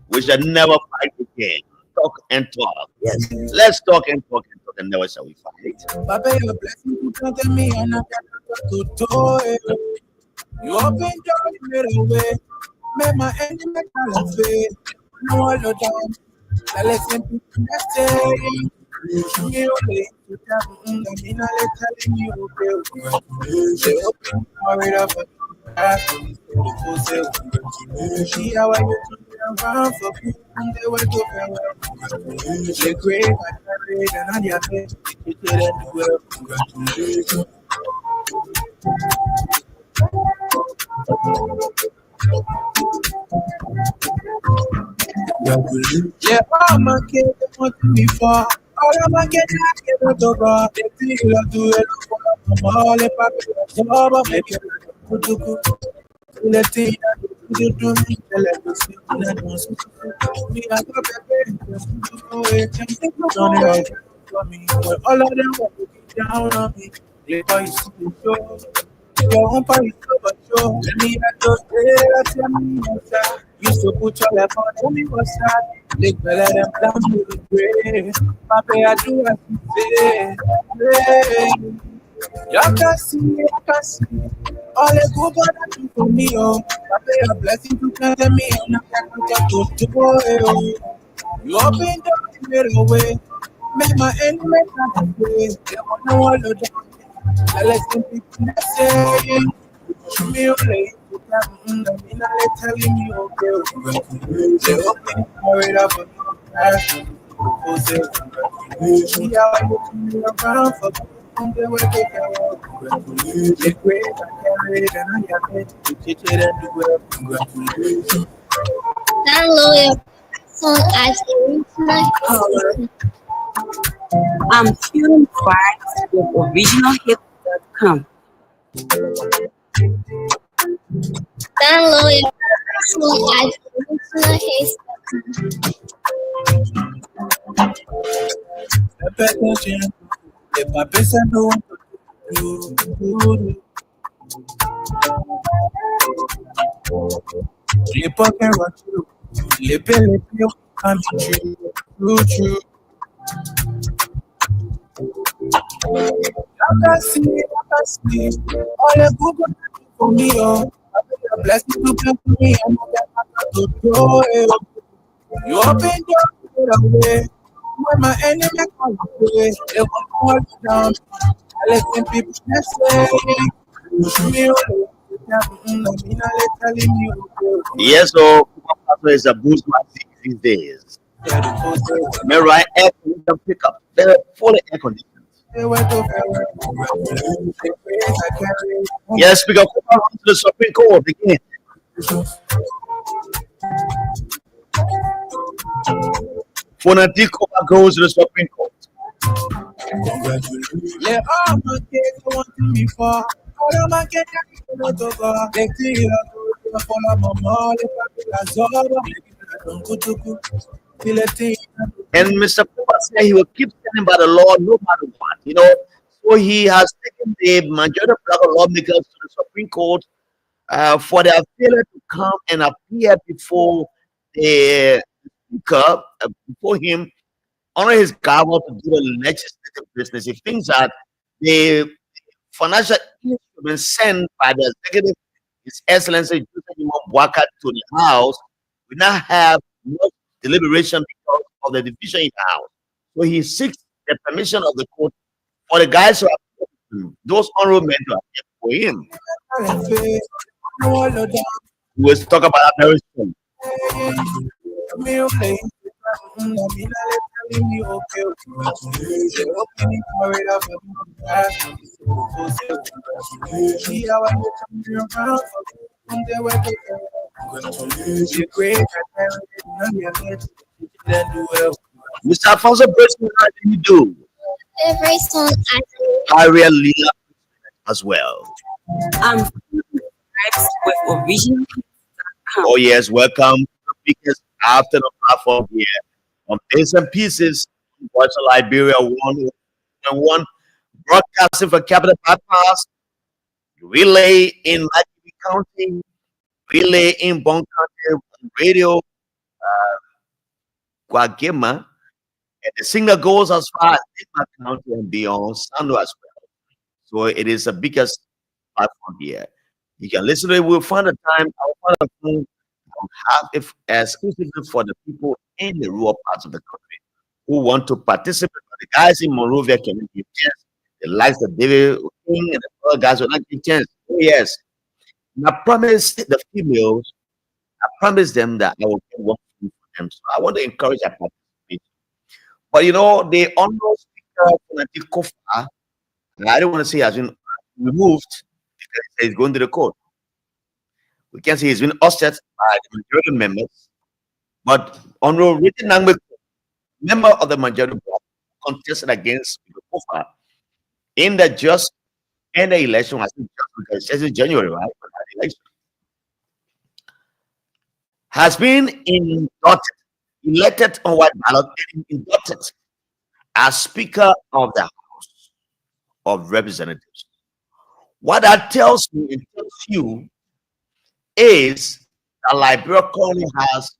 We shall never fight again. Talk and talk. Yes. Let's talk and never shall we fight. Baba, your blessing to tell me and I got to do it. You open door, you made a way. Make my enemy call a faith. No one down. I listen to the saying. You only to tell me, I mean, I telling you, okay. Open door, up. See how I get around for people and they went to farewell. The grave I carried and on your face, you didn't do well. Congratulations. Yeah, I'm a kid, want me for. All of my get out over. They think you do it for all the papi. Job make it the thing you do me, let me see. I don't see me. I got baby. Don't right for me. All of them want to be down on me. They call you super show. Your own party over show. Let me at your day. Tell me what's up. Used to put your left on. Tell me what's up. They better than plans with the grave. My pay I do as you say. You can see, I can see. All the good God do for me, oh. I pay a blessing to plant me, and I can't to go, oh. You open the middle way. Make my enemies not away. They want to hold you down. I let some people say, show me your lane. I mean, I telling me, okay. They open it up for me. See how I look me around for the way they go. They great, I carry it, and I am it. You teach it and do it. Congratulations. Download your song at original. I'm feeling vibes with originalhits.com. Download your song at original. The better if my best I know you. Lip up and rock you. Lip you. I'm true. I can see. All the good for me, oh. I beg a blessing to come to me, and I got to go. You open the away. When my enemy come away, they won't hold me down. I listen people say, show me your telling me. Yes, so Pastor is a boost these days. Remember, right? Air condition pickup. They're fully air conditioned. Yes, we got to the Supreme Court again. Fonatico goes to the Supreme Court. Yeah, all my kids want me for. All of my kids want to go. They think you follow my mom. And Mr. Puma said he will keep standing by the law no matter what. So he has taken the majority of black lawmakers to the Supreme Court for their failure to come and appear before the speaker, before him, honor his gavel to do the legislative business. He thinks that the financial instruments sent by the executive, His Excellency Joseph Waka, to the House will not have much deliberation because of the division in the House. So he seeks the permission of the court for the guys who are those honorable men to appear for him. We will talk about that very soon. Mr. Alfonso Braceman, how do you do? Every song at Aria Lila as well. I'm feeling vibes with originalhits.com. Oh yes, welcome to the biggest afternoon platform here on Bits and Pieces, Voice of Liberia 101, broadcasting for Capital Bypass, relay in Liberia County, relay in Bon County, radio, Guagema, and the singer goes as far as Digma County and beyond, Sando as well. So it is the biggest platform here. You can listen to it. We'll find a time. I'll find a phone. I'll have it exclusively for the people in the rural parts of the country who want to participate. The guys in Monrovia can give chance. The likes of David King and the other guys will not give chance. Oh yes. And I promise the females, I promise them that I will get one for them. So I want to encourage their participation. But the honorable speaker Fonati Kofa, I don't want to say has been removed because he's going to the court. We can say he's been offset by the majority members. But honorable written language member of the majority bloc contested against Kofa in the just and the election was just because it's in January, right? For that election has been elected on white ballot and inducted as Speaker of the House of Representatives. What that tells me and tells you is that Liberia currently has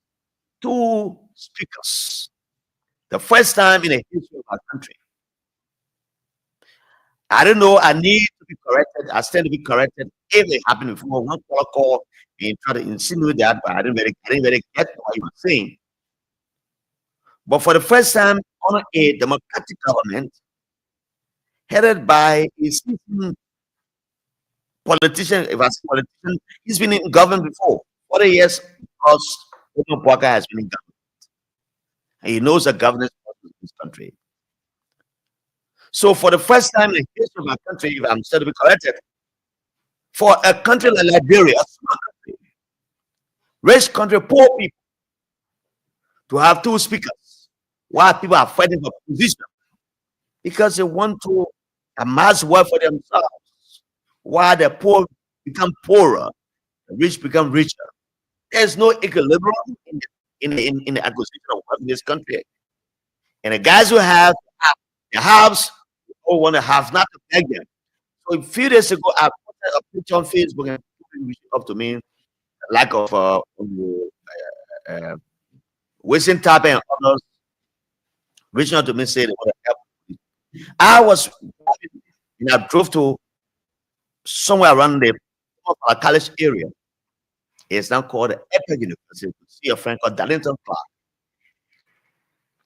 two speakers. The first time in the history of our country. I don't know. I need to be corrected. I stand to be corrected if it happened before. One call and try to insinuate that, but I didn't really get what you were saying. But for the first time on a democratic government headed by a seasoned politician, if I say politician, he's been in government before 40 years because Parker has been in government. And he knows the governance process of this country. So for the first time in the history of our country, if I'm still to be corrected, for a country like Liberia, a small country, rich country, poor people, to have two speakers, while people are fighting for position because they want to amass wealth for themselves, while the poor become poorer, the rich become richer. There's no equilibrium in the acquisition of wealth in this country. And the guys who have the haves all want to have not to beg them. So a few days ago, I put a picture on Facebook and people reached up to me, lack of Winston Tape and others reaching out to me saying they want to help. I was and I drove to somewhere around the college area. It's now called the Epic University to see a friend called Darlington Clark.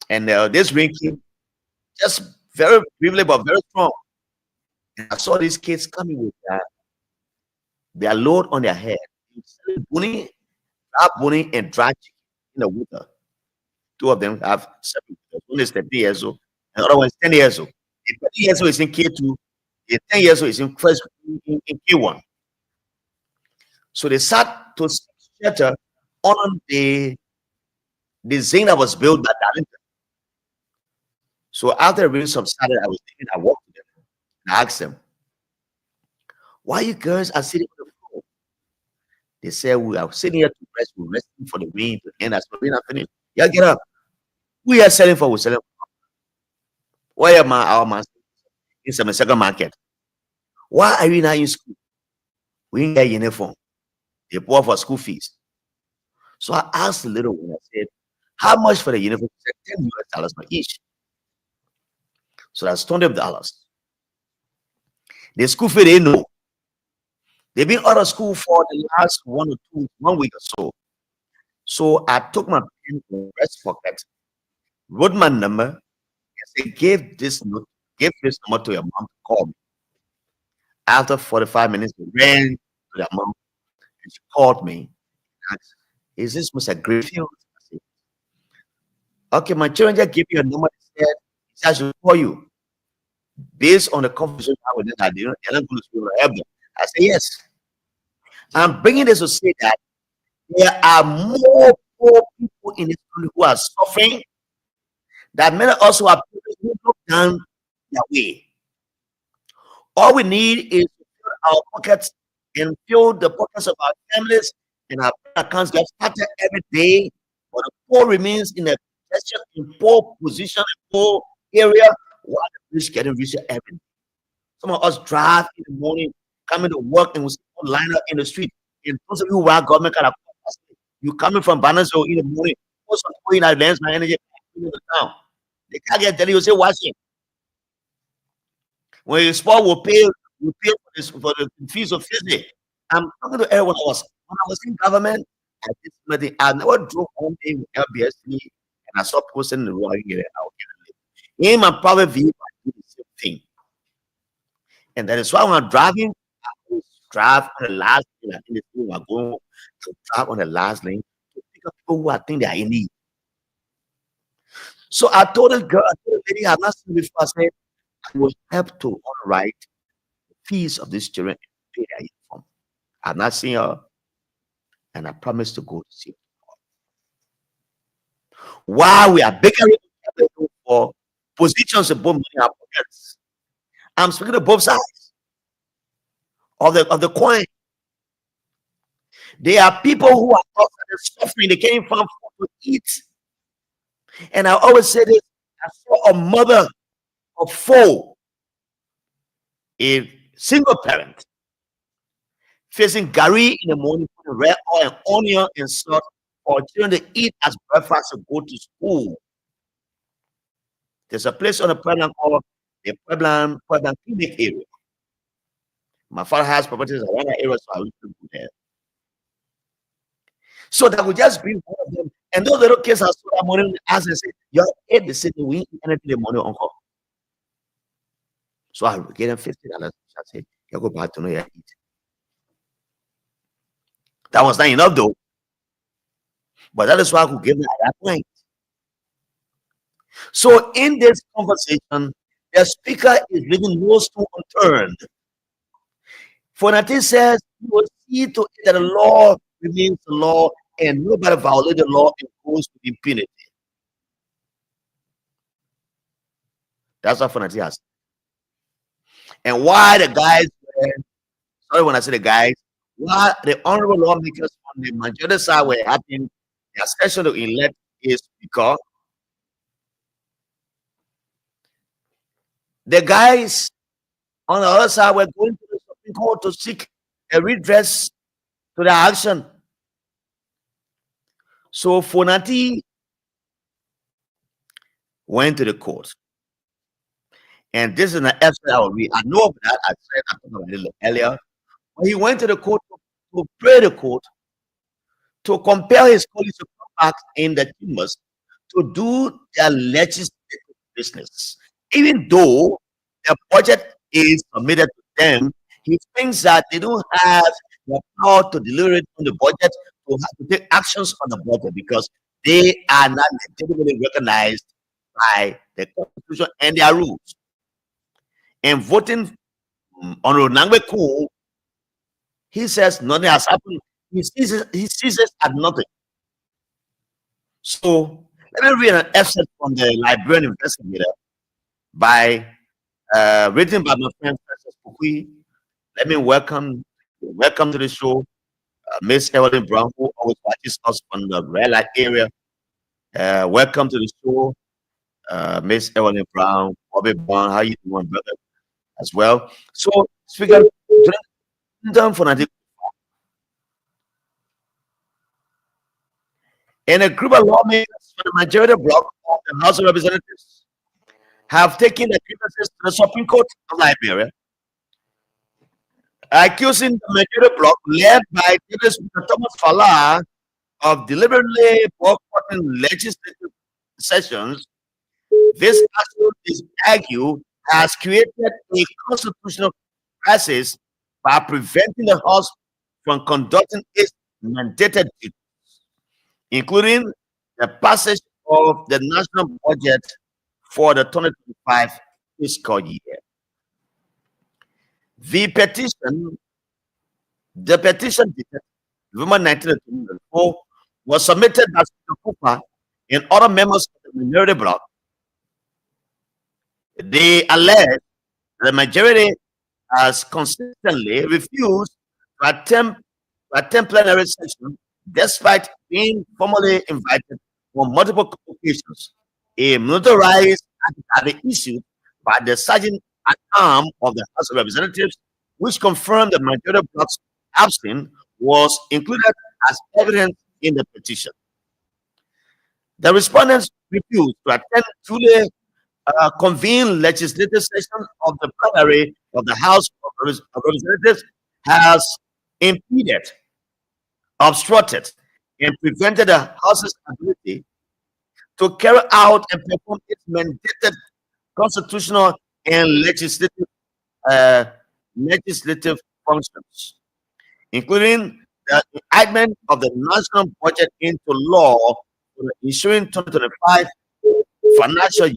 And this ring came just very briefly but very strong. And I saw these kids coming with their load on their head. Bunny, and dry chicken in the water. Two of them have 7 years. One is 30 years old, and the other one is 10 years old. The 30 years old is in K2, the 10 years old is in first in K1. So they sat to shelter on the zinc that was built by Darlington. So after reading some Saturday, I walked to them and I asked them, why you girls are sitting on the floor? They said, we are sitting here to rest, we're resting for the rain to end. As the rain finished, yeah, get up. We are selling for, we're selling for. Why am I our master in some second market? Why are we not in school? We didn't get uniform. They poor for school fees. So I asked the little one, I said, how much for the uniform? He said, $10 per each. So that's $20. The school fee they know. They've been out of school for the last 1 week or so. So I took my pen from breast pocket, wrote my number, and said, give this number to your mom to call me. After 45 minutes, we ran to their mom and she called me and asked, is this Mr. Greenfield? I said, okay, my children just gave me a number. They said I should call you. Based on the conversation I was in, they're not going to help them. I said, yes. I'm bringing this to say that there are more poor people in this country who are suffering, that many also are people who look down their way. All we need is to fill our pockets and fill the pockets of our families and our accounts get started every day. But the poor remains in a poor position, poor area, while the rich getting richer every day. Some of us drive in the morning, coming to work, and we line up in the street. And those of you who are government kind of, you coming from Banasco in the morning, most of you in our lands, my energy in the town. They can't get there. You say, watching. When you sport will pay for the fees of physics. I'm talking to everyone else. When I was in government, I never drove home day with LBSD, and I saw posting in the road and get it out. In my private vehicle, I do the same thing. And that is why when I'm driving, I always drive on the last lane. I think the people are going to drive on the last lane to pick up people who I think they are in need. So I told the lady I've not seen before, I said, I will help to underwrite the fees of these children and pay their uniform. I've not seen her, and I promised to go to see her. While we are bickering they do for positions in both money and pockets. I'm speaking of both sides of the coin. There are people who are outside suffering, they can't find food to eat. And I always say this: I saw a mother of 4, a single parent, facing gari in the morning, putting red oil and onion and salt for children to eat as breakfast to go to school. There's a place on the Pueblan called the Pueblan Clinic area. My father has properties around that area, so I used to go there. So that would just be one of them. And those little kids are so that morning as they say, you ate the city, we eat anything the money, uncle. So I get them $50. I say, you go back to know you eat. That was not enough though. But that is why I could give them at that point. So in this conversation, the speaker is leaving no stone unturned. Fonati says he will see to it that the law remains the law and nobody violates the law and goes with impunity. That's what Fonati has. And why the guys were, sorry when I say the guys, why the honorable lawmakers on the majority side were having their session to elect a speaker, the guys on the other side were going to the Supreme Court to seek a redress to their action. So Fonati went to the court. And this is an excerpt I will read. I know of that. I talked about it a little earlier. When he went to the court to pray the court to compel his colleagues to come back in the chambers to do their legislative business. Even though the budget is submitted to them, he thinks that they don't have the power to deliberate on the budget, to take actions on the budget, because they are not legitimately recognized by the Constitution and their rules. And voting on Ronangwe Cool, he says nothing has happened. He sees it at nothing. So let me read an excerpt from the Liberian Investigator written by my friend Francis Pukui. Let me welcome to the show Miss Evelyn Brown, who always watches us from the red light area. Welcome to the show, Miss Evelyn Brown, Bobby Brown. How you doing, brother? As well. So, Speaker, and a group of lawmakers from the majority bloc of the House of Representatives have taken the grievances to the Supreme Court of Liberia, accusing the majority bloc led by Speaker Thomas Falah of deliberately boycotting legislative sessions. This action is argued has created a constitutional crisis by preventing the House from conducting its mandated duties, including the passage of the national budget for the 2025 fiscal year. The petition dated November 1924 was submitted by Speaker Cooper and other members of the minority bloc. They allege the majority has consistently refused to attend plenary session despite being formally invited on multiple occasions. A militarized affidavit issued by the Sergeant at Arms of the House of Representatives, which confirmed the majority bloc's absence, was included as evidence in the petition. The respondents refused to attend duly convened legislative session of the plenary of the House of Representatives, has impeded, obstructed, and prevented the House's ability to carry out and perform its mandated constitutional and legislative functions, including the enactment of the national budget into law for the ensuing 2025 financial year.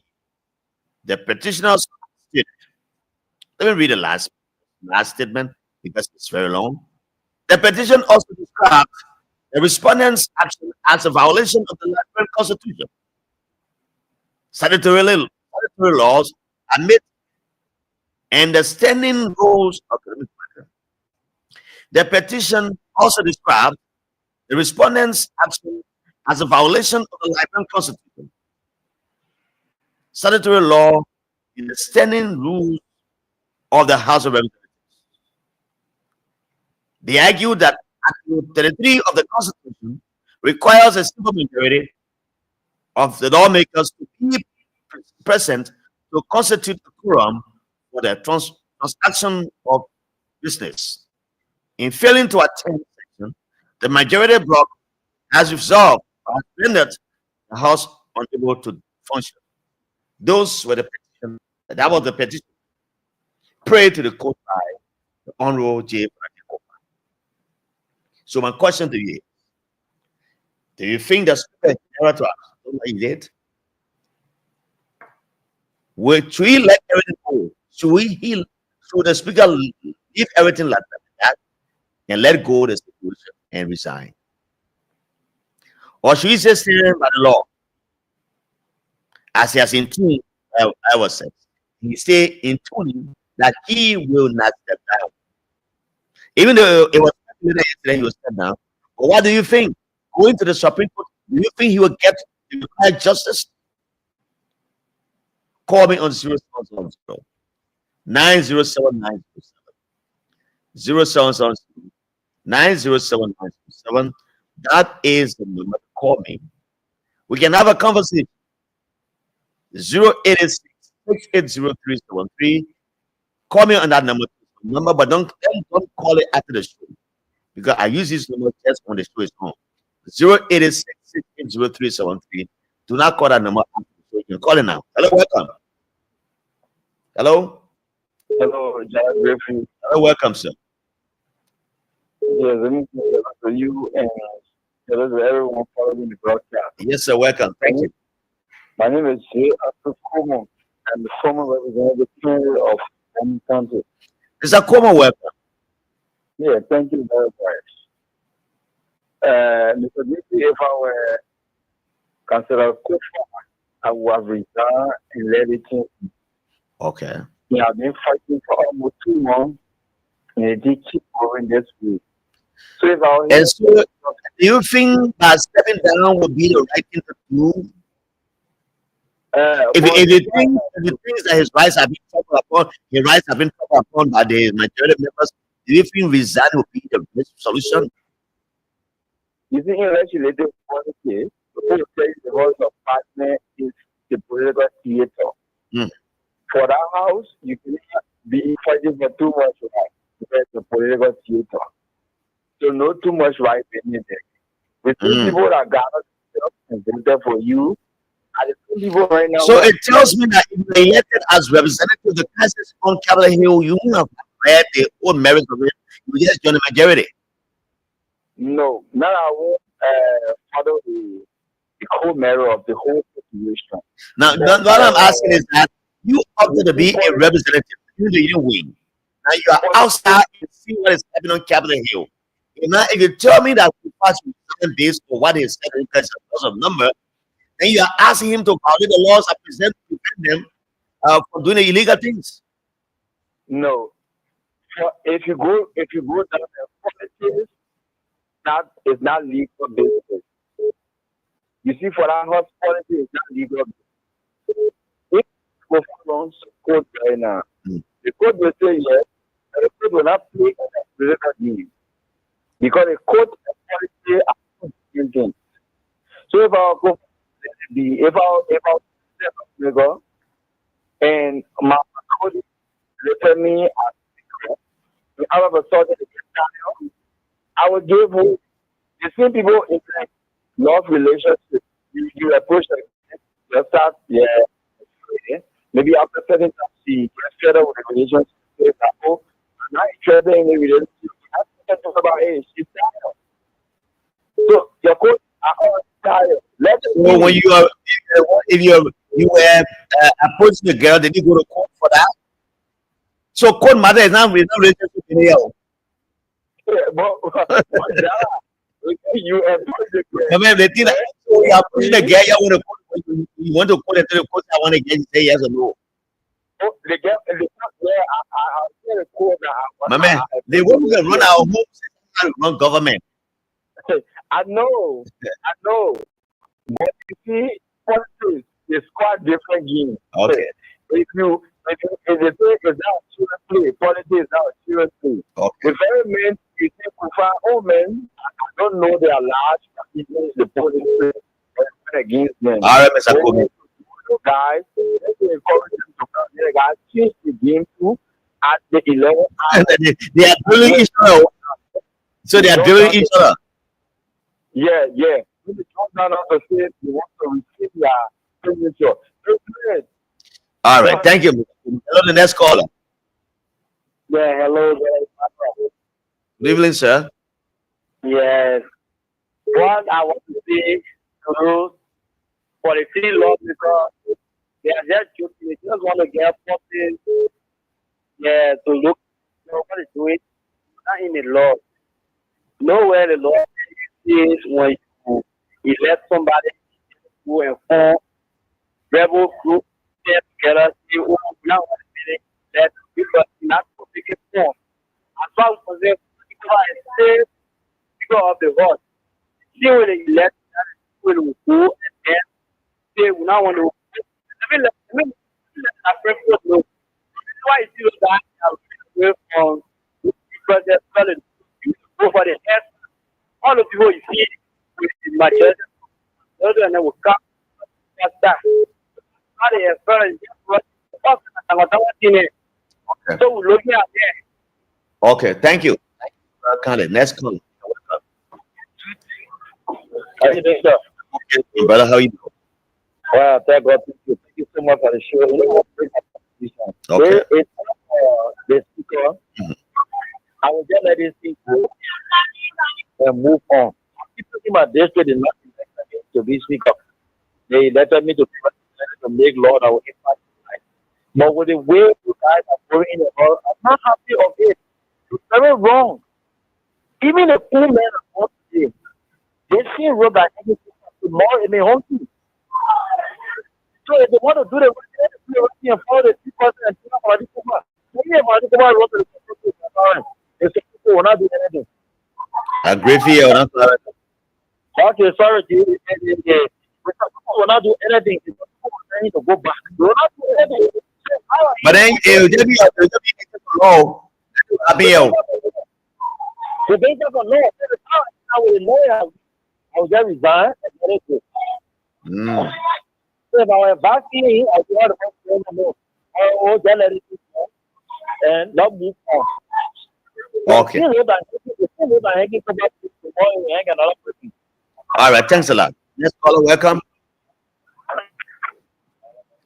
The petitioners stated, let me read the last statement because it's very long. The petition also describes the respondents' action as a violation of the Liberian Constitution, Statutory laws admit and the standing rules of the petition also described the respondent's action as a violation of the Liberian Constitution, statutory law, in the standing rules of the House of Representatives. They argue that Article 33 of the Constitution requires a simple majority of the lawmakers to be present to constitute a quorum for the transaction of business. In failing to attend the session, the majority bloc has resolved or rendered the House unable to function. Those were the petition. That was the petition. Pray to the court by the Honorable J. So my question to you is, do you think the Speaker General to act like he did? Should he let everything go? Should the Speaker leave everything like that and let go of the situation and resign? Or should he just stand by the law? As he has in tune, I was said, he stay in tune that he will not step down. Even though it was yesterday he was step down. But what do you think? Going to the Supreme Court, do you think he will get the required justice? Call me on 0770 907 0770 907 907. That is the number to call me. We can have a conversation. 086 680 Call me on that number, but don't call it after the show, because I use this number just when the show is on. 086 680 Do not call that number after the show. You can call it now. Hello, welcome. Hello. Hello, John Griffin. Hello, welcome, sir. Yes, let me say to you and to everyone following the broadcast. Yes, sir, welcome. Thank you. My name is J. Akumo. I'm the former representative of County. It's a common welcome. Yeah, thank you very much. Mr. Bitz, if I were considered coach, I would have resigned and let it change. Okay. We have been fighting for almost 2 months, and it did keep going this week. So if I were And so, do you think that stepping down would be the right thing to do? If the things that his rights have been trampled upon, by the majority members, do you think resign would be the best solution? you see, in legislative politics, the voice of partner is the political theater. For that house, you cannot be fighting for too much right because the political theater. So not too much right in it. The two people that gathered and voted for you are the two people right now. So it tells me that if you're elected as representative, the classes on Capitol Hill, you won't have read the own merits of it. You just join the majority. No, now I won't follow the co-mayor of the whole situation. Now, what I'm asking is that you opted to be a representative. You didn't win. Now you are outside and see what is happening on Capitol Hill. And now, if you tell me that you pass based on what he said in terms of number, then you are asking him to violate the laws I present to prevent them from doing illegal things. No, if you go down the politics, that is not legal business. You see, for that house politics, it's not legal business. If you go on court right now, the court will say yes, and the court will not play the game. Because the court and policy are two different things. So if I go, if I go, and my colleague refer me as speaker, and all of a sudden I would give who the same people in like love relationship. You approach them, you start, maybe after certain time she gets fed up with the relationship. I'm not interested in the relationship. Talk about hey, she's tired. So your coach are all tired. So when you are, if you approach the girl, then you go to court for that. So court matter is not relationship in here. Yeah, but you approach the girl. I mean, the thing that you approach the girl, you want to court for You want to call it to the coach? I want to get you say yes or no. Oh, they get where I get a call My man, they want to run our homes and run government. I know. But you see, politics is quite different game. Okay. If they say it's not serious play, politics is not serious play. Okay. The very men you say prefer, oh man, I don't know they are large, even the politics against them. All right, Mr. Kobe. Guys, let's encourage them to come here, guys. Change the game to at the 11 hours. They are drilling each other. So they are drilling each other. Yeah. When they come down on the stage, you want to receive your signature. All right, thank you. Hello, the next caller. Yeah, hello. Good evening, sir. Yes. What I want to say to for the free law because they are just joking. They just want to get something to look what is doing. Not in the law. Nowhere the law is when you elect somebody to inform rebel group get together, say, oh, now what is it that people not to pick it form. As far as people are safe, people of the vote. See when they elect, people will go and then say, we now want to let that president know. That's why you see that away from because they're selling go for the head. All the people you see with the matches, those and they will come that. How they have felt Okay. so we're looking at there. Okay, thank you. Next caller. How you doing, sir? Brother, how you doing? Well, thank God. Thank you so much for the show. Okay. It's the speaker. I will just let this thing go and move on. People in my district did not elect me to be speaker. They elected me to make law that will impact life. But with the way you guys are going in the world, I'm not happy of it. It's very wrong. Even the poor men are not today. They see road that tomorrow in their home too. So if they want to do the right thing, do the right thing and follow the people and do not already come out. Maybe if I go out road to the people will not do anything. I agree for you. Okay, sorry, people will not do anything. People need to go back. They will not do anything. But then it'll just be low. I'll be out. The basic of law, I will lawyer. I will just resign and let it go. So if I were back here, I would have to know. I will just let it go and not move on. Okay. All right, thanks a lot. Next caller, welcome.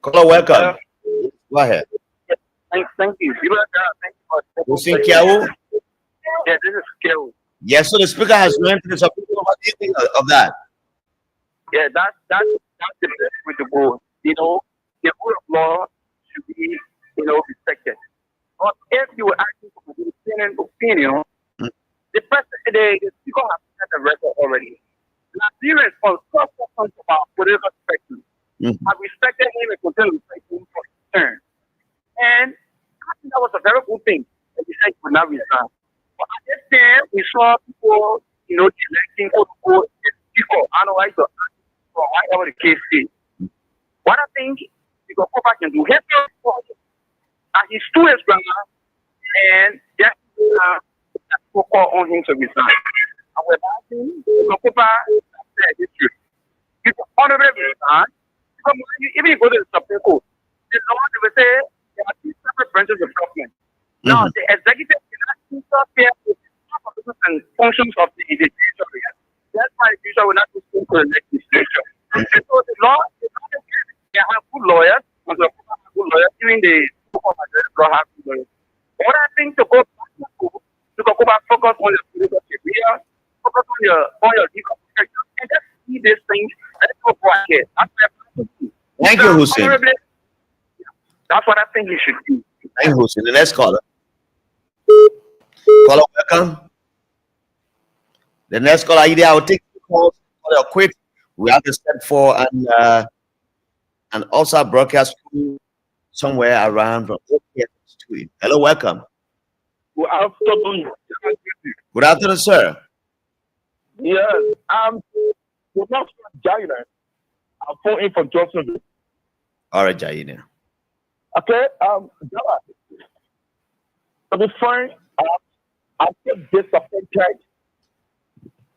Caller, welcome. Go ahead. Thank you. Hussein Kiao? Yeah, this is Kiao. Yes, so the speaker has went through some people. What do you think of that? Yeah, that's the best way to go. You know, the rule of law should be, respected. But if you were asking for the opinion, the speaker has set the record already. Nigerians for some about political spectrum. I respected him and continue to respect him for his turn. And I think that was a very good thing that he said he would not resign. But at this time, we saw people, electing quote speaker. I don't like to ask for whatever the case is. What I think we can go back and do, and he's too his brother, and just call on him to resign. And we're asking, we can go back and say this truth. You can honorably resign. Because even if you go to the Supreme Court, the law they will say there are two separate branches of government. Now, the executive cannot interfere with the purposes and functions of the judiciary. That's why the judiciary will not do to the legislature. And so the law is not the case. They have good lawyers, and they have good lawyers, even the law have good lawyers. What I think to go back to school, to go back, focus on your political career, focus on your legal protection, and just see these things, and go ahead. Thank you, Hussein. That's what I think you should do. Thank you, Hussein. The next caller. Caller, welcome. The next caller, I will take the calls for a quick. We have to step for and and also broadcast somewhere around from OKF Studio. Hello, welcome. Good afternoon. Good afternoon, sir. Yes, I'm not from China. I'm phoning from Johnsonville. All right, Jaina. Okay, to be frank, I'm so disappointed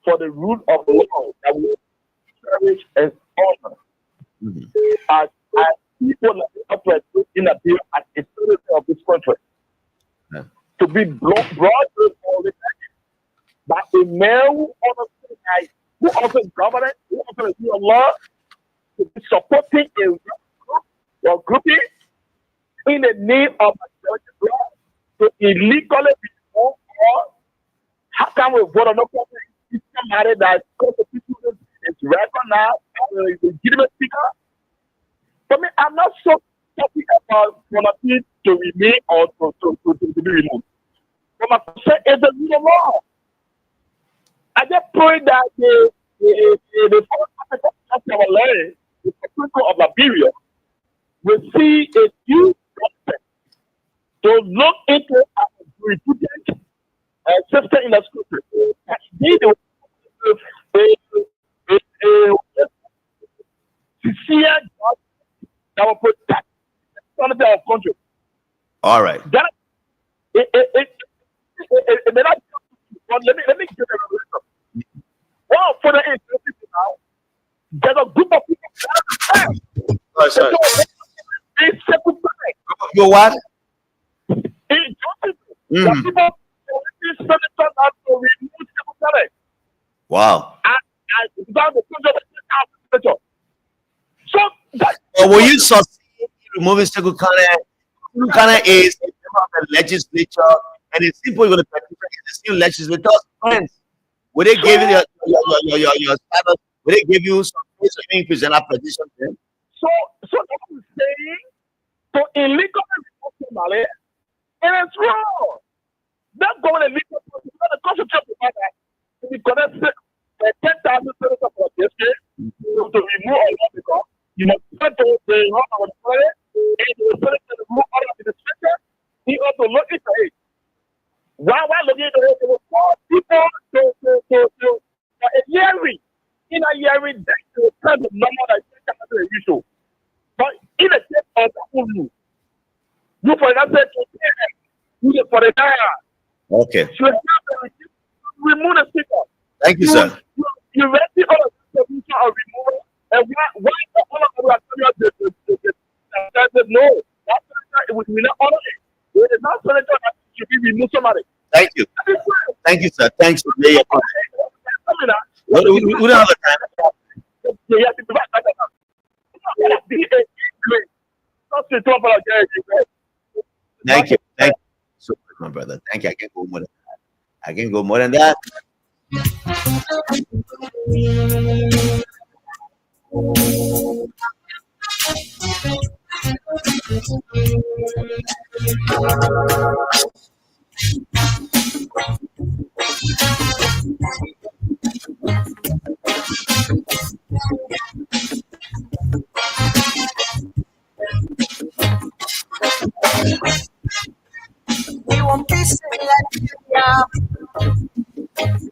for the rule of law that we cherish and honor as people that operate in a bill as a citizen of this country. Yeah. To be brought to by a male who also is government, who also is a law, to be supporting a group or grouping in the name of a law to illegally reform or how can we vote on a matter that constitution is recognized as a legitimate speaker? For me, I'm not so talking about monarchy to remain or to be removed. But my concern is the rule of law. I just pray that the our land, the people of Liberia, will see a new government to look into our jurisprudence system in the country. And indeed, sincere God that will protect the our country. All right. That it may not. But let me give a reason. One further interesting now. There's a group of people. Sorry. It's You what? in Joseph. The people senators have to remove secretary. Wow. And down the senator. So that Will you succeed in removing Sekukane? Sekukane is a member of the legislature, and it's simple. You're going to participate in this new legislature. Friends, will they give you your status? Will they give you some place so you can present a petition to them? So that is saying to illegally remove somebody, and it's wrong. Not going to legal process, not the constitution of that. To be connected 10,000 senators for this year to remove all of the you must send to the run of the planet, and the senate to remove all of the administration. He ought to look into it. While looking into it, there were 4 people to a hearing. In a hearing, they will tell the number that is usual. But in a case of the rule, you for example, you for the naira. Okay. So remove the speaker. Thank you, sir. You ready all of the solution of removal? And why all of them are telling us no, that senator will not honor it. It is not senator that should be removed somebody. Thank you. Thank you, sir. Thanks for being your comment. We don't have the time. Thank you. Thank you so much, my brother. Thank you. I can go more than that. I can go more than that. We want peace in Liberia,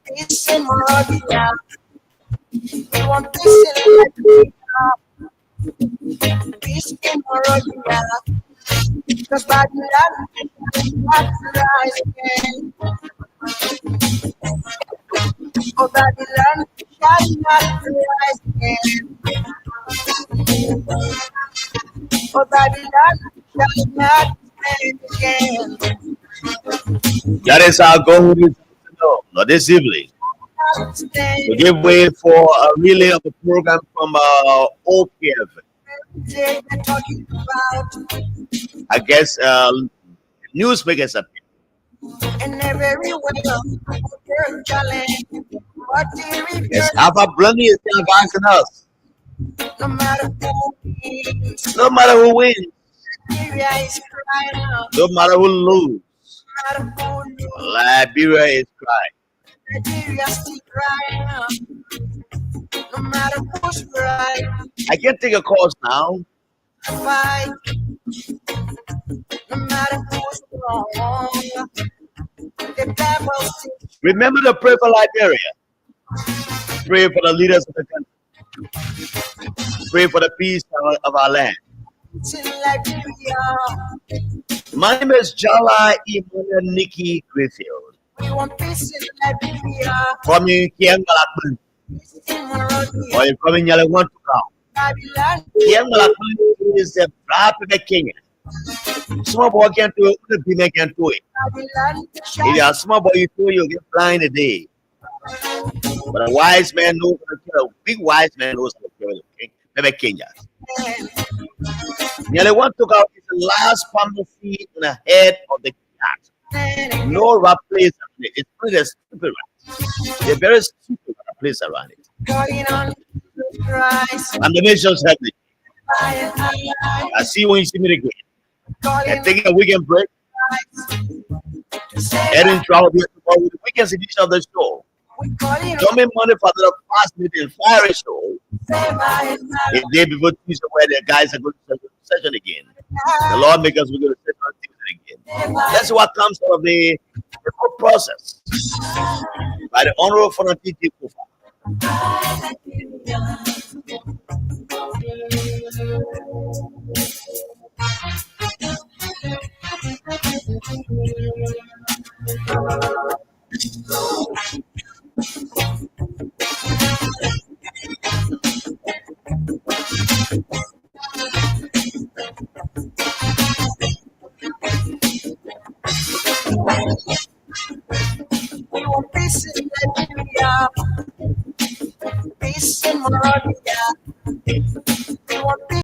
peace in Monrovia. We want peace in Liberia, peace in Monrovia. Because Babylon has to rise again. Oh, Babylon shall not rise again. Oh, Babylon shall not stand again. That is our goal this evening. To give way for a relay of the program from OKF. I guess newsmakers are And everywhere, challenge. yes, Alpha Blondie is still advancing us. No matter who wins, No matter who wins, Liberia is crying out. no matter who loses, No matter who loses, Liberia is crying. Liberia still crying out. No matter who's right. I can take a course now. fight. No matter who's wrong, the devil still Remember to pray for Liberia. Pray for the leaders of the country. Pray for the peace of our land. in Liberia. My name is Jala Emmanuel Nikki Griffith. We want peace in Liberia. From Kiangalakun, In Monrovia, or from Yalawan to Cow. Babylon. Kiangalakun is the rap of the Kenya. Small boy can't do it, the people can't do it. Babylon. If you're a small boy, you get blind a day. But a wise man knows how to kill. A big wise man knows how to kill the Kenya. Yalawan to Cow is the last pharmacy in the head of the cat. No rap place around it. It's pretty stupid rap. They're very stupid rap place around it. Calling on Christ. And the nation's happy. I I see when you see me again. calling And taking a weekend break, heading travel here tomorrow with the weekend's edition of the show. we calling Coming Monday for the fast meeting fire show. on The day before Tuesday, where the guys are going to session again. The Lord make us we're going to session on Tuesday again. That's what comes out of the whole process. By the Honorable Father T.T. Kufa.